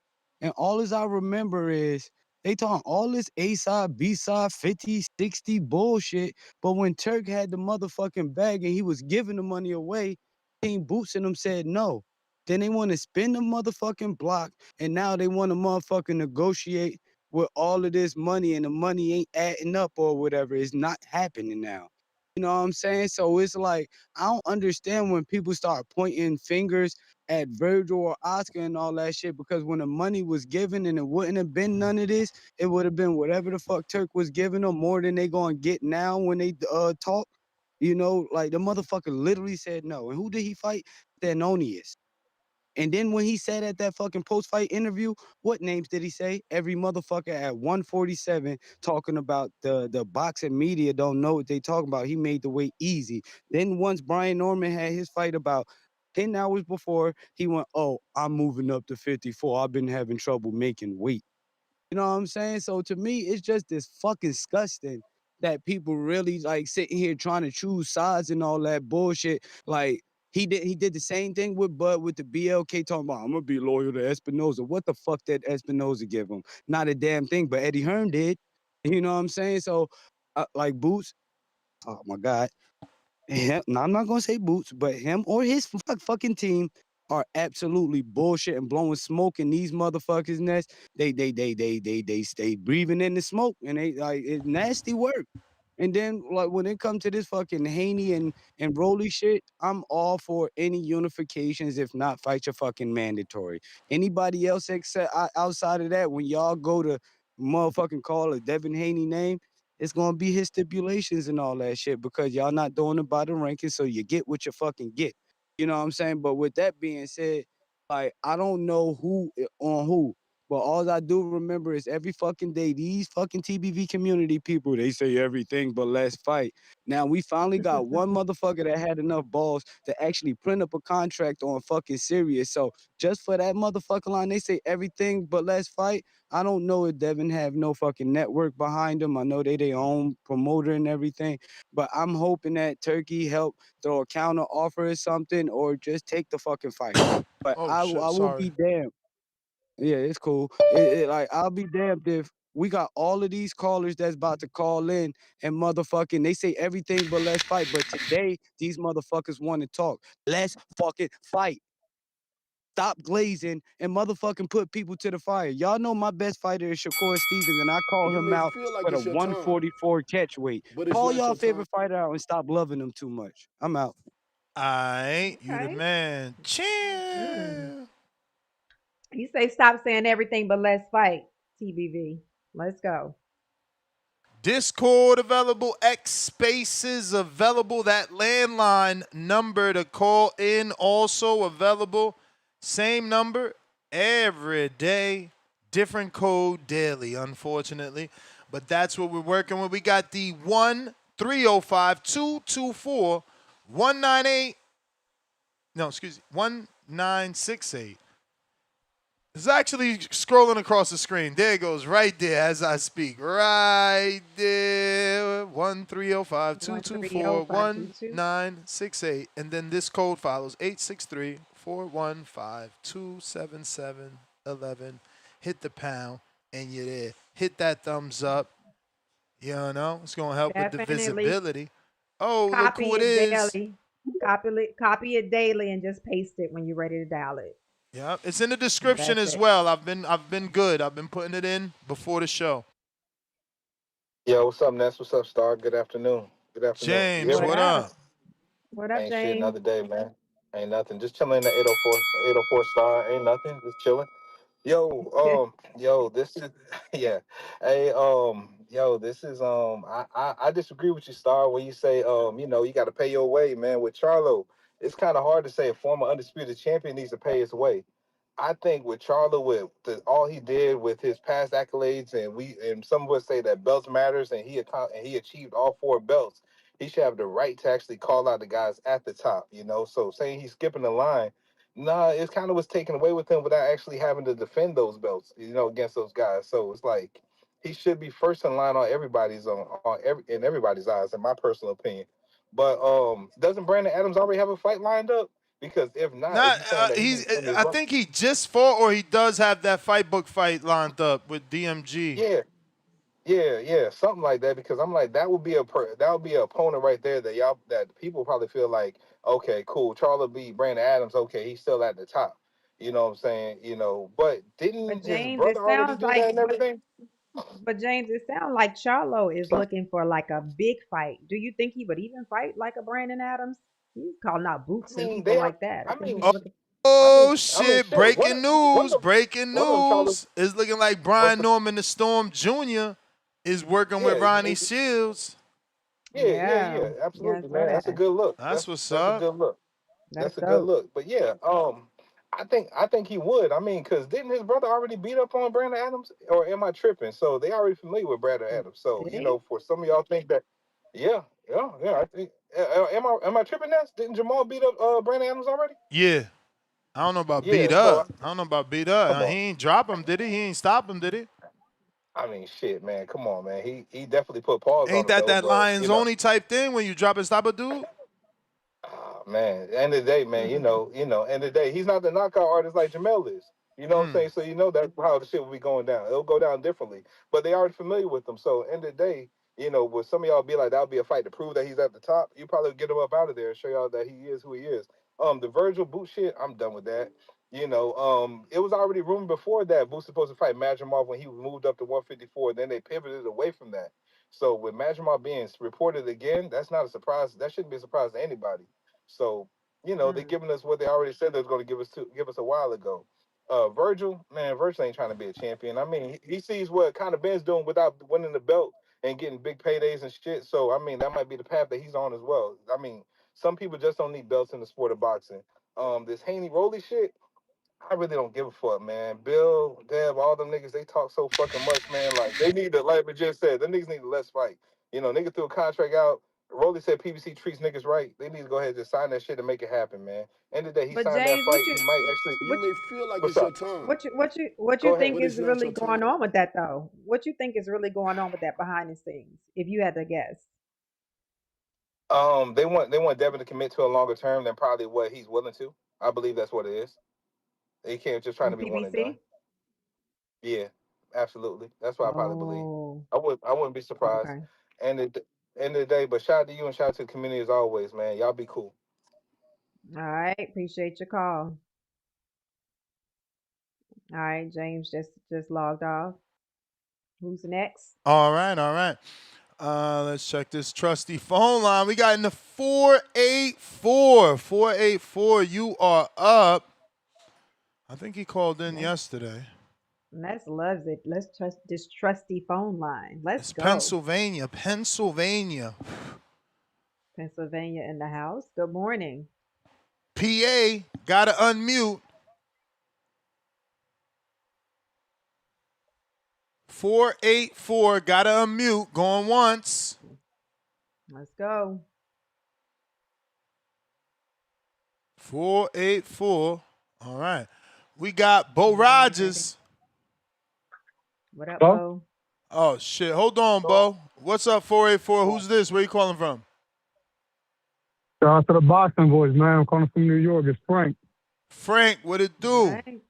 And all as I remember is they talking all this A side, B side, 50, 60 bullshit. But when Turk had the motherfucking bag and he was giving the money away, Team Boots and them said no. Then they want to spin the motherfucking block, and now they want to motherfucking negotiate with all of this money, and the money ain't adding up or whatever. It's not happening now. You know what I'm saying? So it's like I don't understand when people start pointing fingers at Virgil or Oscar and all that shit, because when the money was given and it wouldn't have been none of this, it would have been whatever the fuck Turk was giving them more than they gonna get now when they talk. You know, like the motherfucker literally said no. And who did he fight? Thanonius. And then when he said at that fucking post-fight interview, what names did he say? Every motherfucker at 147 talking about the boxing media don't know what they talking about. He made the weight easy. Then once Brian Norman had his fight about 10 hours before, he went, oh, I'm moving up to 54. I've been having trouble making weight. You know what I'm saying? So to me, it's just this fucking disgusting that people really like sitting here trying to choose sides and all that bullshit. Like he did the same thing with Bud with the BLK talking about I'm gonna be loyal to Espinoza. What the fuck did Espinoza give him? Not a damn thing, but Eddie Hearn did. You know what I'm saying? So like Boots, oh my God. Now, I'm not gonna say Boots, but him or his fucking team are absolutely bullshit and blowing smoke in these motherfuckers' nest. They stay breathing in the smoke, and they like it's nasty work. And then like when it comes to this fucking Haney and Rolly shit, I'm all for any unifications. If not, fight your fucking mandatory. Anybody else except outside of that, when y'all go to motherfucking call a Devin Haney name, it's gonna be his stipulations and all that shit because y'all not doing it by the rankings, so you get what you fucking get. You know what I'm saying? But with that being said, like I don't know who on who, but all I do remember is every fucking day these fucking TBV community people they say everything but let's fight. Now we finally got one motherfucker that had enough balls to actually print up a contract on fucking Sirius. So just for that motherfucking line, they say everything but let's fight. I don't know if Devin have no fucking network behind them. I know they their own promoter and everything, but I'm hoping that Turkey help throw a counter offer or something, or just take the fucking fight. But Oh I shit, will be sorry. damned. Yeah, it's cool. Like I'll be damned if we got all of these callers that's about to call in and motherfucking they say everything but let's fight. But today these motherfuckers want to talk. Let's fucking fight. Stop glazing and motherfucking put people to the fire. Y'all know my best fighter is Shakur Stevens, and I call You him may out feel like for the it's your time, 144 catch weight. but it's Call not y'all your time. favorite fighter out and stop loving them too much. I'm out. Aight, you the Okay. man. Mm. Chill. You say stop saying everything but let's fight. TBV. Let's go. Discord available, X Spaces available, that landline number to call in also available. Same number every day, different code daily, unfortunately. But that's what we're working with. We got the 1-305-224-198. No, excuse me, 1968. It's actually scrolling across the screen. There it goes, right there as I speak. Right there. 1-305 224 1305222. 1968. And then this code follows 863-415-277-11. Hit the pound and you're there. Hit that thumbs up. You know, it's going to help with the Definitely visibility. Oh, look copy who it it is. daily. Copy it daily and just paste it when you're ready to dial it. Yeah, it's in the description That's as it. well. I've been good. I've been putting it in before the show. Yo, what's up, Ness? What's up, Star? Good afternoon. Good afternoon. You hear James, me? What what up? up? What up, Ain't shit. James? Another day, man. Ain't nothing. Just chilling in the 804 Star. Ain't nothing. Just chilling. Yo, this is yeah. Hey, this is I disagree with you, Star, when you say you got to pay your way, man. With Charlo, it's kind of hard to say a former undisputed champion needs to pay his way. I think with Charlo, with all he did with his past accolades, and some of us say that belts matters, and he achieved all four belts. He should have the right to actually call out the guys at the top, you know. So saying he's skipping the line, nah, it's kind of was taken away with him without actually having to defend those belts, you know, against those guys. So it's like he should be first in line on everybody's in everybody's eyes, in my personal opinion. But doesn't Brandon Adams already have a fight lined up? Because if not, if Not you're saying that he's. he's I think he just fought, or he does have that fight book fight lined up with DMG. yeah, yeah, something like that. Because I'm like, that would be that would be an opponent right there that people probably feel like, okay, cool, Charlo beat Brandon Adams, okay, he's still at the top. You know what I'm saying? You know, but But didn't his James, brother it already sounds do that like, and everything? but James, it sounds like Charlo is looking for like a big fight. Do you think he would even fight like a Brandon Adams? He's calling out I boots and mean, people they are. like that. I I think mean, he's looking. Oh I mean, shit! shit. Breaking One news! of Breaking one of them Charlo, news! It's looking like Brian Norman, the Storm Jr., is working with yeah, Ronnie Shields. Yeah, yeah, I absolutely, saw man. That's a that. good look. That's what's That's a up. good look. That's That's a good dope. look. But yeah, I think he would. I mean, because didn't his brother already beat up on Brandon Adams, or am I tripping? So they already familiar with Brandon Adams. So Did you he? know, for some of y'all think that, yeah. I think am I tripping? That didn't Jamal beat up Brandon Adams already? Yeah. I don't know about Yeah. beat So up. I don't know about beat up. come He on. ain't drop him, did he? He ain't stop him, did he? I mean, shit, man. Come on, man. He definitely put pause on Ain't him that though. that But Lions only type thing when you drop and stop a dude? man, at the end of the day, man, end of the day, he's not the knockout artist like Jamel is. You know what I'm saying? So you know that's how the shit will be going down. It'll go down differently. But they already familiar with him. So end of the day, with some of y'all be like, that'll be a fight to prove that he's at the top. You probably get him up out of there and show y'all that he is who he is. The Virgil Boot shit, I'm done with that. It was already rumored before that Boot's supposed to fight Madrimov when he moved up to 154. Then they pivoted away from that. So with Madrimov being reported again, that's not a surprise. That shouldn't be a surprise to anybody. So they're giving us what they already said they was going to give us a while ago. Virgil, man, Virgil ain't trying to be a champion. I mean, he sees what kind of Ben's doing without winning the belt and getting big paydays and shit. So I mean, that might be the path that he's on as well. I mean, some people just don't need belts in the sport of boxing. This Haney Roley shit, I really don't give a fuck, man. Bill, Deb, all them niggas, they talk so fucking much, man. Like they need to, like we just said, the niggas need to less fight. Nigga threw a contract out. Rolly said PBC treats niggas right. They need to go ahead and just sign that shit and make it happen, man. End of the day, he But signed that James, fight. He might actually. You what may feel like What's it's your up? time, what Go you ahead. think but is it's not really your going time. on with that though? What you think is really going on with that behind the scenes? If you had to guess, They want Devin to commit to a longer term than probably what he's willing to. I believe that's what it is. He can't just trying from to be one and done. PBC. Yeah, absolutely. That's what I probably believe. Oh, I wouldn't be surprised. okay. And at the end of the day, but shout out to you and shout out to the community as always, man. Y'all be cool. All right. Appreciate your call. All right, James just logged off. Who's next? All right, all right. Let's check this trusty phone line. We got in the 484. 484, you are up. I think he called in Let's yesterday. let's loves it. Let's trust this trusty phone line. Let's It's go. Pennsylvania. Pennsylvania in the house. Good morning. PA, gotta unmute. 484, gotta unmute. Going once. Let's go. 484. All right. We got Bo All right, ready. Rogers. What up, Hello? Bo? Oh, shit. Hold on, Bo. What's up, 484? Who's this? Where you calling from? Shout out to the Boston boys, man. I'm calling from New York. It's Frank. Frank, what it All do? right.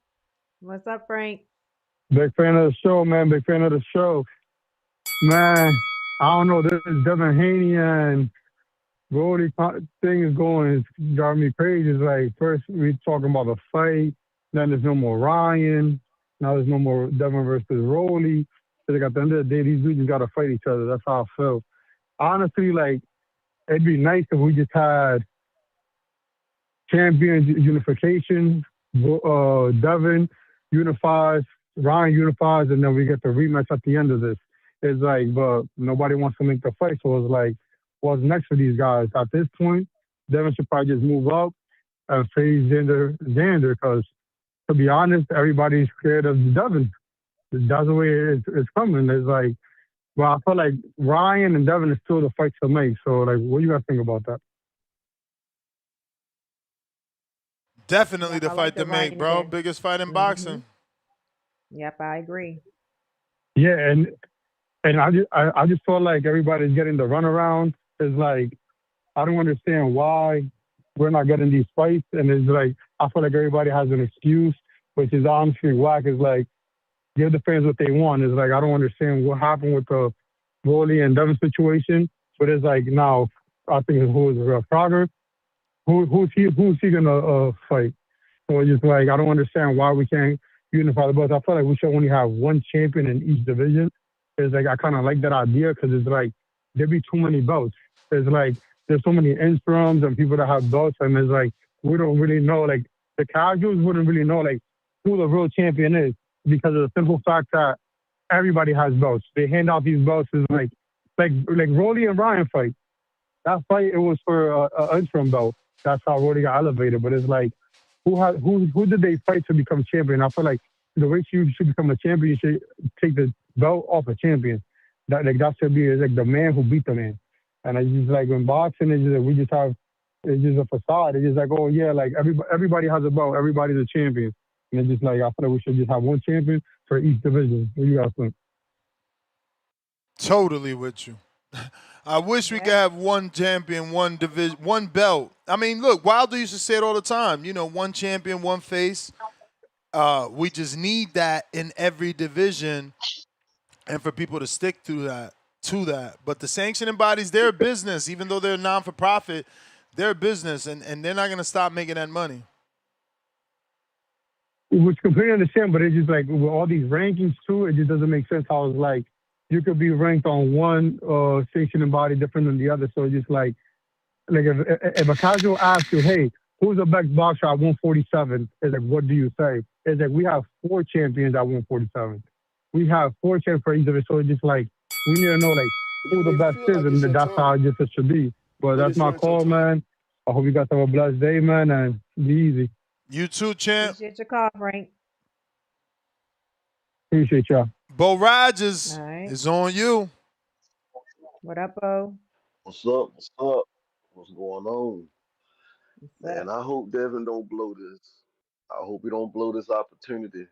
What's up, Frank? Big fan of the show, man. Big fan of the show. Man, I don't know. This is Devin Haney and Brody thing is going. It's driving me crazy. It's like, first we talking about the fight. Then there's no more Ryan. Now there's no more Devin versus Rolly. So like at the end of the day, these dudes got to fight each other. That's how I feel. Honestly, like, it'd be nice if we just had champions unification. Devin unifies, Ryan unifies, and then we get the rematch at the end of this. It's like, but nobody wants to make the fight. So it's like, what's next for these guys? At this point, Devin should probably just move up and face Xander, because to be honest, everybody's scared of Devin. That's the way it's coming. It's like, Well, I feel like Ryan and Devin is still the fight to make. So, like, what do you guys think about that? Definitely Yep, the I like fight the to make, Ryan bro. again. Biggest fight in Mhm. boxing. Yep, I agree. Yeah, and I just feel like everybody's getting the runaround. It's like I don't understand why we're not getting these fights, and it's like I feel like everybody has an excuse, which is honestly whack. Is like give the fans what they want. It's like I don't understand what happened with the Rolly and Devin situation, but it's like now I think it's who is Prager. Who's he gonna fight? So it's just like I don't understand why we can't unify the belts. I feel like we should only have one champion in each division. It's like I kind of like that idea because it's like there be too many belts. It's like there's so many interims and people that have belts, and it's like we don't really know. Like the casuals wouldn't really know like who the real champion is because of the simple fact that everybody has belts. They hand out these belts is like Rolly and Ryan fight. That fight it was for a interim belt. That's how Rolly got elevated. But it's like who did they fight to become champion? I feel like the way you should become a champion, you should take the belt off a champion. That should be like the man who beat the man. And it's just like in boxing, it's just like, we just have it's just a facade. It's just like oh yeah, like everybody has a belt, everybody's a champion. And it's just like I feel like we should just have one champion for each division. What do you guys think? Totally with you. I wish we could Yep. have one champion, one division, one belt. I mean, look, Wilder used to say it all the time. You know, one champion, one face. We just need that in every division, and for people to stick to that. To that, but the sanctioning bodies, they're a business. Even though they're non for profit, they're a business, and they're not gonna stop making that money. Which completely understand, but it's just like with all these rankings too, it just doesn't make sense how it's like you could be ranked on one sanctioning body different than the other. So it's just like if a casual asks you, hey, who's the best boxer at 147? It's like, what do you say? It's like we have four champions at 147. We have four champions for each of it. So it's just like we need to know like You who don't the even best feel is, like and it's your that's how time, I guess it should be. But but that's it's my not your call, time. man. I hope you guys have a blessed day, man, and be easy. You too, champ. Appreciate your call, Frank. Appreciate y'all. Bo All Rogers right. is on you. What up, Bo? What's up? What's up? What's going on? What's Man, up? I hope Devin don't blow this. I hope he don't blow this opportunity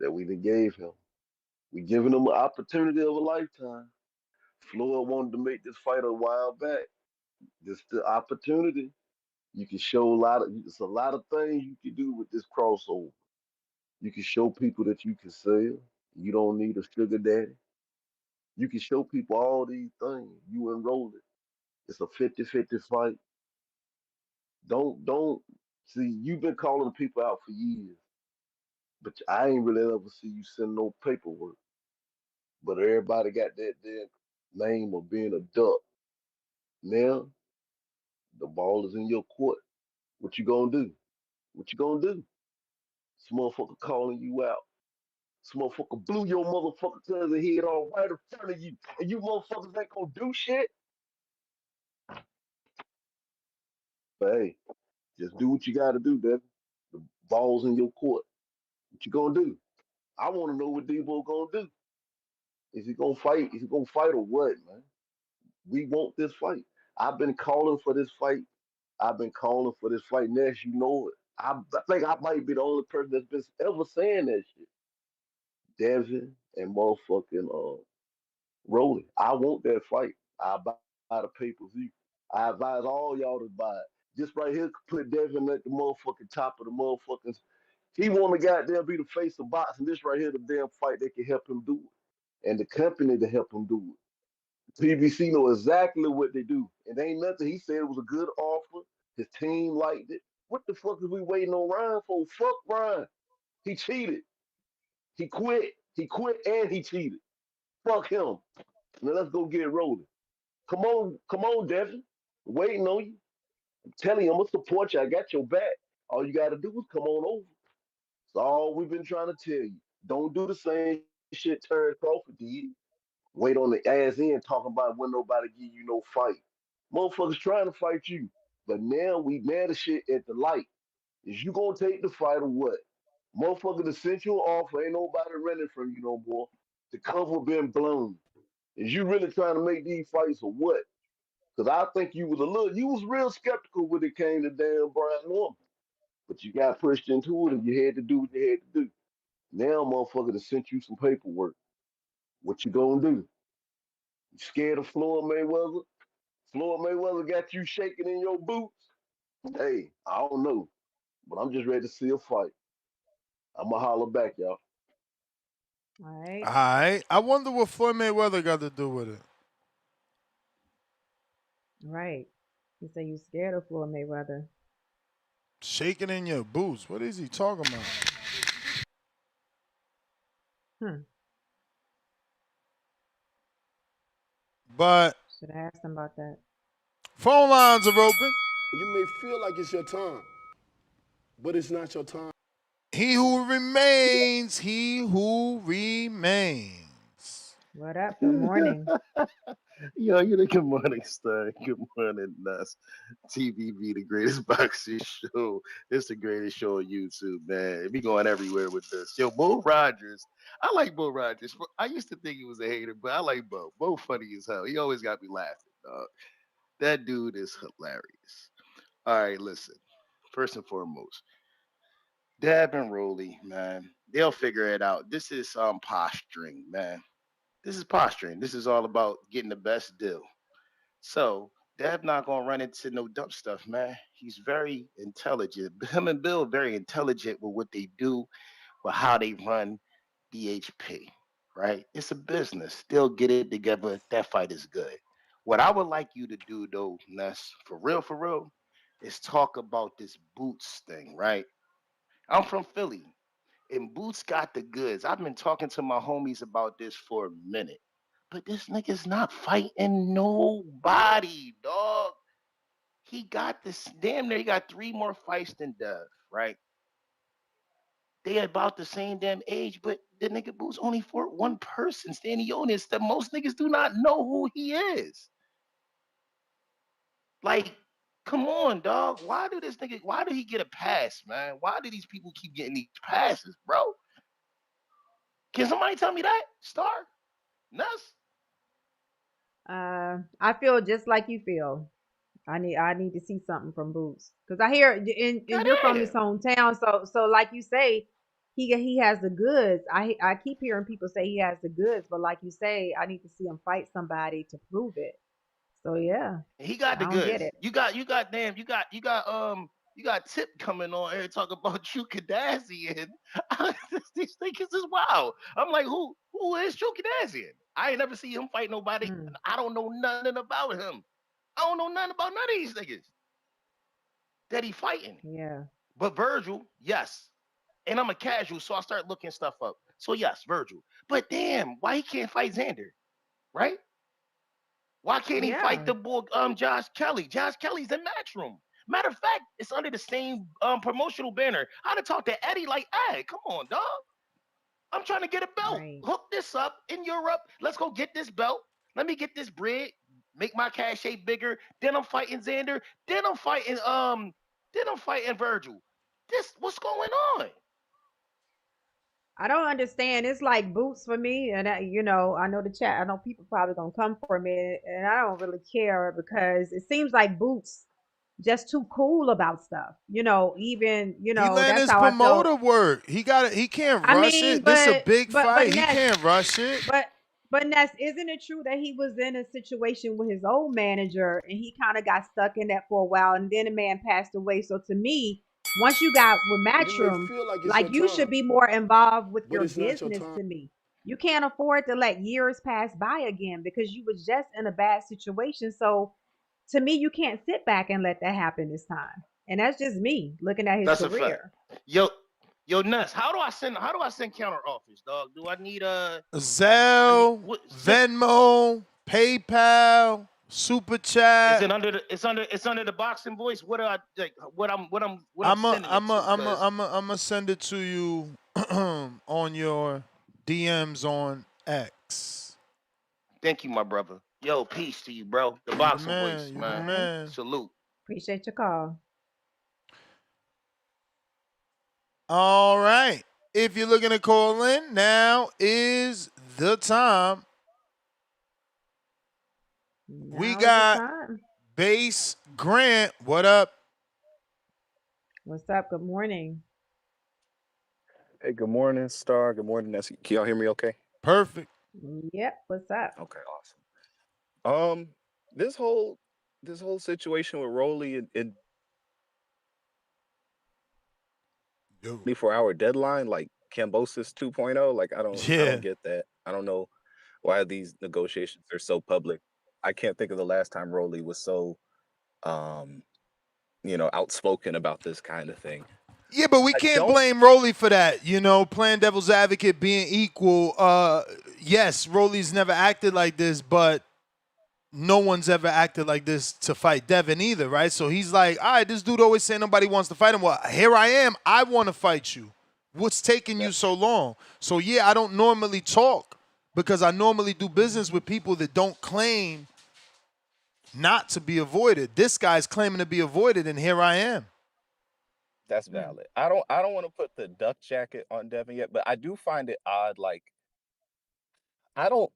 that we done gave him. We giving him an opportunity of a lifetime. Floyd wanted to make this fight a while back. This the opportunity. You can show a lot of it's a lot of things you can do with this crossover. You can show people that you can sell. You don't need a sugar daddy. You can show people all these things. You enroll it. It's a 50-50 fight. Don't see you've been calling people out for years, but I ain't really ever see you send no paperwork. But everybody got that damn name of being a duck. Now the ball is in your court. What you gonna do? What you gonna do? This motherfucker calling you out. This motherfucker blew your motherfucker cousin head off right in front of you, and you motherfuckers ain't gonna do shit. But hey, just do what you gotta do, baby. The ball's in your court. What you gonna do? I wanna know what Debo gonna do. Is he gonna fight? Is he gonna fight or what, man? We want this fight. I've been calling for this fight. I've been calling for this fight. Next, you know it. I think I might be the only person that's been ever saying that shit. Devin and motherfucking Rolling. I want that fight. I buy the pay per view. I advise all y'all to buy it. This right here could put Devin at the motherfucking top of the motherfucking. He want to goddamn be the face of boxing. This right here, the damn fight that can help him do it, and the company to help him do it. PBC know exactly what they do. And ain't nothing. He said it was a good offer. His team liked it. What the fuck is we waiting on Ryan for? Fuck Ryan. He cheated. He quit. He quit and he cheated. Fuck him. Now let's go get it rolling. Come on, Devin. Waiting on you. I'm telling you, I'm gonna support you. I got your back. All you gotta do is come on over. That's all we've been trying to tell you. Don't do the same shit Terrence Crawford did. Wait on the ass end talking about when nobody give you no fight. Motherfuckers trying to fight you. But now the shit at the light. Is you gonna take the fight or what? Motherfucker that sent you an offer, ain't nobody running from you no more. The cover been blown. Is you really trying to make these fights or what? Because I think you was real skeptical when it came to damn Brian Norman. But you got pushed into it and you had to do what you had to do. Now, motherfucker, that sent you some paperwork. What you gonna do? You scared of Floyd Mayweather? Floyd Mayweather got you shaking in your boots? Hey, I don't know, but I'm just ready to see a fight. I'ma holler back, y'all. All All right. right. I wonder what Floyd Mayweather got to do with it. Right. You say you scared of Floyd Mayweather. Shaking in your boots. What is he talking about? Hmm. But Should I ask him about that? phone lines are open. You may feel like it's your time, but it's not your time. He who remains, he who remains. What up? Good morning. Yo, you know, good morning, Star. Good morning, Nuss. TVB, the greatest boxing show. It's the greatest show on YouTube, man. We going everywhere with this. Yo, Bo Rogers. I like Bo Rogers. I used to think he was a hater, but I like Bo. Bo funny as hell. He always got me laughing, dog. That dude is hilarious. All right, listen. First and foremost, Dab and Rolly, man. They'll figure it out. This is posturing, man. This is posturing. This is all about getting the best deal. So Dab not gonna run into no dumb stuff, man. He's very intelligent. Him and Bill very intelligent with what they do, with how they run DHP. Right? It's a business. They'll get it together. That fight is good. What I would like you to do though, Ness, for real, is talk about this Boots thing, right? I'm from Philly, and Boots got the goods. I've been talking to my homies about this for a minute. But this nigga's not fighting nobody, dog. He got this damn near. He got three more fights than Dev, right? They about the same damn age, but the nigga Boots only fought one person, Stanionis, that most niggas do not know who he is. Like, come on, dog. Why do this nigga? Why did he get a pass, man? Why do these people keep getting these passes, bro? Can somebody tell me that? Star? Nuss? I feel just like you feel. I need to see something from Boots because I hear and you're from his Goddamn. hometown, so like you say, he has the goods. I keep hearing people say he has the goods, but like you say, I need to see him fight somebody to prove it. So yeah, He got the I don't get goods. it. You got Tip coming on here talking about you Kardashian. These niggas is wild. I'm like, who is Drew Kardashian? I ain't never seen him fight nobody. Mm, I don't know nothing about him. I don't know nothing about none of these niggas that he fighting. yeah, But Virgil, yes. And I'm a casual, so I start looking stuff up. So yes, Virgil. But damn, why he can't fight Xander? Right? Why can't he fight yeah. the boy Josh Kelly? Josh Kelly's in Matchroom. Matter of fact, it's under the same promotional banner. I'd have talked to Eddie like, hey, come on, dog. I'm trying to get a belt. Right. Hook this up in Europe. Let's go get this belt. Let me get this bread. Make my cash shape bigger. Then I'm fighting Xander. Then I'm fighting Virgil. This what's going on? I don't understand. It's like Boots for me, and I know the chat. I know people probably gonna come for me, and I don't really care because it seems like Boots just too cool about stuff. Even He letting that's his how I felt. promoter work. He got it. He can't I rush mean, it. This a but big but but fight. He Ness, can't rush it. but but Ness, isn't it true that he was in a situation with his old manager and he kind of got stuck in that for a while, and then the man passed away. So to me, once you got with You may Matchroom, feel like it's like your you should time, be more involved with but your it's not your business. time. To me, you can't afford to let years pass by again because you was just in a bad situation. So to me, you can't sit back and let that happen this time. And that's just me looking at his That's a fact. career. Yo, yo, Nuts. How do I send counter offers, dog? Do I need Zelle, what Venmo, PayPal, Super is Chat. it under it's under the boxing voice? What do I like what I'm I'm a, sending it I'm to? a, I'm a, Cause I'm a, I'm gonna send it to you on your DMs on X. thank you, my brother. Yo, peace to you, bro. The You the boxing man. voice, You All the man. right, man. Salute. appreciate your call. All right. If you're looking to call in, now is the time. We Now is the got time. Base Grant. What up? What's up? Good morning. Hey, good morning, Star. Good morning, Nessie. Can y'all hear me okay? Perfect. Yep. What's up? Okay, awesome. This whole situation with Rolly and Yo. 24-hour deadline, like Cambosis 2.0, like I don't Yeah. get that. I don't know why these negotiations are so public. I can't think of the last time Rolly was so um, outspoken about this kind of thing. Yeah, but we I can't don't blame Rolly for that. Playing devil's advocate, being equal. Yes, Rolly's never acted like this, but no one's ever acted like this to fight Devin either, right? So he's like, all right, this dude always saying nobody wants to fight him. Well, here I am. I want to fight you. What's taking you so long? So, yeah, I don't normally talk because I normally do business with people that don't claim not to be avoided. This guy's claiming to be avoided, and here I am. That's valid. I don't want to put the duck jacket on Devin yet, but I do find it odd. Like I don't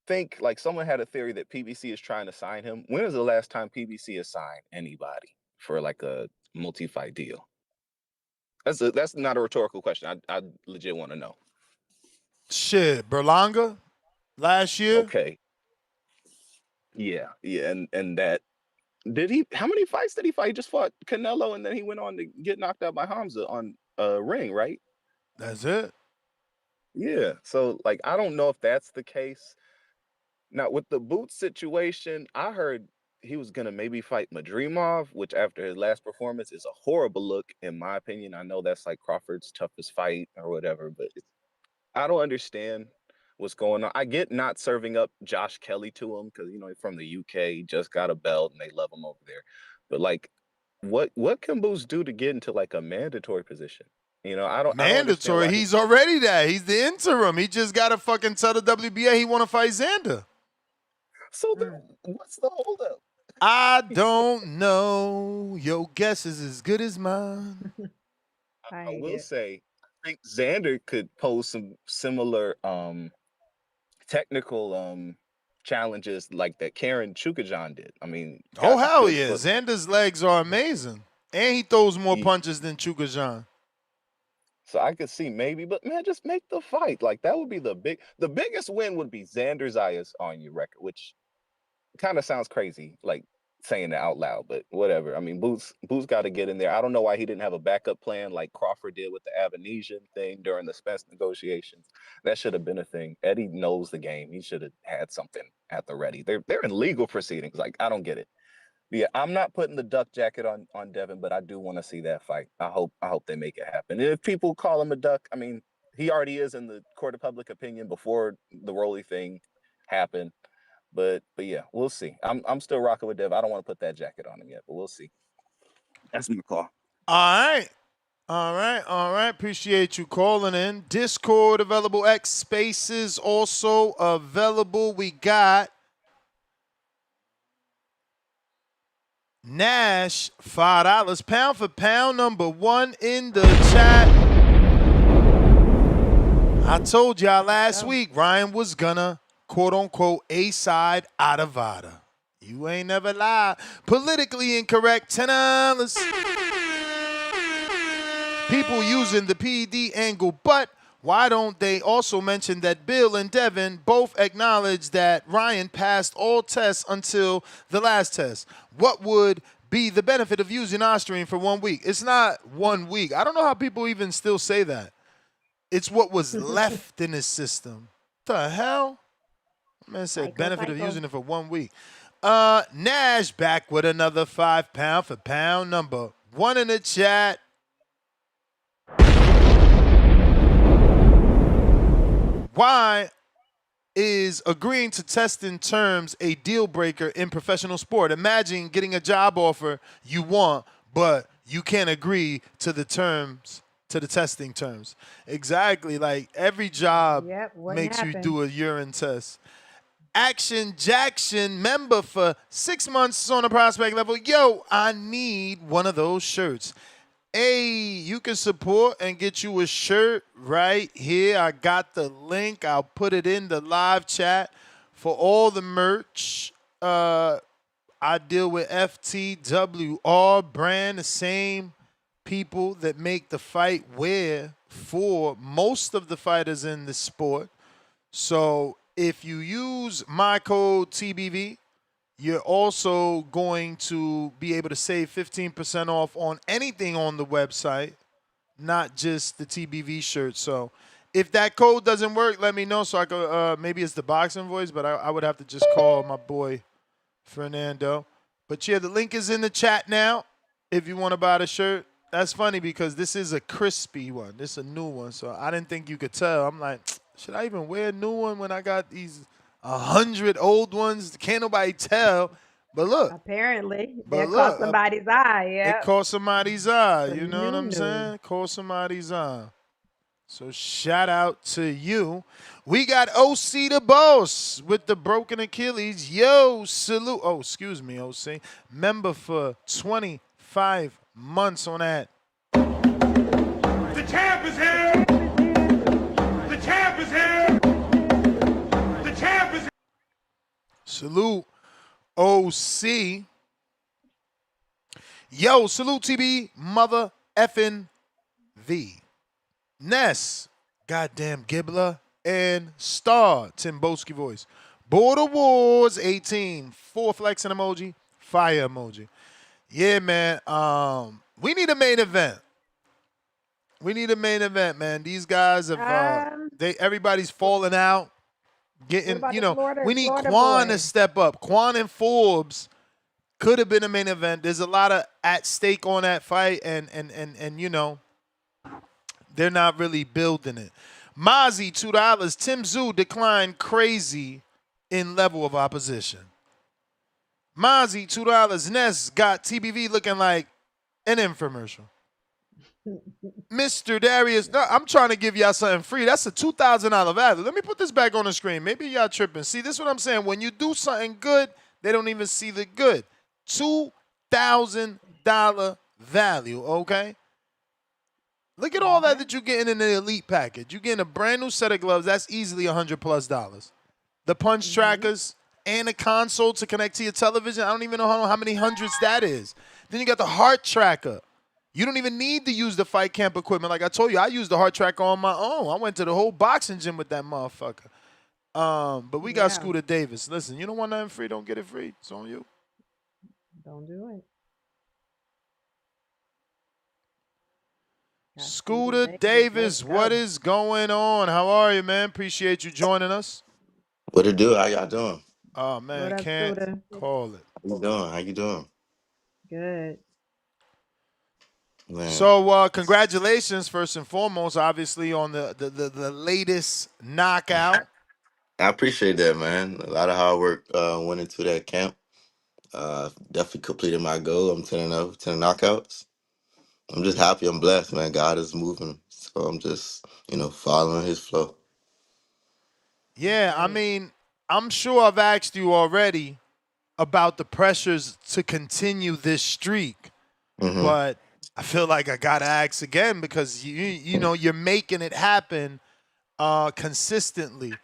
think like someone had a theory that PBC is trying to sign him. When is the last time PBC has signed anybody for like a multi-fight deal? That's not a rhetorical question. I legit want to know. Shit, Berlanga last year. Okay. Yeah, and that did he? How many fights did he fight? He just fought Canelo, and then he went on to get knocked out by Hamza on a ring, right? That's it. Yeah. So like, I don't know if that's the case. Now with the boot situation, I heard he was gonna maybe fight Madrimov, which after his last performance is a horrible look in my opinion. I know that's like Crawford's toughest fight or whatever, but I don't understand what's going on. I get not serving up Josh Kelly to him because he's from the UK, he just got a belt and they love him over there. But like, what can Boost do to get into like a mandatory position? I don't understand Mandatory. why he. He's already that. He's the interim. He just got to fucking tell the WBA he want to fight Xander. So then, what's the holdup? I don't know. Your guess is as good as mine. I will say, I think Xander could pose some similar technical challenges like that Karen Chukajan did. I mean, Oh, got hell good yeah. foot. Xander's legs are amazing. And he throws more punches than Chukajan. So I could see maybe, but man, just make the fight. Like that would be the biggest win would be Xander Zayas on your record, which kind of sounds crazy, like saying it out loud, but whatever. I mean, Boots got to get in there. I don't know why he didn't have a backup plan like Crawford did with the Avanesian thing during the Spence negotiations. That should have been a thing. Eddie knows the game. He should have had something at the ready. They're in legal proceedings. Like I don't get it. Yeah, I'm not putting the duck jacket on Devin, but I do want to see that fight. I hope they make it happen. And if people call him a duck, I mean, he already is in the court of public opinion before the Rolly thing happened. But yeah, we'll see. I'm still rocking with Devin. I don't want to put that jacket on him yet, but we'll see. That's my call. All right. All right. Appreciate you calling in. Discord available. X Spaces also available. We got Nash, $5. Pound for pound, number one in the chat. I told y'all last week Ryan was gonna, quote unquote, A-side out of Vada. You ain't never lied. Politically incorrect, $10. People using the PD angle, but why don't they also mention that Bill and Devin both acknowledge that Ryan passed all tests until the last test? What would be the benefit of using Osterine for 1 week? It's not 1 week. I don't know how people even still say that. It's what was left in his system. What the hell? Man said benefit of using it for 1 week. Nash back with another 5 pound for pound, number one in the chat. Why is agreeing to testing terms a deal breaker in professional sport? Imagine getting a job offer you want, but you can't agree to the terms, to the testing terms. Exactly. Like every job makes you do a urine test. Action Jackson, member for 6 months on a prospect level. Yo, I need one of those shirts. Hey, you can support and get you a shirt right here. I got the link. I'll put it in the live chat for all the merch. I deal with FTW, all brand, the same people that make the fight wear for most of the fighters in the sport. So if you use my code TBV, you're also going to be able to save 15% off on anything on the website, not just the TBV shirt. So if that code doesn't work, let me know so I could, maybe it's the boxing voice, but I would have to just call my boy Fernando. But yeah, the link is in the chat now if you want to buy the shirt. That's funny because this is a crispy one. This is a new one, so I didn't think you could tell. I'm like, should I even wear a new one when I got these 100 old ones? Can't nobody tell. But look. Apparently, But that caught look. somebody's eye. It Yeah. caught somebody's eye. The You know what I'm new. saying? Caught somebody's eye. So shout out to you. We got OC the boss with the broken Achilles. Yo, salute. Oh, excuse me, OC. Member for 25 months on that. The champ is here. The champ is here. The champ is here. Salute, OC. Yo, salute TB, mother effing V. Ness, goddamn Gibbler, and Star, Tim Boski voice. Border Wars 18, 4 flexing emoji, fire emoji. Yeah, man. We need a main event. We need a main event, man. These guys have everybody's falling out. Getting, we need Quan to step up. Quan and Forbes could have been a main event. There's a lot of at stake on that fight, and they're not really building it. Mozzie, $2. Tim Zoo declined crazy in level of opposition. Mozzie, $2. Ness got TBV looking like an infomercial. Mr. Darius, no, I'm trying to give y'all something free. That's a $2,000 value. Let me put this back on the screen. Maybe y'all tripping. See, this is what I'm saying. When you do something good, they don't even see the good. $2,000 value, okay? Look at all that you're getting in the elite package. You're getting a brand new set of gloves. That's easily $100+. The punch trackers and a console to connect to your television. I don't even know how many hundreds that is. Then you got the heart tracker. You don't even need to use the fight camp equipment. Like I told you, I used the heart tracker on my own. I went to the whole boxing gym with that motherfucker. But we got Scooter Davis. Listen, you don't want nothing free, don't get it free. It's on you. Don't do it. Scooter Davis, what is going on? How are you, man? Appreciate you joining us. What it do? How y'all doing? Oh, man, can't call it. How you doing? How you doing? Good. Man. So, congratulations, first and foremost, obviously, on the latest knockout. I appreciate that, man. A lot of hard work went into that camp. Definitely completed my goal. I'm 10-0, 10 knockouts. I'm just happy. I'm blessed, man. God is moving. So I'm just, following his flow. Yeah, I mean, I'm sure I've asked you already about the pressures to continue this streak, but I feel like I gotta ask again because you're making it happen consistently.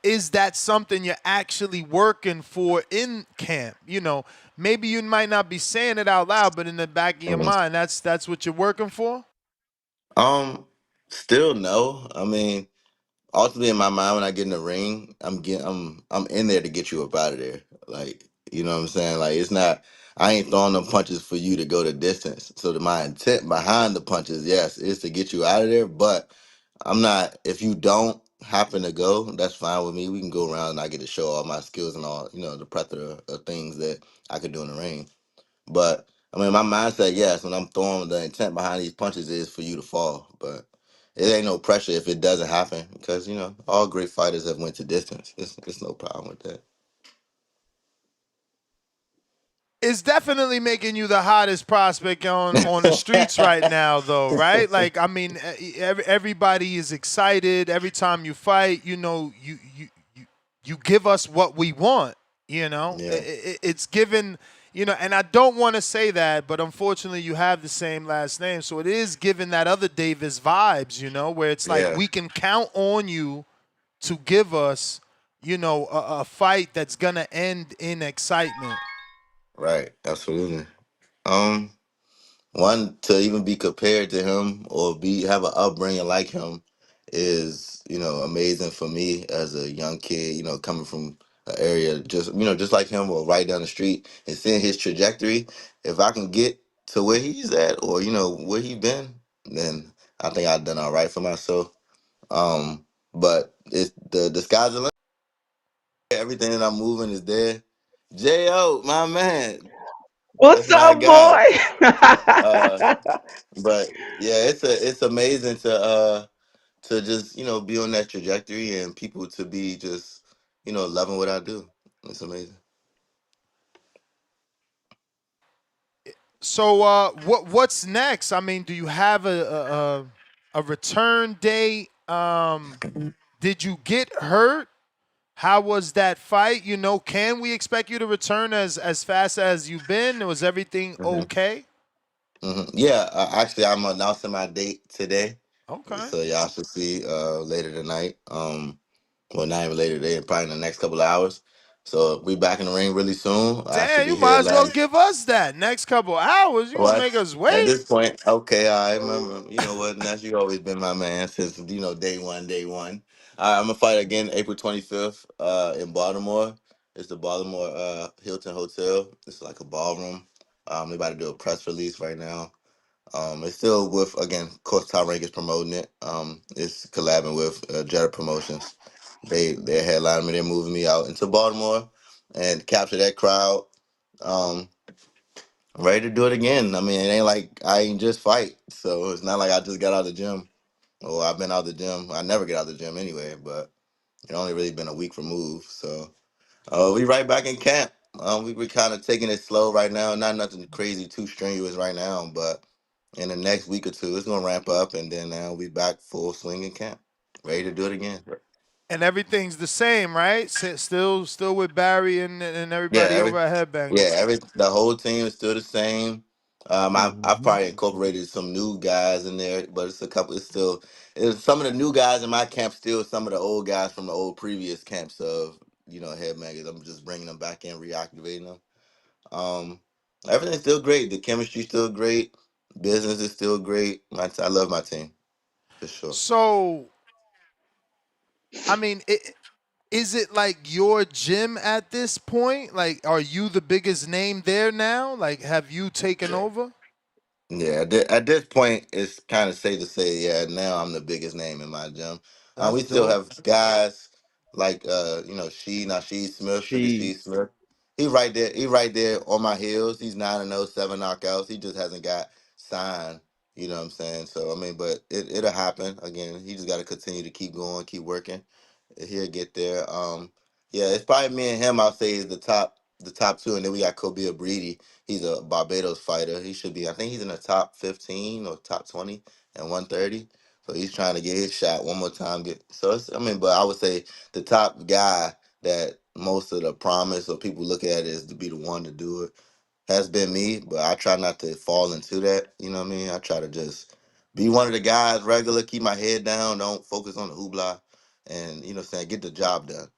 Is that something you're actually working for in camp? Maybe you might not be saying it out loud, but in the back of your mind, that's what you're working for. Still no. I mean, ultimately in my mind, when I get in the ring, I'm in there to get you up out of there. Like, you know what I'm saying? Like, it's not. I ain't throwing them punches for you to go the distance. So my intent behind the punches, yes, is to get you out of there. But I'm not. If you don't happen to go, that's fine with me. We can go around and I get to show all my skills and all, the plethora of things that I could do in the ring. But I mean, my mindset, yes, when I'm throwing, the intent behind these punches is for you to fall. But it ain't no pressure if it doesn't happen because all great fighters have went to distance. It's no problem with that. It's definitely making you the hottest prospect on the streets right now, though, right? Like, I mean, everybody is excited every time you fight. You give us what we want. It's given. And I don't want to say that, but unfortunately, you have the same last name, so it is giving that other Davis vibes. Where it's like we can count on you to give us, a fight that's gonna end in excitement. Right. Absolutely. Um, one to even be compared to him or be have an upbringing like him is amazing for me as a young kid. Coming from an area just like him or right down the street and seeing his trajectory. If I can get to where he's at or where he been, then I think I've done all right for myself. But it's the sky's the limit. Everything that I'm moving is there. Jo, my man, What's that's my up, guy. boy? Uh, but yeah, it's amazing to just be on that trajectory and people to be just loving what I do. It's amazing. So what's next? I mean, do you have a return date? Did you get hurt? How was that fight? Can we expect you to return as fast as you've been? Was everything hmm okay? Yeah, actually, I'm announcing my date today, Okay. so y'all should see later tonight. Well, not even later today, probably in the next couple of hours. So we back in the ring really soon. I should Damn, be you here might as well last. give us that next couple hours. You gonna What? make us At wait? this point, okay, I remember. You know what, Ness, you always been my man since day one, day one. I'm gonna fight again April 25th in Baltimore. It's the Baltimore Hilton Hotel. It's like a ballroom. They about to do a press release right now. It's still with again, Coach Top Rank is promoting it. It's collabing with Jetta Promotions. They're headlining me. They're moving me out into Baltimore and capture that crowd. Um, I'm ready to do it again. I mean, it ain't like I ain't just fight. So it's not like I just got out of the gym or I've been out of the gym. I never get out of the gym anyway, but it only really been a week removed. So we right back in camp. We kind of taking it slow right now. Not nothing crazy, too strenuous right now, but in the next week or two, it's gonna ramp up, and then now we back full swing in camp, ready to do it again. And everything's the same, right? Still with Barry and Yeah, everybody over at Headbangers. the whole team is still the same. I've probably incorporated some new guys in there, but it's a couple. It's some of the new guys in my camp. Still, some of the old guys from the old previous camps of headbangers. I'm just bringing them back in, reactivating them. Um, Everything's still great. The chemistry's still great. Business is still great. I love my team for sure. So, I mean, is it like your gym at this point? Like, are you the biggest name there now? Like, have you taken over? Yeah, at this point, it's kind of safe to say, yeah, now I'm the biggest name in my gym. That's We still dope. have guys like, Nasheed Smith, Sugar She Shee Smith. He right there. He right there on my heels. He's 9-0, 7 knockouts. He just hasn't got signed. You know what I'm saying? So I mean, but it'll happen again. He just got to continue to keep going, keep working. He'll get there. Yeah, it's probably me and him. I'll say is the top two, and then we got Kobe Breedy. He's a Barbados fighter. He should be. I think he's in the top 15 or top 20 and 130. So he's trying to get his shot one more time. I mean, but I would say the top guy that most of the promise or people look at is to be the one to do it has been me. But I try not to fall into that. You know what I mean? I try to just be one of the guys regular, keep my head down, don't focus on the hoopla, and saying get the job done.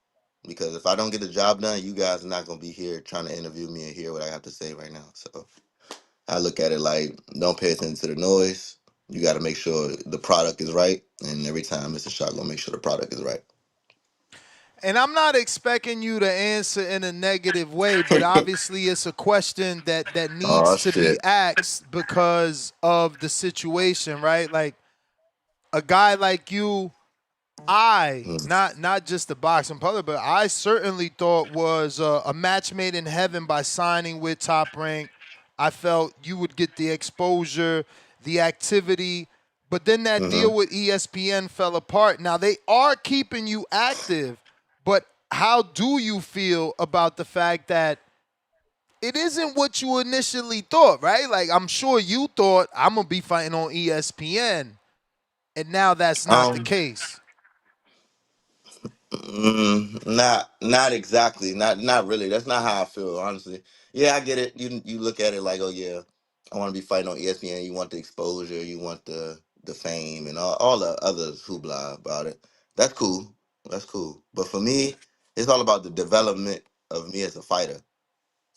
Because if I don't get the job done, you guys are not gonna be here trying to interview me and hear what I have to say right now. So I look at it like don't pay attention to the noise. You got to make sure the product is right, and every time it's a shot, gonna make sure the product is right. And I'm not expecting you to answer in a negative way, but obviously it's a question that Oh needs to be shit. asked because of the situation, right? Like a guy like you, I Mm, not just the boxing public, but I certainly thought was a match made in heaven by signing with Top Rank. I felt you would get the exposure, the activity, but then that deal mhm. with ESPN fell apart. Now they are keeping you active, but how do you feel about the fact that it isn't what you initially thought, right? Like I'm sure you thought I'm gonna be fighting on ESPN, and now that's not the Um, case. not exactly. Not really. That's not how I feel, honestly. Yeah, I get it. You look at it like, oh yeah, I want to be fighting on ESPN. You want the exposure, you want the fame, and all the other hoopla about it. That's cool. That's cool. But for me. it's all about the development of me as a fighter.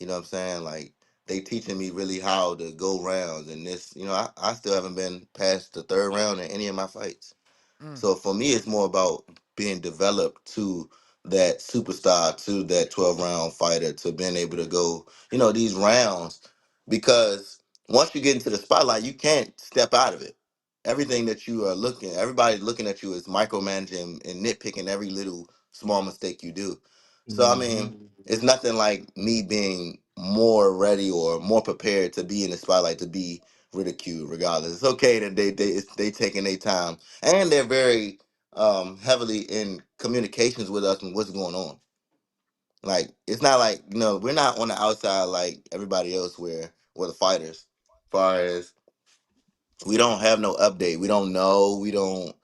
You know what I'm saying? Like they teaching me really how to go rounds, and this, I still haven't been past the third round in any of my fights. Mm. So for me, it's more about being developed to that superstar, to that 12 round fighter, to being able to go, these rounds. Because once you get into the spotlight, you can't step out of it. Everything that you are looking, everybody's looking at you is micromanaging and nitpicking every little small mistake you do. So I Hmm. mean, it's nothing like me being more ready or more prepared to be in the spotlight, to be ridiculed regardless. It's okay that they taking their time, and they're very heavily in communications with us and what's going on. Like it's not like we're not on the outside like everybody else where we're the fighters. As far as we don't have no update, we don't know, we don't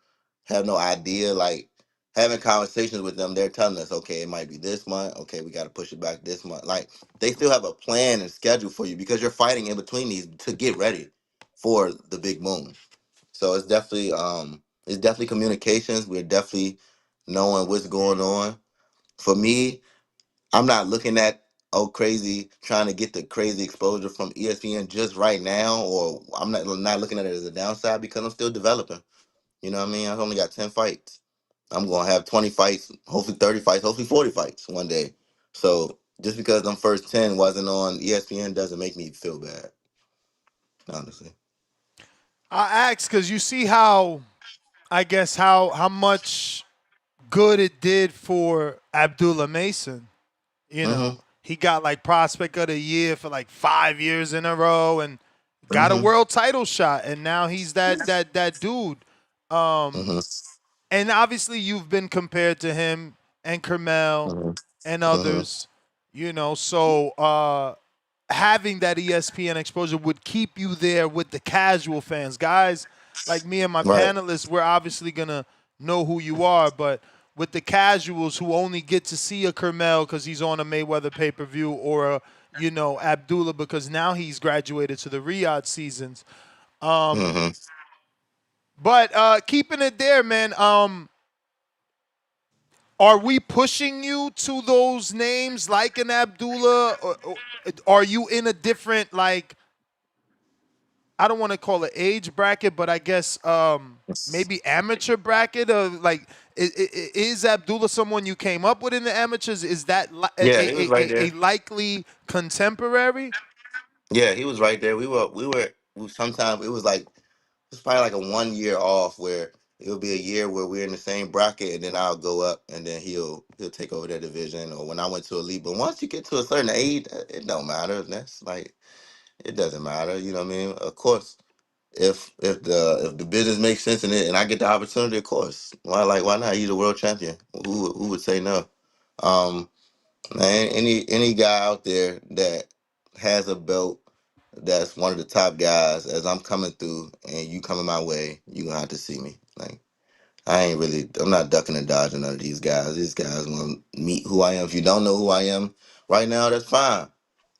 have no idea. Like having conversations with them, they're telling us, okay, it might be this month. Okay, we got to push it back this month. Like they still have a plan and schedule for you because you're fighting in between these to get ready for the big moon. So it's definitely communications. We're definitely knowing what's going on. For me, I'm not looking at crazy trying to get the crazy exposure from ESPN just right now, or I'm not looking at it as a downside because I'm still developing. You know what I mean? I've only got 10 fights. I'm gonna have 20 fights, hopefully 30 fights, hopefully 40 fights one day. So just because them first 10 wasn't on ESPN doesn't make me feel bad, honestly. I asked because you see how, I guess, how much good it did for Abdullah Mason. Mm-hmm. He got like prospect of the year for like 5 years in a row and got a Mm-hmm. world title shot, and now he's that dude. Um, Mm-hmm. and obviously you've been compared to him and Kermel Mm-hmm. and Mm-hmm. others, so having that ESPN exposure would keep you there with the casual fans. Guys like me and my Right. panelists, we're obviously gonna know who you are, but with the casuals who only get to see a Kermel because he's on a Mayweather pay-per-view, or Abdullah because now he's graduated to the Riyadh seasons. Mm-hmm. But keeping it there, man. Are we pushing you to those names like an Abdullah, or are you in a different, like, I don't want to call it age bracket, but I guess maybe amateur bracket of like, is Abdullah someone you came up with in the amateurs? Is that Yeah, he was right a there. likely contemporary? Yeah, he was right there. Sometimes it was like it's probably like a 1 year off where it'll be a year where we're in the same bracket and then I'll go up and then he'll take over that division, or when I went to elite. But once you get to a certain age, it don't matter. That's like it doesn't matter. You know what I mean? Of course, if the business makes sense in it and I get the opportunity, of course. Why not? He's a world champion. Who would say no? Um, Man, any guy out there that has a belt that's one of the top guys, as I'm coming through and you coming my way, you gonna have to see me. Like I'm not ducking and dodging none of these guys. These guys want to meet who I am. If you don't know who I am right now, that's fine.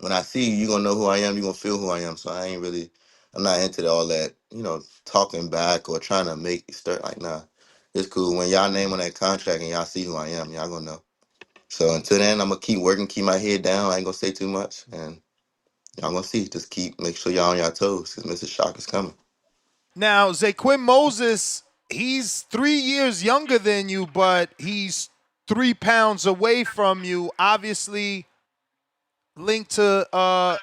When I see you, you're gonna know who I am. You're gonna feel who I am. So I'm not into all that, talking back or trying to make stir. Like, nah, it's cool. When y'all name on that contract and y'all see who I am, y'all gonna know. So until then, I'm gonna keep working, keep my head down. I ain't gonna say too much, and y'all gonna see. Just make sure y'all on your toes, because Mr. Shock is coming. Now, Zaquin Moses, he's 3 years younger than you, but he's 3 pounds away from you. Obviously, linked to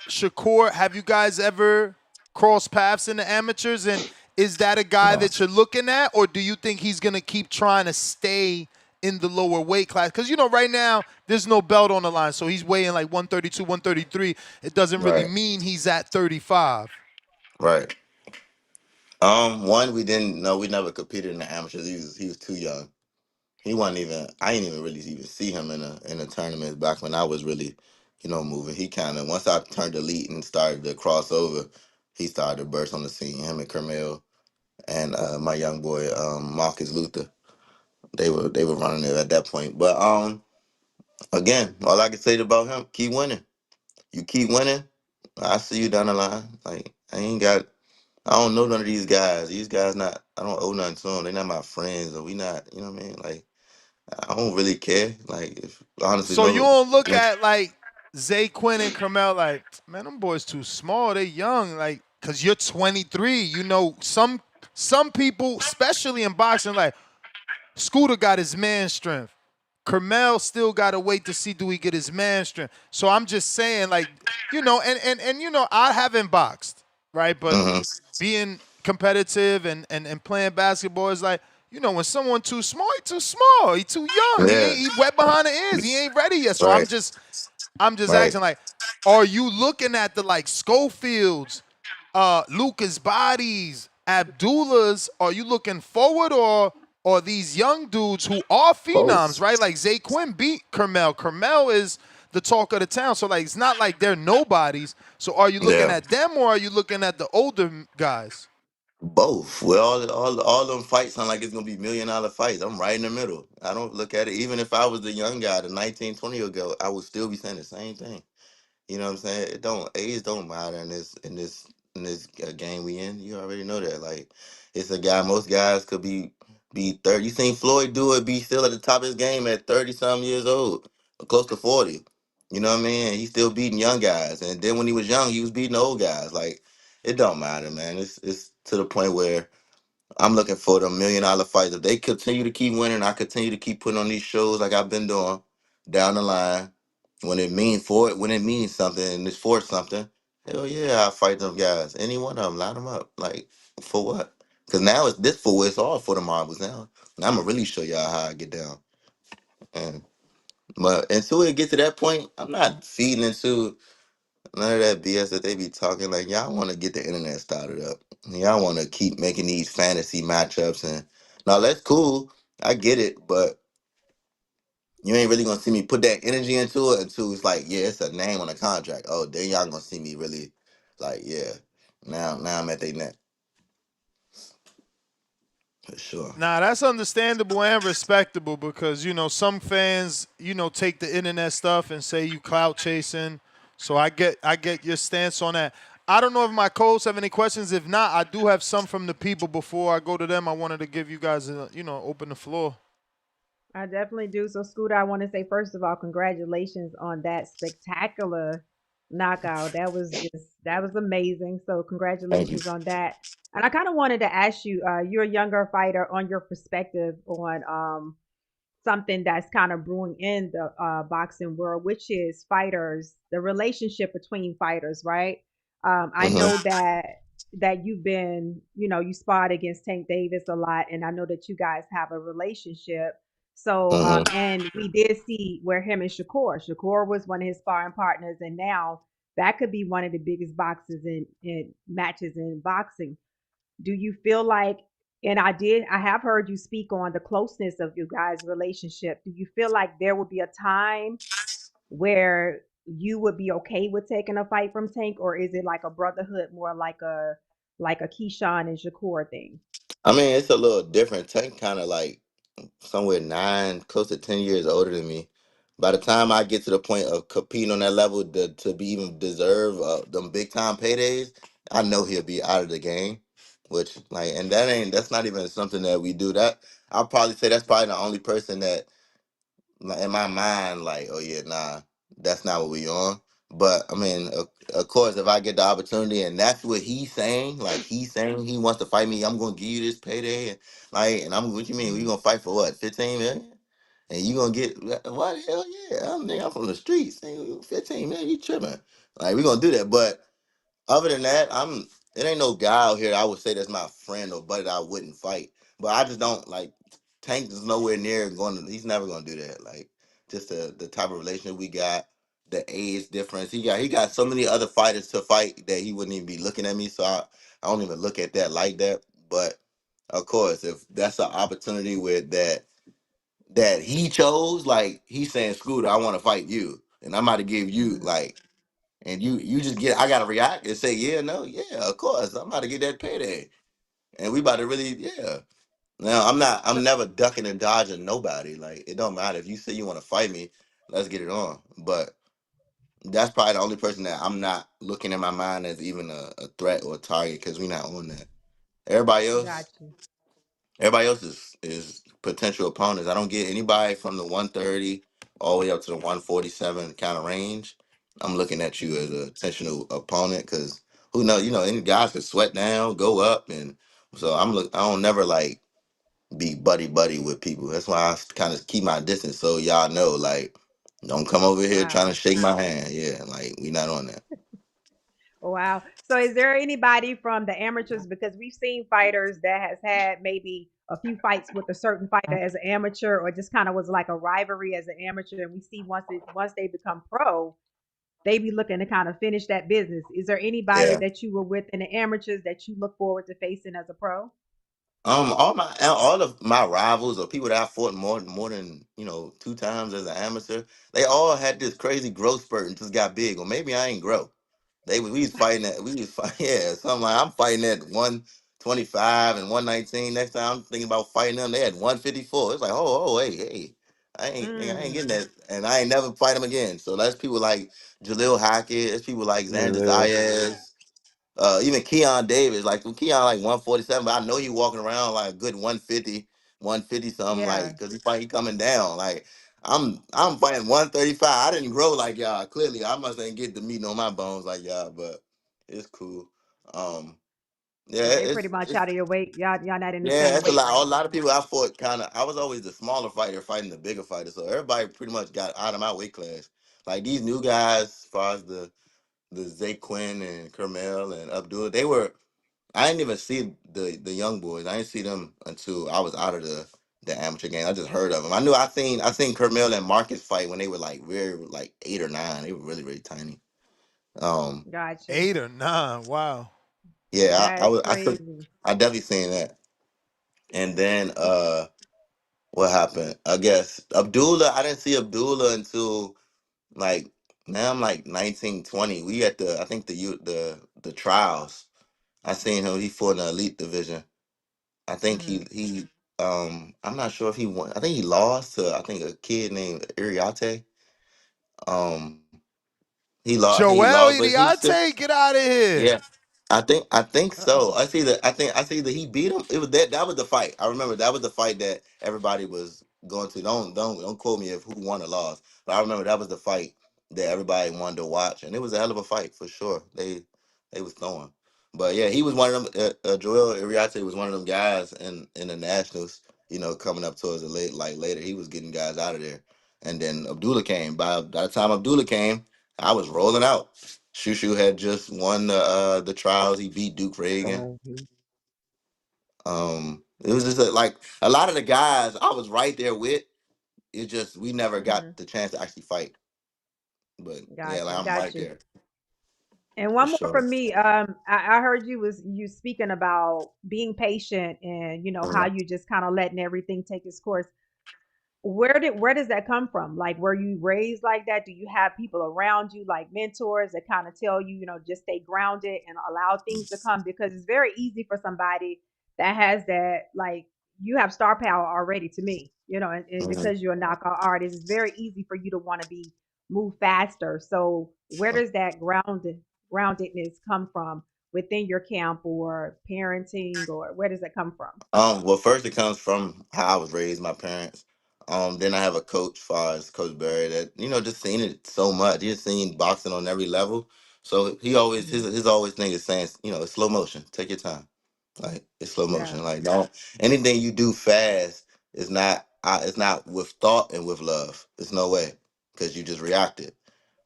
Shakur. Have you guys ever crossed paths in the amateurs? And is that a guy No. that you're looking at, or do you think he's going to keep trying to stay in the lower weight class? Because, right now, there's no belt on the line. So he's weighing like 132, 133. It doesn't really Right, mean he's at 35. right. One, we didn't know. We never competed in the amateurs. He was too young. He wasn't even. I didn't even really even see him in a tournament back when I was really, moving. He kind of once I turned elite and started to cross over, he started to burst on the scene. Him and Kermel and my young boy Marcus Luther. They were running it at that point. But again, all I can say about him, keep winning. You keep winning, I see you down the line. Like I don't know none of these guys. These guys not. I don't owe nothing to them. They're not my friends, or we not. You know what I mean? Like I don't really care. Like, if, honestly, So you no. don't look at like Zay Quinn and Carmel like, man, them boys too small. They young. Like, cause you're 23. You know, some people, especially in boxing, like Scooter got his man strength. Carmel still gotta wait to see do he get his man strength. So I'm just saying, like, and you know, I haven't boxed, right? But Hmm. being competitive and playing basketball is like, you know, when someone too small, he too small. He too young. Yeah. He wet behind the ears. He ain't ready yet. So Right. I'm just Right. asking, like, are you looking at the like Schofields, Lucas Bodies, Abdullahs? Are you looking forward or these young dudes who are phenoms, Both. right? Like Zay Quinn beat Carmel. Carmel is the talk of the town. So like it's not like they're nobodies. So are you looking Yeah. at them or are you looking at the older guys? Both. Well, all them fights sound like it's gonna be $1 million fights. I'm right in the middle. I don't look at it. Even if I was the young guy, the 19, 20 ago, I would still be saying the same thing. You know what I'm saying? It don't age don't matter in this game we in. You already know that. Like, it's a guy. Most guys could be 30. You seen Floyd do it? Be still at the top of his game at 30 something years old, or close to 40. You know what I mean? He's still beating young guys, and then when he was young, he was beating old guys. Like, it don't matter, man. It's to the point where I'm looking for the $1 million fights. If they continue to keep winning, I continue to keep putting on these shows like I've been doing down the line. When it means something and it's for something, hell yeah, I fight them guys. Any one of them, line them up. Like, for what? Because now it's all for the marbles now. And I'm gonna really show y'all how I get down. And but until it get to that point, I'm not feeding into none of that BS that they be talking. Like, y'all want to get the internet started up. Y'all want to keep making these fantasy matchups, and now that's cool. I get it, but you ain't really gonna see me put that energy into it until it's like, yeah, it's a name on a contract. Oh, then y'all gonna see me really, like, yeah. Now I'm at their neck for sure. Nah, that's understandable and respectable because you know some fans, you know, take the internet stuff and say you clout chasing. So I get your stance on that. I don't know if my co-hosts have any questions. If not, I do have some from the people. Before I go to them, I wanted to give you guys open the floor. I definitely do. So, Scooter, I want to say first of all, congratulations on that spectacular knockout. That was amazing. So, Thank you. congratulations on that. And I kind of wanted to ask you, you're a younger fighter, on your perspective on something that's kind of brewing in the boxing world, which is fighters, the relationship between fighters, right? I know Hmm. that you've been, you sparred against Tank Davis a lot, and I know that you guys have a relationship. So, Hmm. and we did see where him and Shakur was one of his sparring partners, and now that could be one of the biggest boxes in matches in boxing. Do you feel like, and I have heard you speak on the closeness of you guys' relationship. Do you feel like there would be a time where you would be okay with taking a fight from Tank, or is it like a brotherhood, more like a Keyshawn and Shakur thing? I mean, it's a little different. Tank kind of like somewhere 9, close to 10 years older than me. By the time I get to the point of competing on that level to be even deserve them big time paydays, I know he'll be out of the game. Which, like, and that's not even something that we do. That I'll probably say that's probably the only person that, like, in my mind, like, oh yeah, nah, that's not what we on. But I mean, of course, if I get the opportunity and that's what he's saying, like he's saying he wants to fight me, I'm gonna give you this payday, and like, and I'm what you mean? We Mhm. gonna fight for what, 15 million? And you gonna get what? Hell yeah! I'm from the streets. Nigga, 15 million, you tripping? Like, we gonna do that, but other than that, it ain't no guy out here I would say that's my friend or buddy that I wouldn't fight. But I just don't like Tank is nowhere near going to, he's never gonna do that. Like, just the type of relationship we got, the age difference. He got so many other fighters to fight that he wouldn't even be looking at me. So I don't even look at that like that. But of course, if that's an opportunity with that he chose, like he's saying, Scooter, I want to fight you. And I'm about to give you Mhm. like, and you just get, I gotta react and say, yeah, no, yeah, of course, I'm about to get that payday, and we about to really, yeah. Now I'm So, never ducking and dodging nobody. Like, it don't matter if you say you want to fight me, let's get it on. But that's probably the only person that I'm not looking in my mind as even a threat or a target because we not on that. Everybody else, got you. Everybody else is potential opponents. I don't get anybody from the 130 all the way up to the 147 kind of range. I'm looking at you as Mm-hmm. a potential opponent because who knows? You know, any guys could sweat down, go up, and so I don't never like be buddy buddy with people. That's why I kind of keep my distance so y'all know like don't come over here trying to Wow. shake my hand. Yeah, like we not on that. Wow. So is there anybody from the amateurs? Because we've seen fighters that has had maybe a few fights with a certain fighter as an amateur, or just kind of was like a rivalry as an amateur. And we see once they become pro, they be looking to kind of finish that business. Is there anybody Yeah. that you were with in the amateurs that you look forward to facing as a pro? All of my rivals or people that I fought more than two times as an amateur, they all had this crazy growth spurt and just got big. Or maybe I ain't grow. We was fighting at we was fighting yeah, something like I'm fighting at 125 and 119. Next time I'm thinking about fighting them, they had 154. It's like, hey. I ain't getting Mm, that, and I ain't never fight them again. So that's people like Jalil Hackett, that's people like Yeah, Xander Lil. Zayas, even Keon Davis, like Keon like 147, but I know he walking around like a good 150, 150 something, like yeah. because he coming down. Like I'm fighting 135. I didn't grow like y'all. Clearly, I must ain't get the meat on my bones like y'all, but it's cool. Um, yeah, So they pretty much out of your weight. Y'all not in the yeah, same it's a weight lot. A range. lot of people I fought kind of. I was always the smaller fighter fighting the bigger fighter, so everybody pretty much got out of my weight class. Like these new guys, as far as the Zay Quinn and Kermel and Abdul, they were. I didn't even see the young boys. I didn't see them until I was out of the amateur game. I just heard of them. I seen Kermel and Marcus fight when they were like very like 8 or 9. They were really really tiny. Um, Got you. 8 or 9. Wow. yeah, That's crazy. I definitely seen that. And then what happened? I guess Abdullah. I didn't see Abdullah until like now I'm like 19, 20. We at the I think the trials. I seen him. He fought in the elite division. I think Mm. I'm not sure if he won. I think he lost to I think a kid named Iriate. Um he lost. I think he Joel lost, but he still Idiate, get out of here. yeah. I think so. Uh-uh. I see that he beat him. It was that was the fight. I remember that was the fight that everybody was going to. Don't quote me if who won or lost. But I remember that was the fight that everybody wanted to watch, and it was a hell of a fight for sure. They was throwing. But yeah, he was one of them. Joel Iriarte was one of them guys in the nationals. Coming up towards the later, he was getting guys out of there. And then Abdullah came. By the time Abdullah came, I was rolling out. Shushu had just won the trials. He beat Duke Reagan. It was just like a lot of the guys I was right there with. It just we never Hmm. got the chance to actually fight. But yeah, Got like you. I'm Got right you. there And for one more sure. from me. I heard you speaking about being patient and how Uh-huh. you just kind of letting everything take its course. Where does that come from? Like, were you raised like that? Do you have people around you, like mentors, that kind of tell you, just stay grounded and allow things to come? Because it's very easy for somebody that has that, like, you have star power already to me, and Mhm. because you're a knockout artist, it's very easy for you to want to be move faster. So where does that groundedness come from within your camp or parenting, or where does that come from? Well, first it comes from how I was raised, my parents. Then I have a coach, far as Coach Barry, that just seen it so much. He's seen boxing on every level, so he always Hmm. his always thing is saying, it's slow motion. Take your time. Like it's slow Yeah. motion. Like don't anything you do fast is not. It's not with thought and with love. It's no way because you just reacted.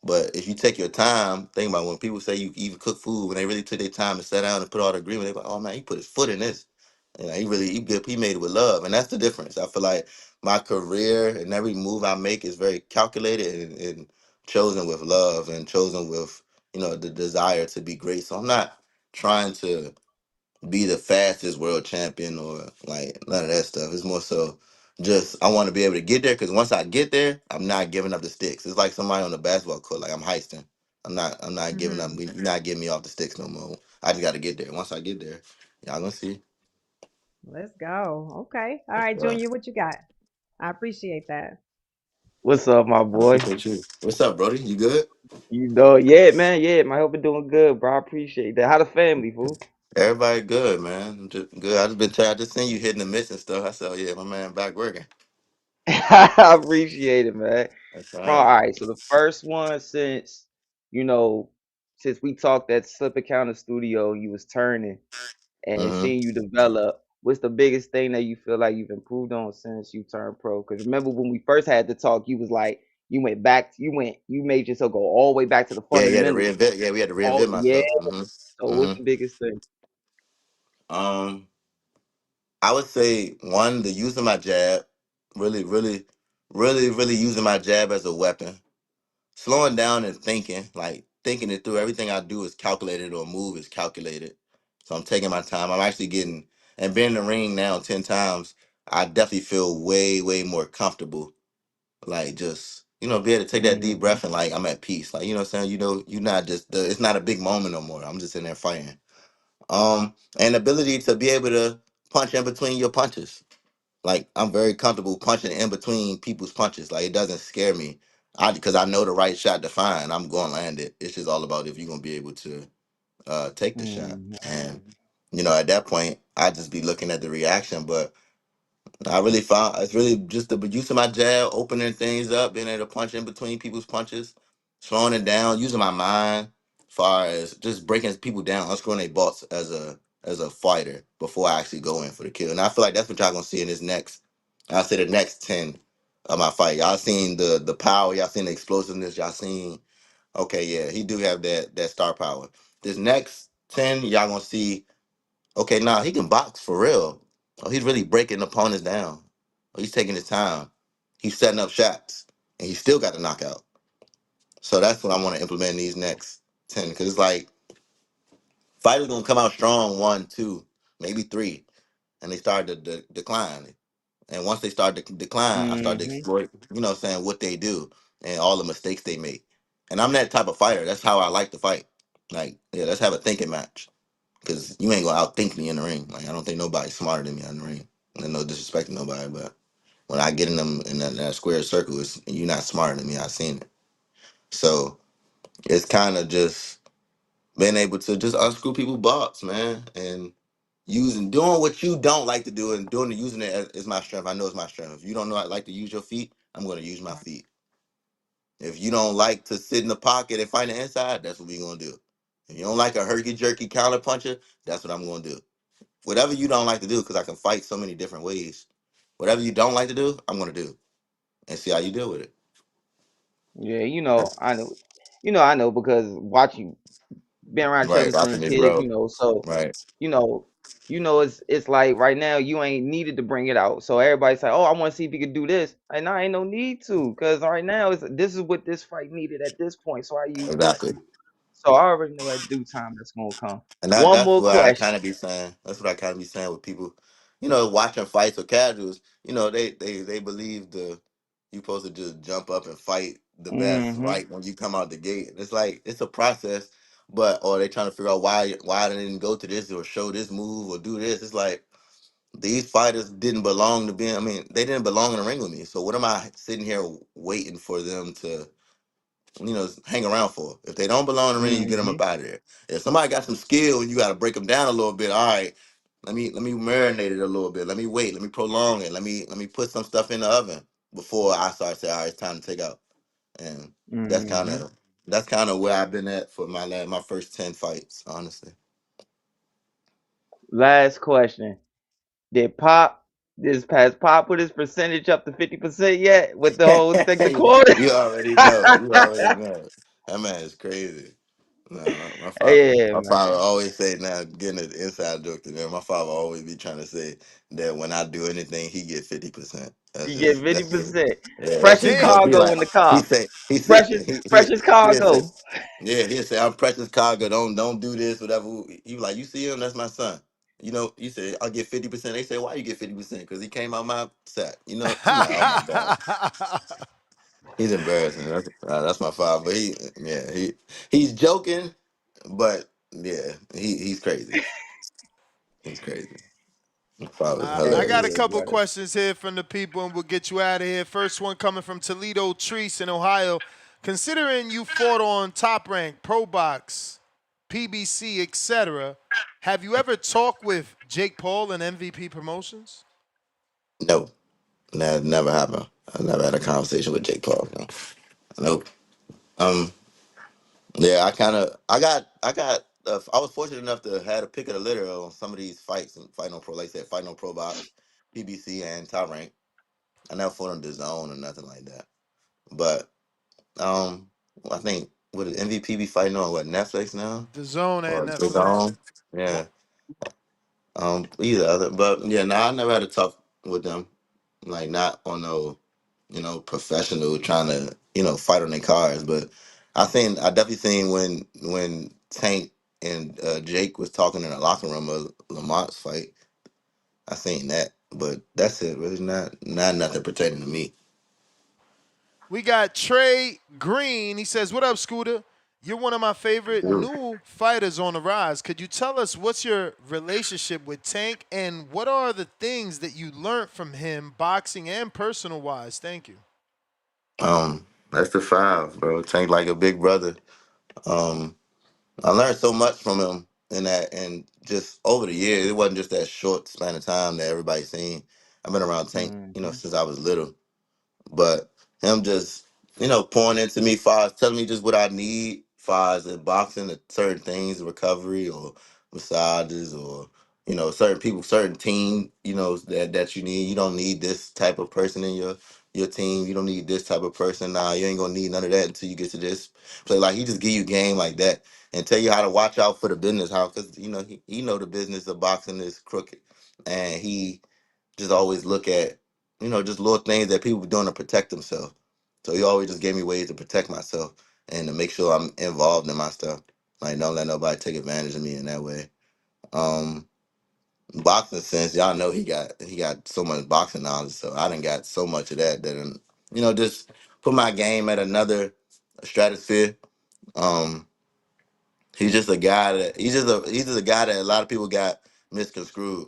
But if you take your time, think about when people say you even cook food when they really took their time and sat down and put all the agreement. They're like, oh man, he put his foot in this. He really he made it with love, and that's the difference. I feel like my career and every move I make is very calculated and chosen with love and chosen with the desire to be great. So I'm not trying to be the fastest world champion or like none of that stuff. It's more so just I want to be able to get there because once I get there, I'm not giving up the sticks. It's like somebody on the basketball court, like I'm heisting. I'm not giving up. Hmm. You're not getting me off the sticks no more. I just got to get there. Once I get there, y'all gonna see. Let's go. Okay. All That's right, right. Junior, what you got? I appreciate that. What's up, my I boy? appreciate you. What's up, Brody? You good? Yeah, man, yeah, my hope you doing good, bro. I appreciate that. How the family, fool? Everybody good, man. I'm just good. I just seen you hitting the miss and stuff. I said, oh yeah, my man back working. I appreciate it, man. That's Bro, all all right. right. So the first one you know, since we talked at Slip Encounter Studio, you was turning and Mm-hmm. seeing you develop. What's the biggest thing that you feel like you've improved on since you turned pro? Because remember when we first had the talk, you was like you made yourself go all the way back to the Yeah, yeah, to fundamentals. reinvent. Yeah, we had to Oh reinvent yeah. myself. Mm-hmm. So what's Mm-hmm. the biggest thing? Um, I would say one, the use of my jab, really, really, really using my jab as a weapon. Slowing down and thinking, like thinking it through. Everything I do is calculated or move is calculated. So I'm taking my time. I'm actually getting and being in the ring now 10 times. I definitely feel way more comfortable. Like just be able to take that deep Hmm. breath and like I'm at peace. Like what I'm saying. You're not just it's not a big moment no more. I'm just in there fighting. And ability to be able to punch in between your punches. Like I'm very comfortable punching in between people's punches. Like it doesn't scare me. Because I know the right shot to find. I'm going to land it. It's just all about if you're gonna be able to take the shot. Hmm. And at that point, I just be looking at the reaction. But I really found it's really just the use of my jab, opening things up, being able to punch in between people's punches, slowing it down, using my mind, far as just breaking people down, unscrewing their bolts as a fighter before I actually go in for the kill. And I feel like that's what y'all gonna see in this next. I'll say the next 10 of my fight. Y'all seen the power, y'all seen the explosiveness, y'all seen. Okay, yeah, he do have that star power. This next 10, y'all gonna see. Okay, now he can box for real. Oh, he's really breaking opponents down. Oh, he's taking his time. He's setting up shots, and he still got the knockout. So that's what I want to implement in these next 10. Because it's like fighters gonna come out strong, one, two, maybe three, and they start to decline. And once they start to decline, I start to Hmm. exploit. What they do and all the mistakes they make. And I'm that type of fighter. That's how I like to fight. Like, yeah, let's have a thinking match. Because you ain't gonna outthink me in the ring. Like I don't think nobody's smarter than me in the ring. And no disrespect to nobody, but when I get in them in that square circle, you're not smarter than me. I've seen it. So it's kind of just being able to just unscrew people box, man, and doing what you don't like to do and using it as my strength. I know it's my strength. If you don't know I like to use your feet, I'm gonna use my feet. If you don't like to sit in the pocket and fight the inside, that's what we're gonna do. If you don't like a herky jerky counter puncher, that's what I'm gonna do. Whatever you don't like to do, because I can fight so many different ways. Whatever you don't like to do, I'm gonna do and see how you deal with it. Yeah, That's I know. I know because watching been around right. children since Watching a this kid, road. so Right. you know, it's like right now you ain't needed to bring it out. So everybody's like, oh, I want to see if you could do this. And I ain't no need to, because right now this is what this fight needed at this point. So I use this. Exactly. So I already know at due time that's gonna come. And One that's more what I kind question. of be saying. That's what I kind of be saying with people, watching fights or casuals. They believe you supposed to just jump up and fight the best Mm-hmm. right when you come out the gate. It's like it's a process, but or they trying to figure out why they didn't go to this or show this move or do this. It's like these fighters didn't belong to be. I mean, they didn't belong in the ring with me. So what am I sitting here waiting for them to? Hang around for. If they don't belong in the ring, you get them Mm-hmm. up out of there. If somebody got some skill and you got to break them down a little bit, all right, let me marinate it a little bit. Let me wait. Let me prolong it. Let me put some stuff in the oven before I start saying, all right, it's time to take out. And that's kind Mm-hmm. of that's kind of where I've been at for my first 10 fights, honestly. Last question. Did Pop has Pop put his percentage up to 50% yet with the whole stick to quarter? You already know. You already know. That man is crazy. No, my father. Yeah, My father man. always say now, getting an inside joke to them. My father always be trying to say that when I do anything, he get 50%. You get That's just 50%. yeah. That's Precious his joke. Damn. He cargo like in the car. he say Precious he say cargo. he say I'm precious cargo. Don't do this whatever. He like you see him. That's my son. You say I'll get 50%. They say why you get 50%? Because he came out my sack. I'm like oh my god. He's embarrassing. That's my father. But he's joking, but yeah, he's crazy. He's crazy. My father's I got a hilarious. couple Yeah, questions here from the people, and we'll get you out of here. First one coming from Toledo Treese in Ohio. Considering you fought on Top Rank, Pro Box, PBC, etc. Have you ever talked with Jake Paul and MVP Promotions? No, that never happened. I never had a conversation with Jake Paul. No. Nope. Um, yeah, I was fortunate enough to have a pick of the litter on some of these fights and fight on pro, like I said, fight on pro box, PBC and top rank. I never fought on the zone or nothing like that. But um, I think what is MVP be fighting on what Netflix now The Zone or and the Netflix. zone? Yeah. Either other, but yeah, no, I never had to talk with them, like not on no, professional trying to, fight on their cars. But I definitely seen when Tank and Jake was talking in the locker room of Lamont's fight. I seen that, but that's it. Really, not nothing pertaining to me. We got Trey Green. He says, "What up, Scooter? You're one of my favorite Dude. new fighters on the rise. Could you tell us what's your relationship with Tank and what are the things that you learned from him, boxing and personal wise? Thank you." That's the five, bro. Tank like a big brother. Um, I learned so much from him in that, and just over the years, it wasn't just that short span of time that everybody seen. I've been around Tank, Mm-hmm. since I was little. But him just, pouring into me, far as telling me just what I need, far as in boxing, certain things, recovery or massages or, certain people, certain team, that you need. You don't need this type of person in your team. You don't need this type of person. Nah, you ain't gonna need none of that until you get to this play. Like he just give you game like that and tell you how to watch out for the business, how because he know the business of boxing is crooked, and he just always look at, just little things that people be doing to protect themselves. So he always just gave me ways to protect myself and to make sure I'm involved in my stuff. Like don't let nobody take advantage of me in that way. Um, Boxing sense, y'all know he got so much boxing knowledge, so I done got so much of that just put my game at another stratosphere. Um, he's just a guy that a lot of people got misconstrued.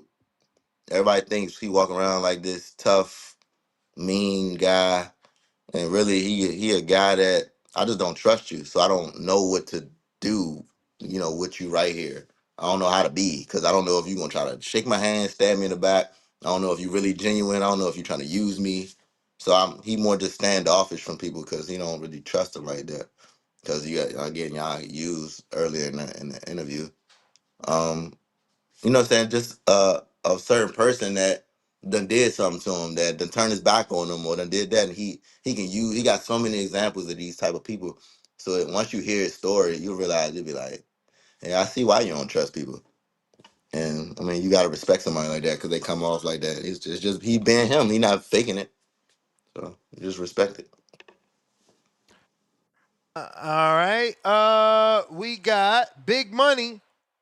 Everybody thinks he walk around like this tough, mean guy, and really he a guy that I just don't trust you, so I don't know what to do. With you right here, I don't know how to be because I don't know if you're gonna try to shake my hand, stab me in the back. I don't know if you're really genuine. I don't know if you're trying to use me. So he more just standoffish from people because he don't really trust them like that. Because you got again y'all used earlier in the interview. Um, what I'm saying? Just a certain person that done did something to him, that done turned his back on him or done did that, and he got so many examples of these type of people. So that once you hear his story, you realize you'll be like, hey, I see why you don't trust people. And I mean, you gotta respect somebody like that because they come off like that. It's just he being him. He not faking it. So you just respect it. All right. We got Big Money.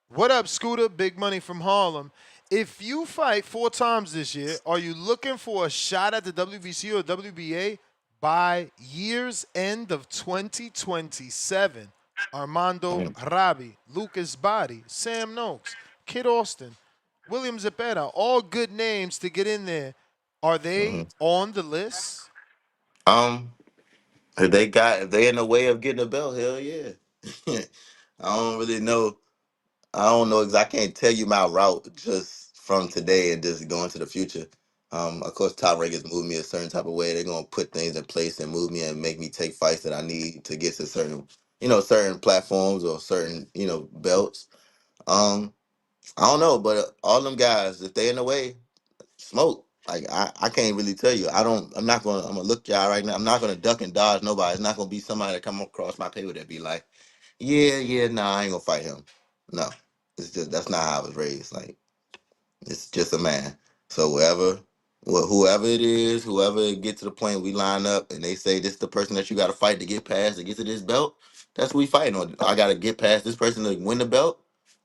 What up, Scooter? Big Money from Harlem. If you fight 4 times this year, are you looking for a shot at the WBC or WBA by year's end of 2027? Armando Rabi, Lucas Body, Sam Noakes, Kid Austin, William Zepeda, all good names to get in there. Are hmm they on the list? Um, if they in the way of getting a belt, hell yeah. I don't really know. I don't know exactly. I can't tell you my route just from today and just going to the future. Of course, top rankings move me a certain type of way. They're gonna put things in place and move me and make me take fights that I need to get to certain platforms or certain, belts. Um, I don't know, but all them guys, if they in the way, smoke. Like I can't really tell you. I'm not gonna. I'm gonna look y'all right now. I'm not gonna duck and dodge nobody. It's not gonna be somebody that come across my paper that be like, yeah, nah, I ain't gonna fight him. No, it's just that's not how I was raised. Like it's just a man. So whoever it is, whoever it get to the point we line up and they say this is the person that you got to fight to get past to get to this belt. That's who we fighting on. I got to get past this person to win the belt.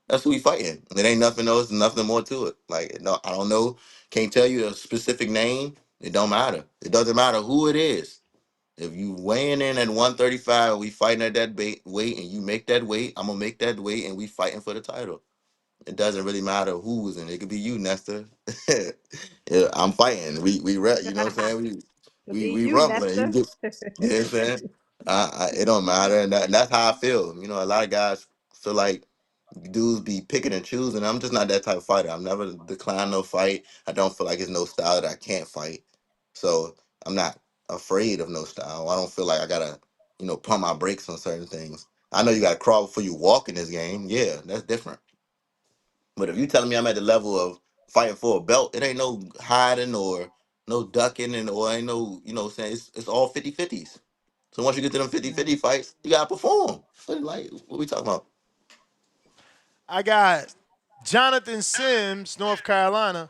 That's who we fighting. It ain't nothing else, nothing more to it. Like no, I don't know. Can't tell you a specific name. It don't matter. It doesn't matter who it is. If you weighing in at 135 and we fighting at that weight and you make that weight, I'm gonna make that weight and we fighting for the title. It doesn't really matter who's in it. It could be you, Nestor. Yeah, I'm fighting. You know what I'm saying? Could be We you, rumbling. Nesta. You know what I'm saying? It don't matter, and that's how I feel. A lot of guys feel like dudes be picking and choosing. I'm just not that type of fighter. I've never declined no fight. I don't feel like it's no style that I can't fight. So I'm not afraid of no style. I don't feel like I gotta, pump my brakes on certain things. I know you gotta crawl before you walk in this game. Yeah, that's different. But if you telling me I'm at the level of fighting for a belt, it ain't no hiding or no ducking or ain't no, what I'm saying, it's all 50-50s. So once you get to them 50-50 fights, you gotta perform. So like, what we talking about? I got Jonathan Sims, North Carolina.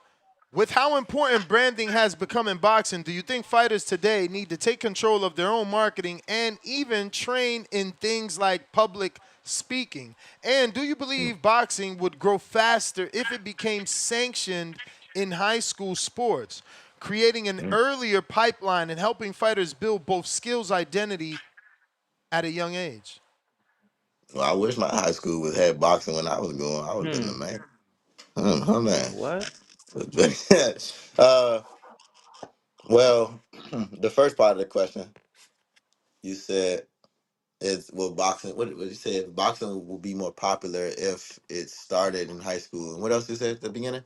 With how important branding has become in boxing, do you think fighters today need to take control of their own marketing and even train in things like public speaking? And do you believe boxing would grow faster if it became sanctioned in high school sports, creating an earlier pipeline and helping fighters build both skills identity at a young age? Well, I wish my high school was had boxing when I was going. I would have been the Hmm. man. Man. What? uh, well, the first part of the question you said is, will boxing? What you said? Boxing will be more popular if it started in high school. And what else you said at the beginning?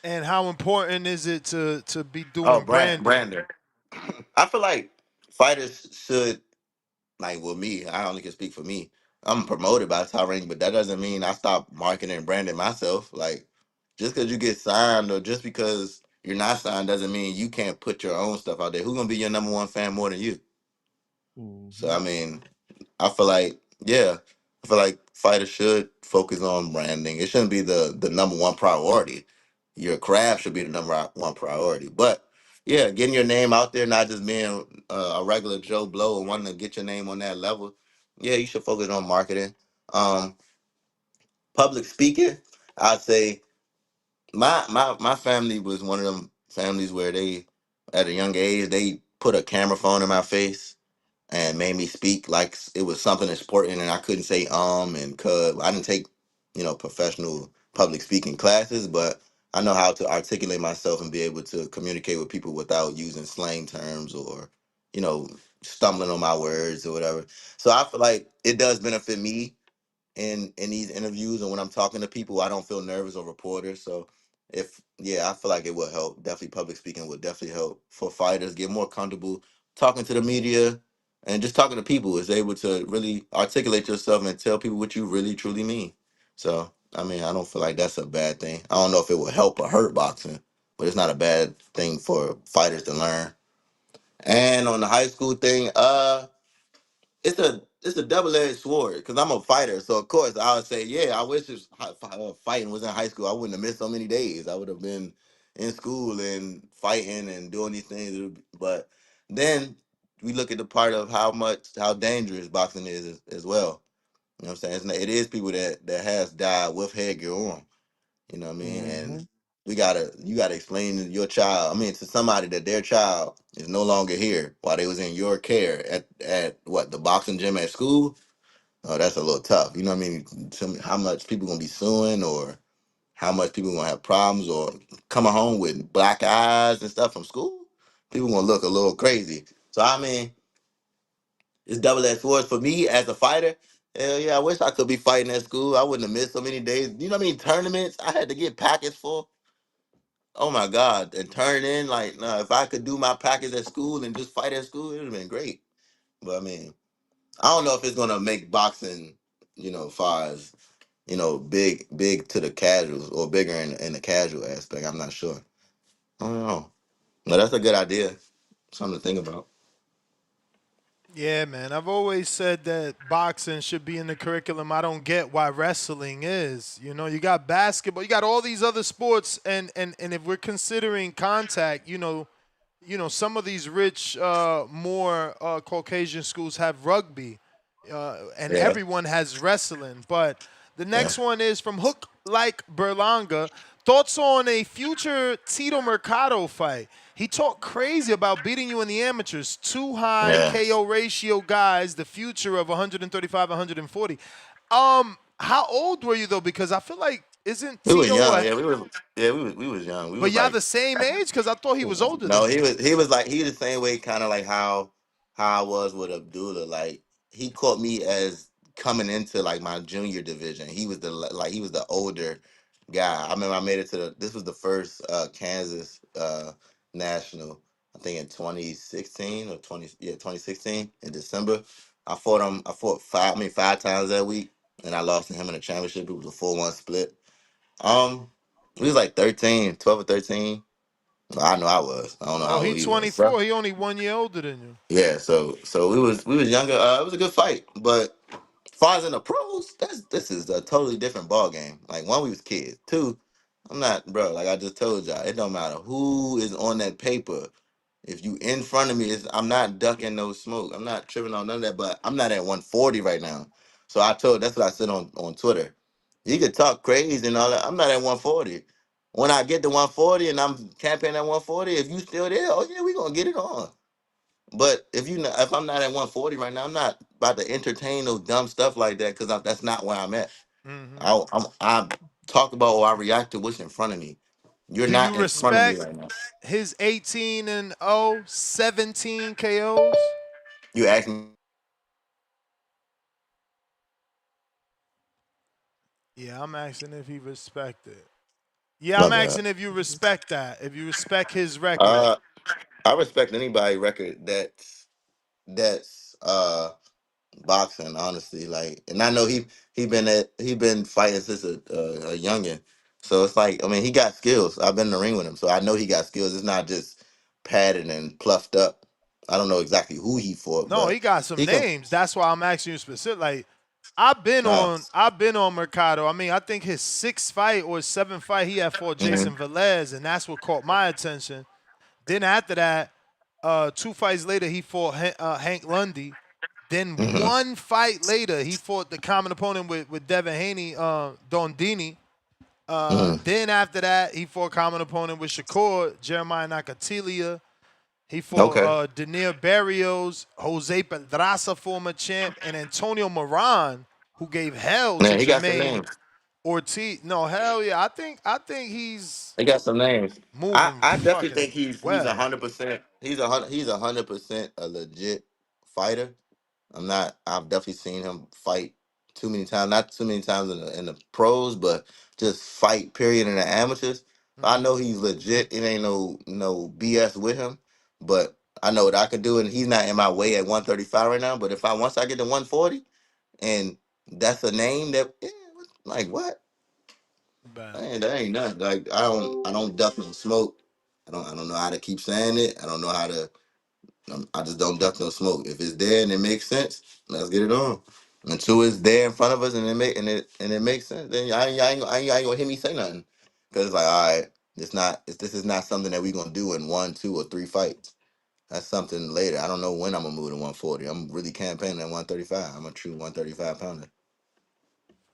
And how important is it to be Oh, doing branding? Brander. I feel like fighters should, like, with me. I only can speak for me. I'm promoted by Top Rank, but that doesn't mean I stop marketing and branding myself. Like, just because you get signed or just because you're not signed doesn't mean you can't put your own stuff out there. Who's gonna be your number one fan more than you? So Hmm. I mean, I feel like, yeah, I feel like fighters should focus on branding. It shouldn't be the number one priority. Your craft should be the number one priority. But yeah, getting your name out there, not just being a regular Joe Blow and wanting to get your name on that level. Yeah, you should focus on marketing. Um, Public speaking, I'd say my family was one of them families where they, at a young age, they put a camera phone in my face and made me speak like it was something important, and I couldn't say and cuz. I didn't take, professional public speaking classes, but I know how to articulate myself and be able to communicate with people without using slang terms or, you know, stumbling on my words or whatever. So I feel like it does benefit me in these interviews, and when I'm talking to people, I don't feel nervous or reporters. So if yeah, I feel like it would help. Definitely public speaking would definitely help for fighters get more comfortable talking to the media and just talking to people, is able to really articulate yourself and tell people what you really truly mean. So I mean, I don't feel like that's a bad thing. I don't know if it will help or hurt boxing, but it's not a bad thing for fighters to learn. And on the high school thing, it's a double edged sword because I'm a fighter. So of course I would say, yeah, I wish fighting was in high school. I wouldn't have missed so many days. I would have been in school and fighting and doing these things. But then we look at the part of how dangerous boxing is as well. You know what I'm saying? It is people that has died with headgear on. You know what I mean? And Hmm. you gotta explain to your child. I mean, to somebody that their child is no longer here while they was in your care at what, the boxing gym at school. Oh, that's a little tough. You know what I mean? How much people gonna be suing, or how much people gonna have problems, or coming home with black eyes and stuff from school. People gonna look a little crazy. So I mean, it's double edged sword for me as a fighter. Hell yeah, I wish I could be fighting at school. I wouldn't have missed so many days. You know what I mean? Tournaments I had to get packets for. Oh my God, and turn in like, nah, if I could do my package at school and just fight at school, it would have been great. But I mean, I don't know if it's gonna make boxing, far as, big to the casuals or bigger in the casual aspect. I'm not sure. I don't know. But that's a good idea. Something to think about. Yeah, man. I've always said that boxing should be in the curriculum. I don't get why wrestling is. You know, you got basketball, you got all these other sports, and if we're considering contact, some of these rich, more Caucasian schools have rugby, and Yeah, everyone has wrestling. But the yeah, next one is from Hook Like Berlanga. Thoughts on a future Tito Mercado fight? He talked crazy about beating you in the amateurs. Two high yeah. KO ratio guys, the future of 135, 140. How old were you though? Because I feel like isn't We was Tito young. a, Yeah, we was young. We but was y'all like, the same age? Because I thought he was older no, than you. he was the same way, kind of like how I was with Abdullah. Like, he caught me as coming into like my junior division. He was the older guy. I remember I made it to this was the first Kansas national. I think in 2016 or 2016 in December. I fought him. I fought five times that week, and I lost to him in the championship. It was a 4-1 split. We was like 13, 12 or 13. Well, I know I was. I don't know Oh, how he old he was. 24. He only 1 year older than you. Yeah, so we was younger. It was a good fight, but as far as in the pros, this is a totally different ball game. Like one, we was kids. Two, I'm not, bro. Like I just told y'all, it don't matter who is on that paper. If you in front of me, I'm not ducking no smoke. I'm not tripping on none of that. But I'm not at 140 right now. So that's what I said on Twitter. You could talk crazy and all that. I'm not at 140. When I get to 140 and I'm campaigning at 140, if you still there, oh yeah, we gonna get it on. But if I'm not at 140 right now, I'm not about to entertain no dumb stuff like that because that's not where I'm at. Hmm. I talk about or I react to what's in front of me. You're Do you not in front of me respect right now. his 18 and 0, 17 KOs? You ask me. Yeah, I'm asking if he respect it. Yeah, My I'm bad. asking if you respect that. If you respect his record. Uh, I respect anybody record that's boxing. Honestly, like, and I know he been fighting since a youngin. So it's like, I mean, he got skills. I've been in the ring with him, so I know he got skills. It's not just padded and pluffed up. I don't know exactly who he fought, No, but he got some he can. names. That's why I'm asking you specific. Like, Uh, I've been on Mercado. I mean, I think his sixth fight or seventh fight he had fought Jason mhm, Velez, and that's what caught my attention. Then after that, 2 fights later he fought Hank Lundy. Then mhm, 1 fight later he fought the common opponent with Devin Haney, Dondini. mhm. Then after that he fought common opponent with Shakur, Jeremiah Nakatilia. He fought Okay. Daniel Barrios, Jose Pedraza, former champ, and Antonio Moran, who gave hell to Yeah, he got some Jermaine names. Ortiz. No, hell yeah. I think he's He got some names. moving I definitely think fucking he's well. 100%. He's 100% a legit fighter. I've definitely seen him fight too many times. Not too many times in the pros, but just fight period in the amateurs. I Hmm. know he's legit. It ain't no BS with him. But I know what I could do, and he's not in my way at 135 right now. But if I once I get to 140, and that's a name that like what? Bad. That ain't nothing. Like I don't duck no smoke. I don't know how to keep saying it. I don't know how to. I just don't duck no smoke. If it's there and it makes sense, let's get it on. Until it's there in front of us and it makes sense, then I ain't gonna hear me say nothing. Cause it's like, all right, this is not something that we gonna do in 1, 2, or 3 fights. That's something later. I don't know when I'm gonna move to 140. I'm really campaigning at 135. I'm a true 135 pounder.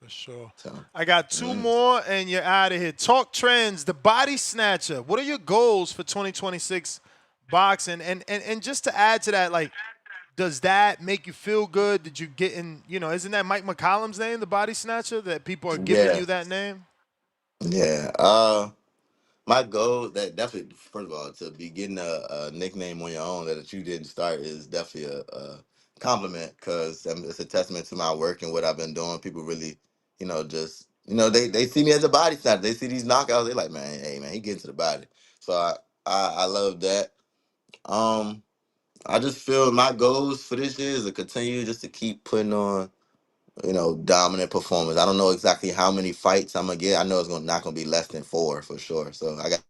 For sure. So. I got two mm. more and you're out of here. Talk trends, the body snatcher. What are your goals for 2026 boxing? And just to add to that, like, does that make you feel good? Did you get in, isn't that Mike McCollum's name, the body snatcher, that people are giving Yeah, you that name? yeah. My goal that definitely, first of all, to be getting a nickname on your own that you didn't start is definitely a compliment because it's a testament to my work and what I've been doing. People really, just they see me as a body snatcher. They see these knockouts. They like, man, hey man, he getting to the body. So I love that. Um, I just feel my goals for this year is to continue just to keep putting on dominant performance. I don't know exactly how many fights I'm gonna get. I know it's gonna not gonna be less than 4 for sure. So I got.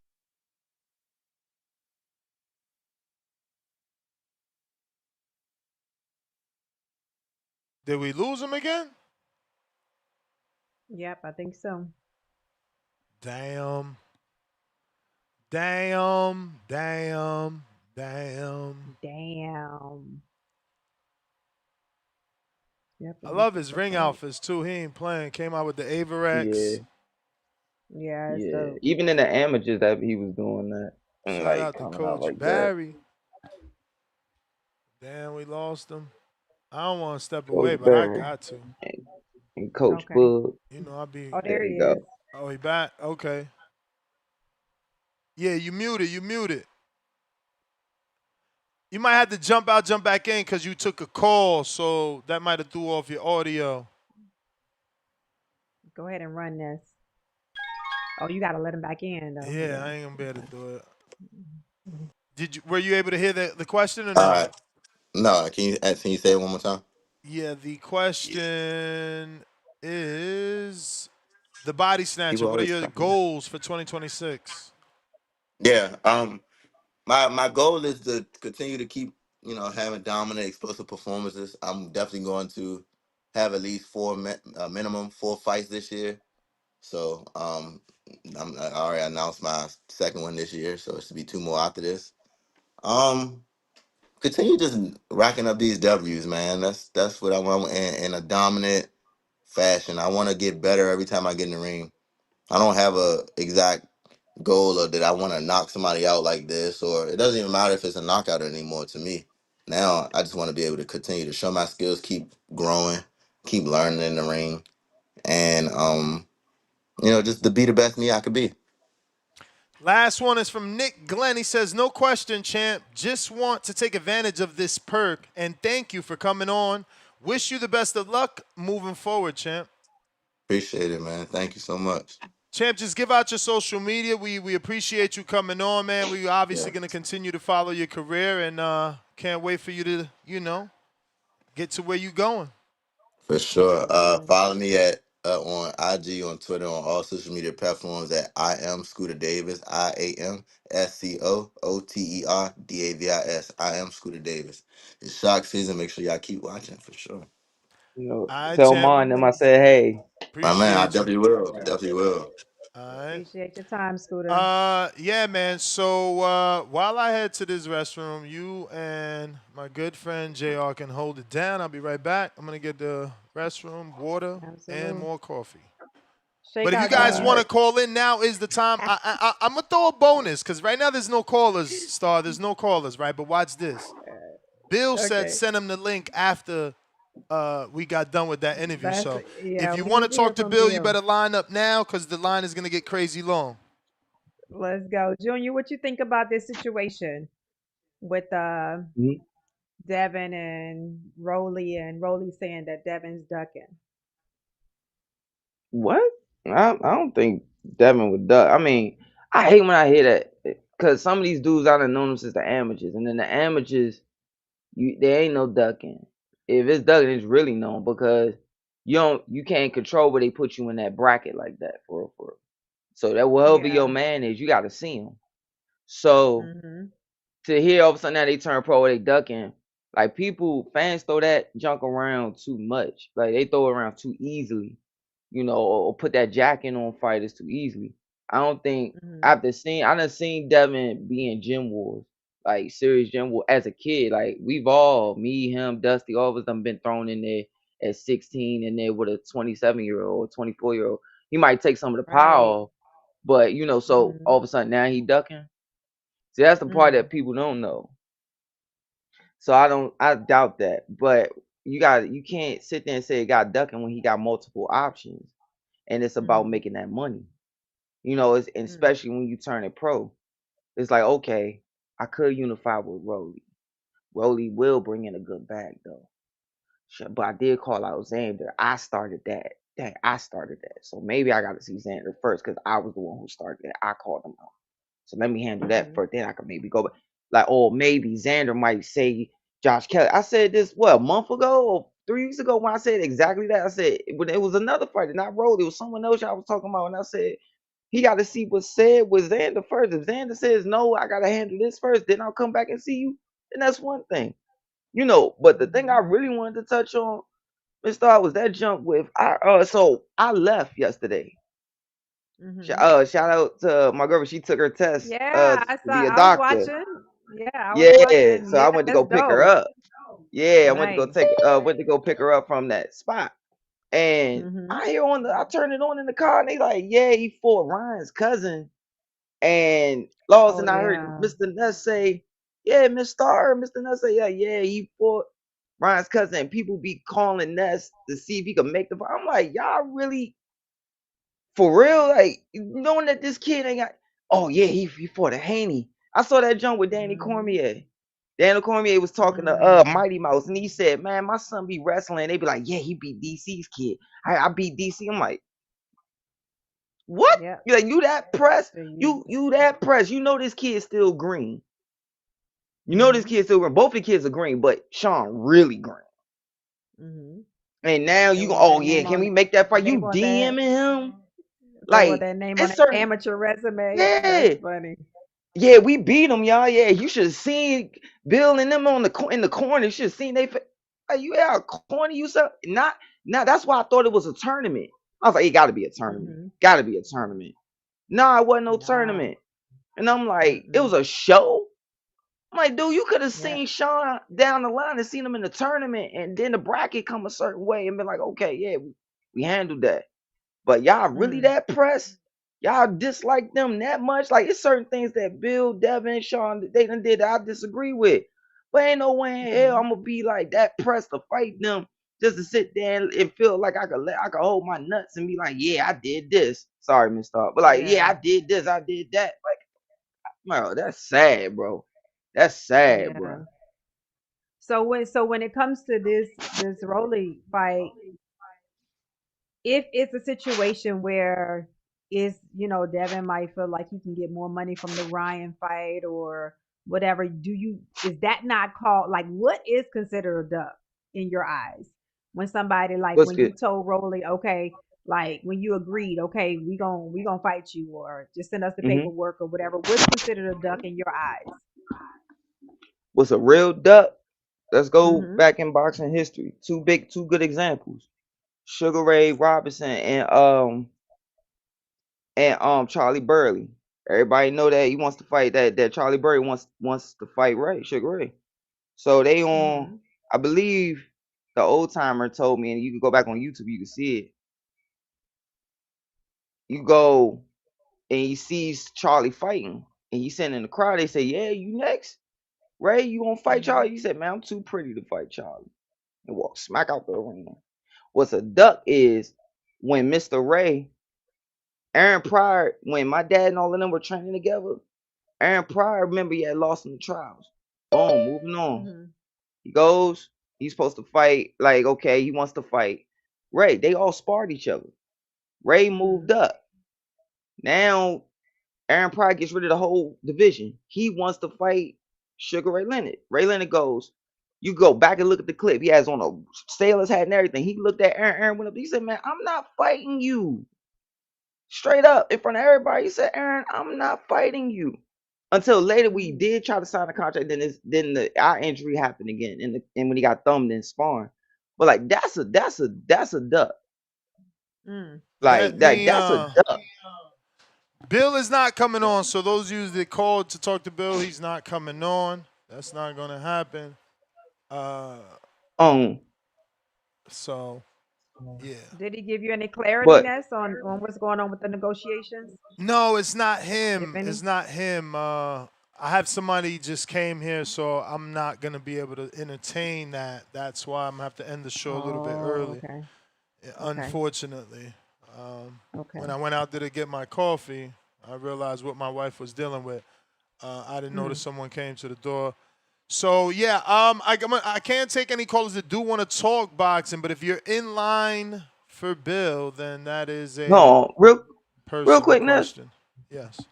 Did we lose him again? Yep, I think so. Damn. Damn. Damn. Damn. Damn. Yep, I let me love see his the ring fight. outfits too. He ain't playing. Came out with the Yeah, Averex. Yeah, it's yeah. dope. Even in the amateurs that he was doing that and Shout like out to coming out Coach like that. Barry. Damn, we lost him. I don't want to step Coach away, but I Barry got to. and Coach Okay. Bud. I'll be. Oh, there There he you go. is. Oh, he back? Okay. Yeah, you muted. You muted. You might have to jump out, jump back in because you took a call, so that might have threw off your audio. Go ahead and run this. Oh, you got to let him back in, though. Yeah, Yeah. I ain't gonna be able to do it. Were you able to hear the question or All no? right. No, can you say it one more time? Yeah, the question is the body snatcher. People What are always your talking about. goals for 2026? Yeah. My goal is to continue to keep having dominant, explosive performances. I'm definitely going to have at least minimum 4 fights this year. So I already announced my second one this year, so it should be two more after this. Um, Continue just racking up these W's, man. That's what I want in a dominant fashion. I want to get better every time I get in the ring. I don't have a exact goal or that I want to knock somebody out like this, or it doesn't even matter if it's a knockout anymore to me. Now I just want to be able to continue to show my skills, keep growing, keep learning in the ring, and just to be the best me I could be. Last one is from Nick Glenn. He says, "No question, champ. Just want to take advantage of this perk and thank you for coming on. Wish you the best of luck moving forward, champ." Appreciate it, man. Thank you so much. Champ, just give out your social media. We appreciate you coming on, man. We obviously Yeah, gonna continue to follow your career and can't wait for you to, get to where you going. for sure. Absolutely. Follow me at on IG, on Twitter, on all social media platforms at I am Scooter Davis. IamScooterDavis. I am Scooter Davis. It's shock season. Make sure y'all keep watching for sure. You know, All right, tell champ. mom them I said, hey. My man, I Appreciate you. definitely will. Definitely will. All right. Appreciate your time, Scooter. Yeah, man. So while I head to this restroom, you and my good friend JR can hold it down. I'll be right back. I'm gonna get the restroom, water, and Absolutely. more coffee. But Shake if you out guys Junior. want to call in, now is the time. I'm gonna throw a bonus because right now there's no callers. Star, there's no callers, right? But watch this. Bill said Okay. send him the link after we got done with that interview. That's So if yeah. you We want to need to talk hear to from Bill, you Bill. better line up now because the line is gonna get crazy long. Let's go, Junior. What you think about this situation with Mhm. Devin and Rolly saying that Devin's ducking? What? I don't think Devin would duck. I mean, I hate when I hear that because some of these dudes I done known them since the amateurs, and then the amateurs, there ain't no ducking. If it's ducking, it's really known because you can't control where they put you in that bracket like that for real, for real. So that whoever your Yeah. man is, you got to see him. So Mhm. to hear all of a sudden now they turn pro, they ducking. Like fans throw that junk around too much. Like they throw it around too easily, or put that jacket on fighters too easily. I don't think Mhm. I done seen Devin be in gym wars, like serious gym war as a kid. Like we've all, me, him, Dusty, all of us done been thrown in there at 16 in there with a 27-year-old or 24-year-old. He might take some of the Right. power, but so all Mhm. of a sudden now he ducking. See, that's the part Mhm. that people don't know. So I doubt that. But you can't sit there and say it got ducking when he got multiple options. And it's about Mhm. making that money. And Mhm. especially when you turn it pro. It's like, okay, I could unify with Rolly. Rolly will bring in a good bag though. Sure, but I did call out Xander. I started that. Dang, I started that. So maybe I gotta see Xander first because I was the one who started it. I called him out. So let me handle that Mhm. first. Then I could maybe go back. Like, or maybe Xander might say Josh Kelly. I said this what, a month ago or 3 weeks ago when I said exactly that. I said when it was another fighter, not Rolly, it was someone else I was talking about, and I said he got to see what's said with Xander first. If Xander says no, I gotta handle this first. Then I'll come back and see you. Then that's one thing, But the thing I Mhm. really wanted to touch on, Mr. R, was that jump with I. So I left yesterday. Mhm. Shout out to my girl. She took her test Yeah, I to saw. be a I was doctor. watching. Yeah, I was Yeah, watching. so Yeah, I went to that's go pick her dope. up. Yeah, I Nice. went to go pick her up from that spot. And Mhm. I turned it on in the car, and they like, yeah, he fought Ryan's cousin. And Laws, Oh and I heard yeah. Mr. Nuss say, yeah, Mr. Nuss say, yeah, he fought Ryan's cousin. And people be calling Nuss to see if he could make the fight. I'm like, y'all really for real? Like, knowing that this kid ain't got, oh yeah, he fought a Haney. I saw that jump with Danny Mhm. Cormier. Daniel Cormier was talking to Mm. Mighty Mouse, and he said, "Man, my son be wrestling." They be like, "Yeah, he beat DC's kid. I beat DC." I'm like, "What? Yep. You like you that press? So You that press? You know this kid's still green. You know this Mm-hmm. kid's still green. Both the kids are green, but Sean really green. Mm-hmm. And now They you go, want oh that yeah, name can we on. make that fight? They You want that. DMing him They want like that name on it's an certain. amateur resume. That's Yeah, funny. yeah, we beat them, y'all. Yeah, you should have seen Bill and them on in the corner. You should have seen they. Like, you out corner, you said not. Now that's why I thought it was a tournament. I was like, it got to be a tournament. Mm-hmm. Got to be a tournament. Nah, it wasn't no Nah. tournament. And I'm like, it was Mm-mm. a show. I'm like, dude, you could have Yep. seen Sean down the line and seen him in the tournament, and then the bracket come a certain way and been like, okay, yeah, we handled that. But y'all really Mm. that pressed? Y'all dislike them that much? Like it's certain things that Bill, Devin, Sean, they done did that I disagree with. But ain't no way in hell Mm-hmm. I'm gonna be like that pressed to fight them just to sit there and feel like I could hold my nuts and be like, yeah, I did this. Sorry, Mr. But like, yeah, Yeah. I did this, I did that. Like, bro, that's sad, bro. That's sad, bro. Yeah. So when it comes to this Rolly fight, if it's a situation where Devin might feel like he can get more money from the Ryan fight or whatever, is that not called, like, what is considered a duck in your eyes? When somebody, like, What's when you good? told Rolly, okay, like when you agreed, okay, we gonna fight you, or just send us the Hmm. paperwork or whatever, what's considered a duck in your eyes? What's a real duck? Let's go Mm-hmm. back in boxing history. Two good examples. Sugar Ray Robinson and Charlie Burley. Everybody know that he wants to fight that Charlie Burley wants to fight Sugar Ray. So they on, Mm-hmm. I believe the old timer told me, and you can go back on YouTube, you can see it. You go and he sees Charlie fighting, and he's sitting in the crowd. They say, "Yeah, you next, Ray? You gonna fight Mm-hmm. Charlie?" He said, "Man, I'm too pretty to fight Charlie," and walk smack out the arena. What's a duck is when Mr. Ray, Aaron Pryor, when my dad and all of them were training together, Aaron Pryor, remember, he had lost in the trials. Boom, moving on. Mm-hmm. He goes, he's supposed to fight, like, okay, he wants to fight Ray. They all sparred each other. Ray Mm-hmm. moved up. Now, Aaron Pryor gets rid of the whole division. He wants to fight Sugar Ray Leonard. Ray Leonard goes, you go back and look at the clip. He has on a sailor's hat and everything. He looked at Aaron. Aaron went up. He said, "Man, I'm not fighting you." Straight up in front of everybody. He said, "Aaron, I'm not fighting you." Until later, we Mm-hmm. did try to sign a contract. Then the eye injury happened again, and when he got thumbed in sparring. But like that's a duck. Mm. Like Let me that's a duck. Bill is not coming on, so those of you that called to talk to Bill, he's not coming on. That's not gonna happen. Uh Um, so yeah. Did he give you any clarity, but Ness, on what's going on with the negotiations, No, it's not if him. It's any? not him. I have somebody just came here, so I'm not gonna be able to entertain that. That's why I'm gonna have to end the show a little bit Oh, early. okay. Okay. Unfortunately, when Okay. I went out there to get my coffee, I realized what my wife was dealing with. I didn't notice Mm. someone came to the door. So yeah, I can't take any callers that do want to talk boxing, but if you're in line for Bill, then that is a no, real personal quick, Ness. question. Yes.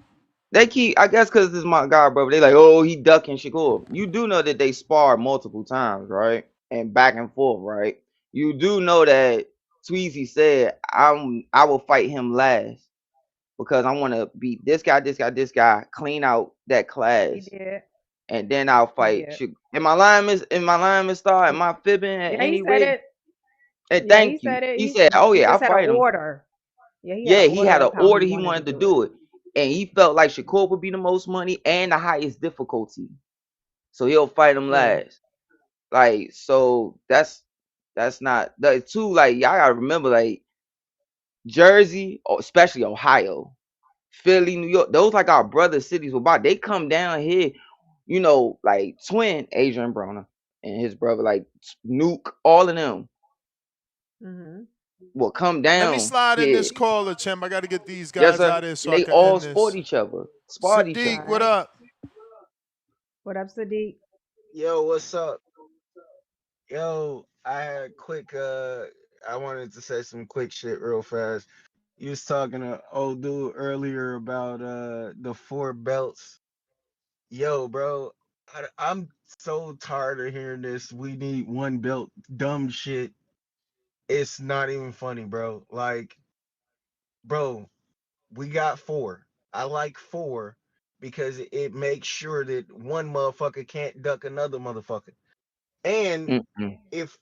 They keep, I guess, because this is my guy, brother. They like, oh, he ducking Shakur. You do know that they sparred multiple times, right? And back and forth, right? You do know that Tweezy said, I will fight him last because I want to beat this guy, this guy, this guy, clean out that He class, did. and then I'll He fight. did. Am my line, Miss Star? Am I fibbing in Yeah, he any said way? it. And Yeah, he thank you. said it. He He said, oh he yeah, I'll just had an fight him. order. Yeah, he had an Yeah, he had order an of how he order. He wanted to wanted to do it. do it, and he felt like Shakur would be the most money and the highest difficulty, so he'll fight him Yeah. last. Like, so that's not the two. Like, y'all gotta remember, like Jersey, or especially Ohio, Philly, New York. Those like our brother cities. About they come down here, like twin Adrian Broner and his brother, like Nuke, all of them Mm-hmm. will come Let me down slide in here. this caller, Champ. I got to get these Yes, guys sir. out of here so And I they can all end sport this. each other, spot each All Sadiq, other. what right. up? What up, Sadiq? Yo, what's up? Yo, I had quick I wanted to say some quick shit real fast. You was talking to old dude earlier about the four belts. Yo, bro, I'm so tired of hearing this. We need one belt, dumb shit. It's not even funny, bro. Like, bro, we got four. I like four because it makes sure that one motherfucker can't duck another motherfucker. And Mm-mm. if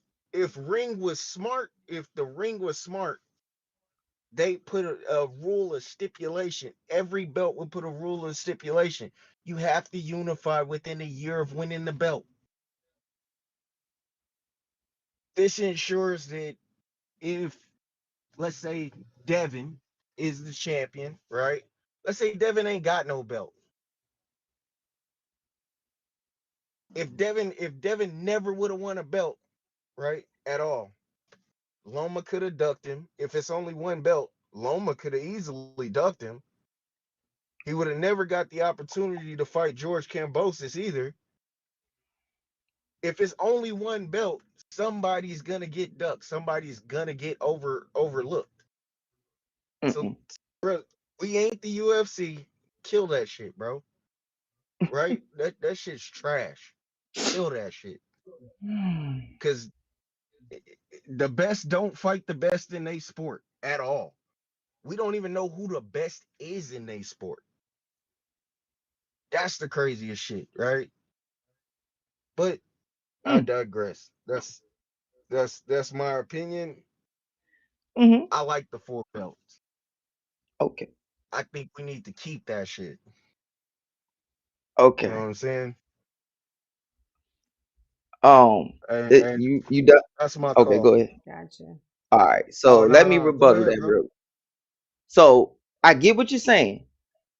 ring was smart, if the ring was smart, they put a rule of stipulation. Every belt would put a rule of stipulation. You have to unify within a year of winning the belt. This ensures that if, let's say, Devin is the champion, right? Let's say Devin ain't got no belt. If Devin never would have won a belt, right, at all, Loma could have ducked him. If it's only one belt, Loma could have easily ducked him. He would have never got the opportunity to fight George Kambosos either. If it's only one belt, somebody's gonna get ducked. Somebody's gonna get overlooked. So, Mm-mm. bro, we ain't the UFC. Kill that shit, bro. Right? That shit's trash. Kill that shit. Cause the best don't fight the best in a sport at all. We don't even know who the best is in a sport. That's the craziest shit, right? But I Mm. digress. That's my opinion. Mm-hmm. I like the four belts. Okay. I think we need to keep that shit. You know what Okay. I'm saying? Um, And Mm-hmm. you do, that's my Mm-hmm. okay, go call. ahead. Gotcha. All right. Oh So no, let me no, go rebuttal ahead, that bro. real. So I get what you're saying,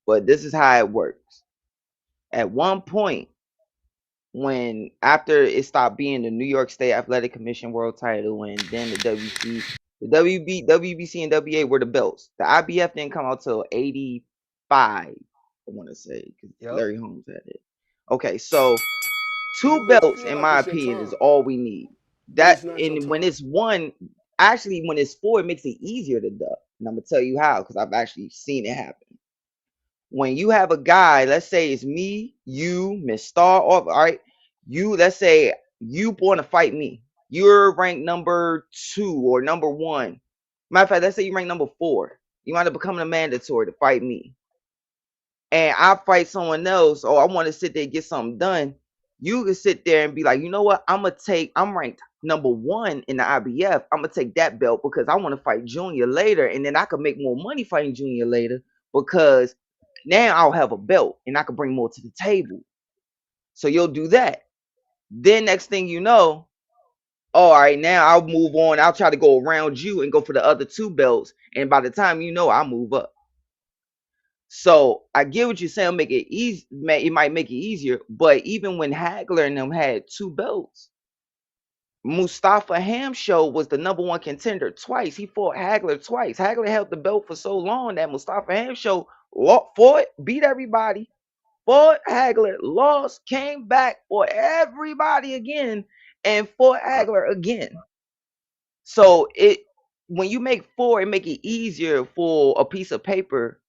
but this is how it works. At one point, when after it stopped being the New York State Athletic Commission world title and then the WC, the WBC and WA were the belts. The IBF didn't come out till 85, I want to say, because Yep. Larry Holmes had it. Okay, so You two may belts, feel in like my it's your opinion, is time, all we need. but That it's not your and when time. it's one, actually, when it's four, it makes it easier to duck. And I'm gonna tell you how, because I've actually seen it happen. When you have a guy, let's say it's me, you, Miss Star, all right, you, let's say you want to fight me. You're ranked number 2 or number 1. Matter of fact, let's say you rank number 4. You might have become a mandatory to fight me, and I fight someone else, or I want to sit there and get something done. You can sit there and be like, you know what? I'm ranked number 1 in the IBF. I'm gonna take that belt because I want to fight Junior later, and then I can make more money fighting Junior later because now I'll have a belt and I can bring more to the table. So you'll do that. Then next thing you know, all right, now I'll move on. I'll try to go around you and go for the other 2 belts, and by the time you know, I'll move up. So I get what you're saying. Make it easy. It might make it easier. But even when Hagler and them had 2 belts, Mustafa Hamsho was the number 1 contender twice. He fought Hagler twice. Hagler held the belt for so long that Mustafa Hamsho fought, beat everybody, fought Hagler, lost, came back, fought everybody again, and fought Hagler again. So it when you make 4, it make it easier for a piece of paper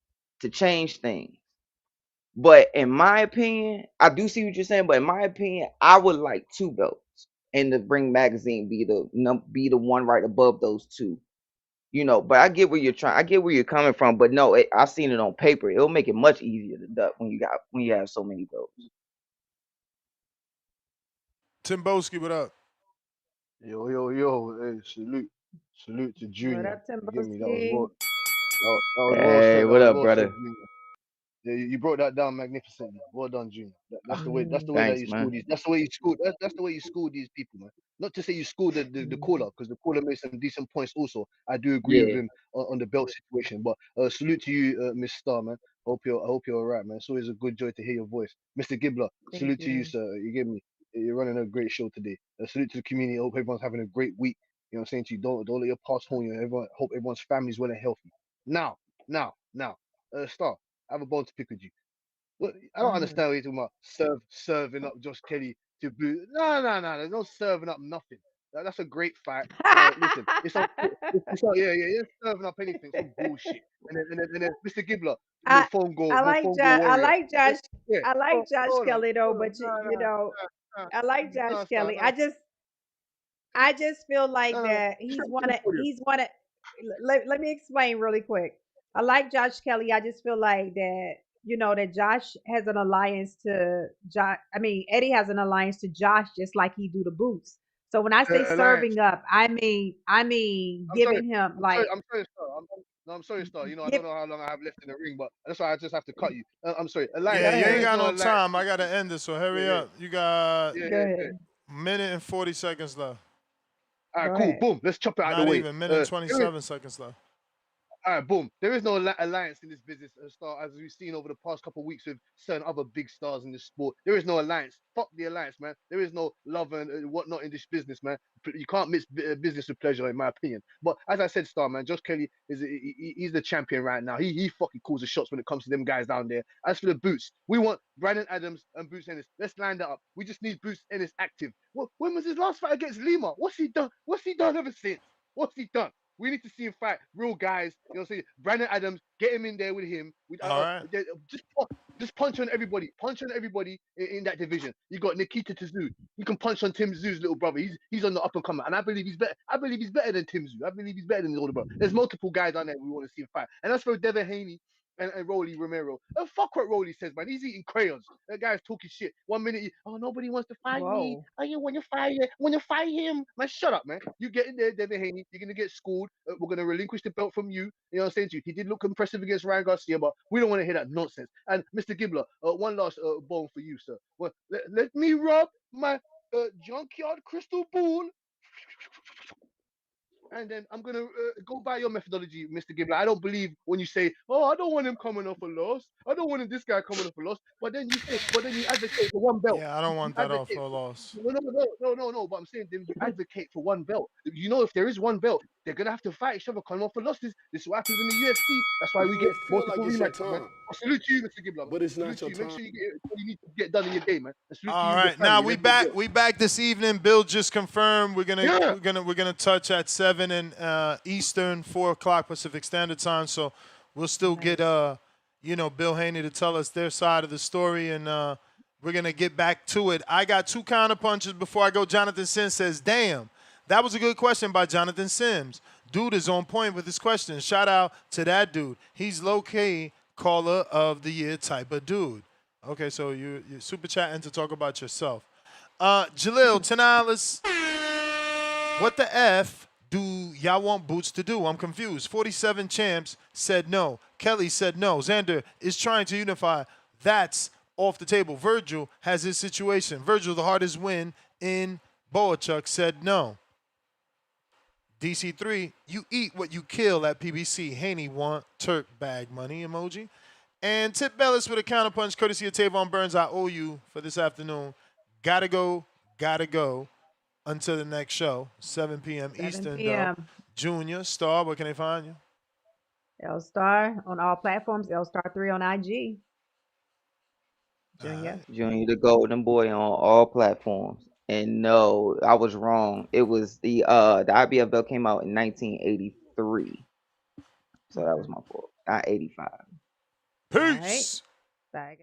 to change things. But in my opinion, I do see what you're saying. But in my opinion, I would like 2 belts, and the Ring Magazine be the one right above those 2. But I get where you're trying. I get where you're coming from. But no, I've seen it on paper. It'll make it much easier to duck when you have so many belts. Timboski, what up? Yo, yo, yo, hey, salute to What Junior. up, You get me? That was well, Timboski? that was well Hey, said. That what was up, well said, brother? Junior. Yeah, you broke that down magnificently. Well done, Junior. That's the way. That's the Mm-hmm. way that Thanks, you school man. these. That's the way you school. That's the way you school these people, man. Not to say you school the Mm-hmm. caller, because the caller made some decent points. Also, I do agree with Yeah. him on the belt situation. But salute to you, Miss Star, man. I hope you're alright, man. It's always a good joy to hear your voice, Mr. Gibbler. Thank Salute to you, you. sir. You get me? You're running a great show today. Salute to the community. I hope everyone's having a great week. You know what I'm saying to you? Don't let your past haunt you. Hope everyone's family's well and healthy. Now, Star, I have a bone to pick with you. Look, I don't Mm-hmm. understand what you're talking about. Serving up Josh Kelly to boo. No, there's no serving up nothing. That's a great fight. Listen, it's serving up anything, some bullshit. And then Mr. Gibbler, little I phone I goal, little like phone goal Josh. warrior. Yeah, I like Josh hold on, Kelly though, hold on, but I like Josh star, Kelly. I just feel like no. that Just let me tell you. he's one of let me explain really quick. I like Josh Kelly. I just feel like that that Josh has an alliance to Josh. I mean, Eddie has an alliance to Josh just like he do the Boots. So when I say Alliance. serving up, I mean I'm sorry. giving him I'm sorry. like I'm sorry, Star. No, I'm sorry, Star. I give don't know how long I have left in the ring, but that's why I just have to cut you. I'm sorry. go Alliance. Yeah, you There ain't ahead. is got no no alliance. time. I gotta end this, so Yeah, hurry yeah, up. You got yeah, Go yeah, yeah. ahead. minute and 40 seconds left. All right, Go cool. ahead. Boom. Let's chop it out of the Not way. even minute and There is 27 seconds left. All right, boom. There is no alliance in this business, Star, as we've seen over the past couple of weeks with certain other big stars in this sport. There is no alliance. Fuck the alliance, man. There is no love and whatnot in this business, man. You can't mix business with pleasure, in my opinion. But as I said, Star, man, Josh Kelly he's the champion right now. He fucking calls the shots when it comes to them guys down there. As for the Boots, we want Brandon Adams and Boots Ennis. Let's line that up. We just need Boots Ennis active. When was his last fight against Lima? What's he done? What's he done ever since? What's he done? We need to see him fight real guys. Say Brandon Adams, get him in there with him. All right. Just punch on everybody. Punch on everybody in that division. You got Nikita Tszyu. You can punch on Tim Zhu's little brother. He's on the up and coming, and I believe he's better. I believe he's better than Tim Zhu. I believe he's better than his older brother. There's multiple guys on there we want to see him fight. And that's for Devin Haney and Rolly Romero. And fuck what Rolly says, man. He's eating crayons. That guy's talking shit. 1 minute, nobody wants to fight me. Whoa. Oh, you want to fight him? Man, shut up, man. You get in there, Devin Haney. You're gonna get schooled. We're gonna relinquish the belt from you. You know what I'm saying to you? He did look impressive against Ryan Garcia, but we don't want to hear that nonsense. And Mr. Gibbler, one last bone for you, sir. Well, let me rub my junkyard crystal ball, and then I'm gonna go by your methodology, Mr. Gibbler. I don't believe when you say, "Oh, I don't want him coming off a loss. I don't want this guy coming off a loss." But then you advocate for one belt. Yeah, I don't You want that off advocate for a loss. no. But I'm saying then you advocate for one belt. If there is one belt, they're gonna have to fight each other, coming off for losses. This is what happens in the UFC. That's why we You get may feel like multiple it's your rematches, man. time, I salute you, Mr. Gibbler, man. but it's not Salute your you. Make time. sure you get what you need to get done in your day, man. And salute to All you and your right, now family. we Let's be back. good. We back this evening. Bill just confirmed we're gonna Yeah. we're gonna touch at 7 and Eastern, 4 o'clock Pacific Standard Time. So we'll still get Bill Haney to tell us their side of the story, and we're gonna get back to it. I got 2 counter punches before I go. Jonathan Sims says, "Damn, that was a good question by Jonathan Sims. Dude is on point with his question. Shout out to that dude. He's low-key caller of the year type of dude." Okay, so you're super chatting to talk about yourself. Jalil, Tanalis, what the F do y'all want Boots to do? I'm confused. 47 champs said no. Kelly said no. Xander is trying to unify. That's off the table. Virgil has his situation. Virgil, the hardest win in Boachuk, said no. DC3, you eat what you kill at PBC. Haney want Turk bag money emoji. And Tip Bellis with a counterpunch courtesy of Tavon Burns. I owe you for this afternoon. Gotta go until the next show, 7 p.m. 7 Eastern, though. p.m. Junior, Star, where can they find you? L Star on all platforms. L Star 3 on IG. All Junior. right. Junior the Golden Boy on all platforms. And no, I was wrong. It was the IBF belt came out in 1983. So that was my fault. Not 85. All right. Peace. Bye.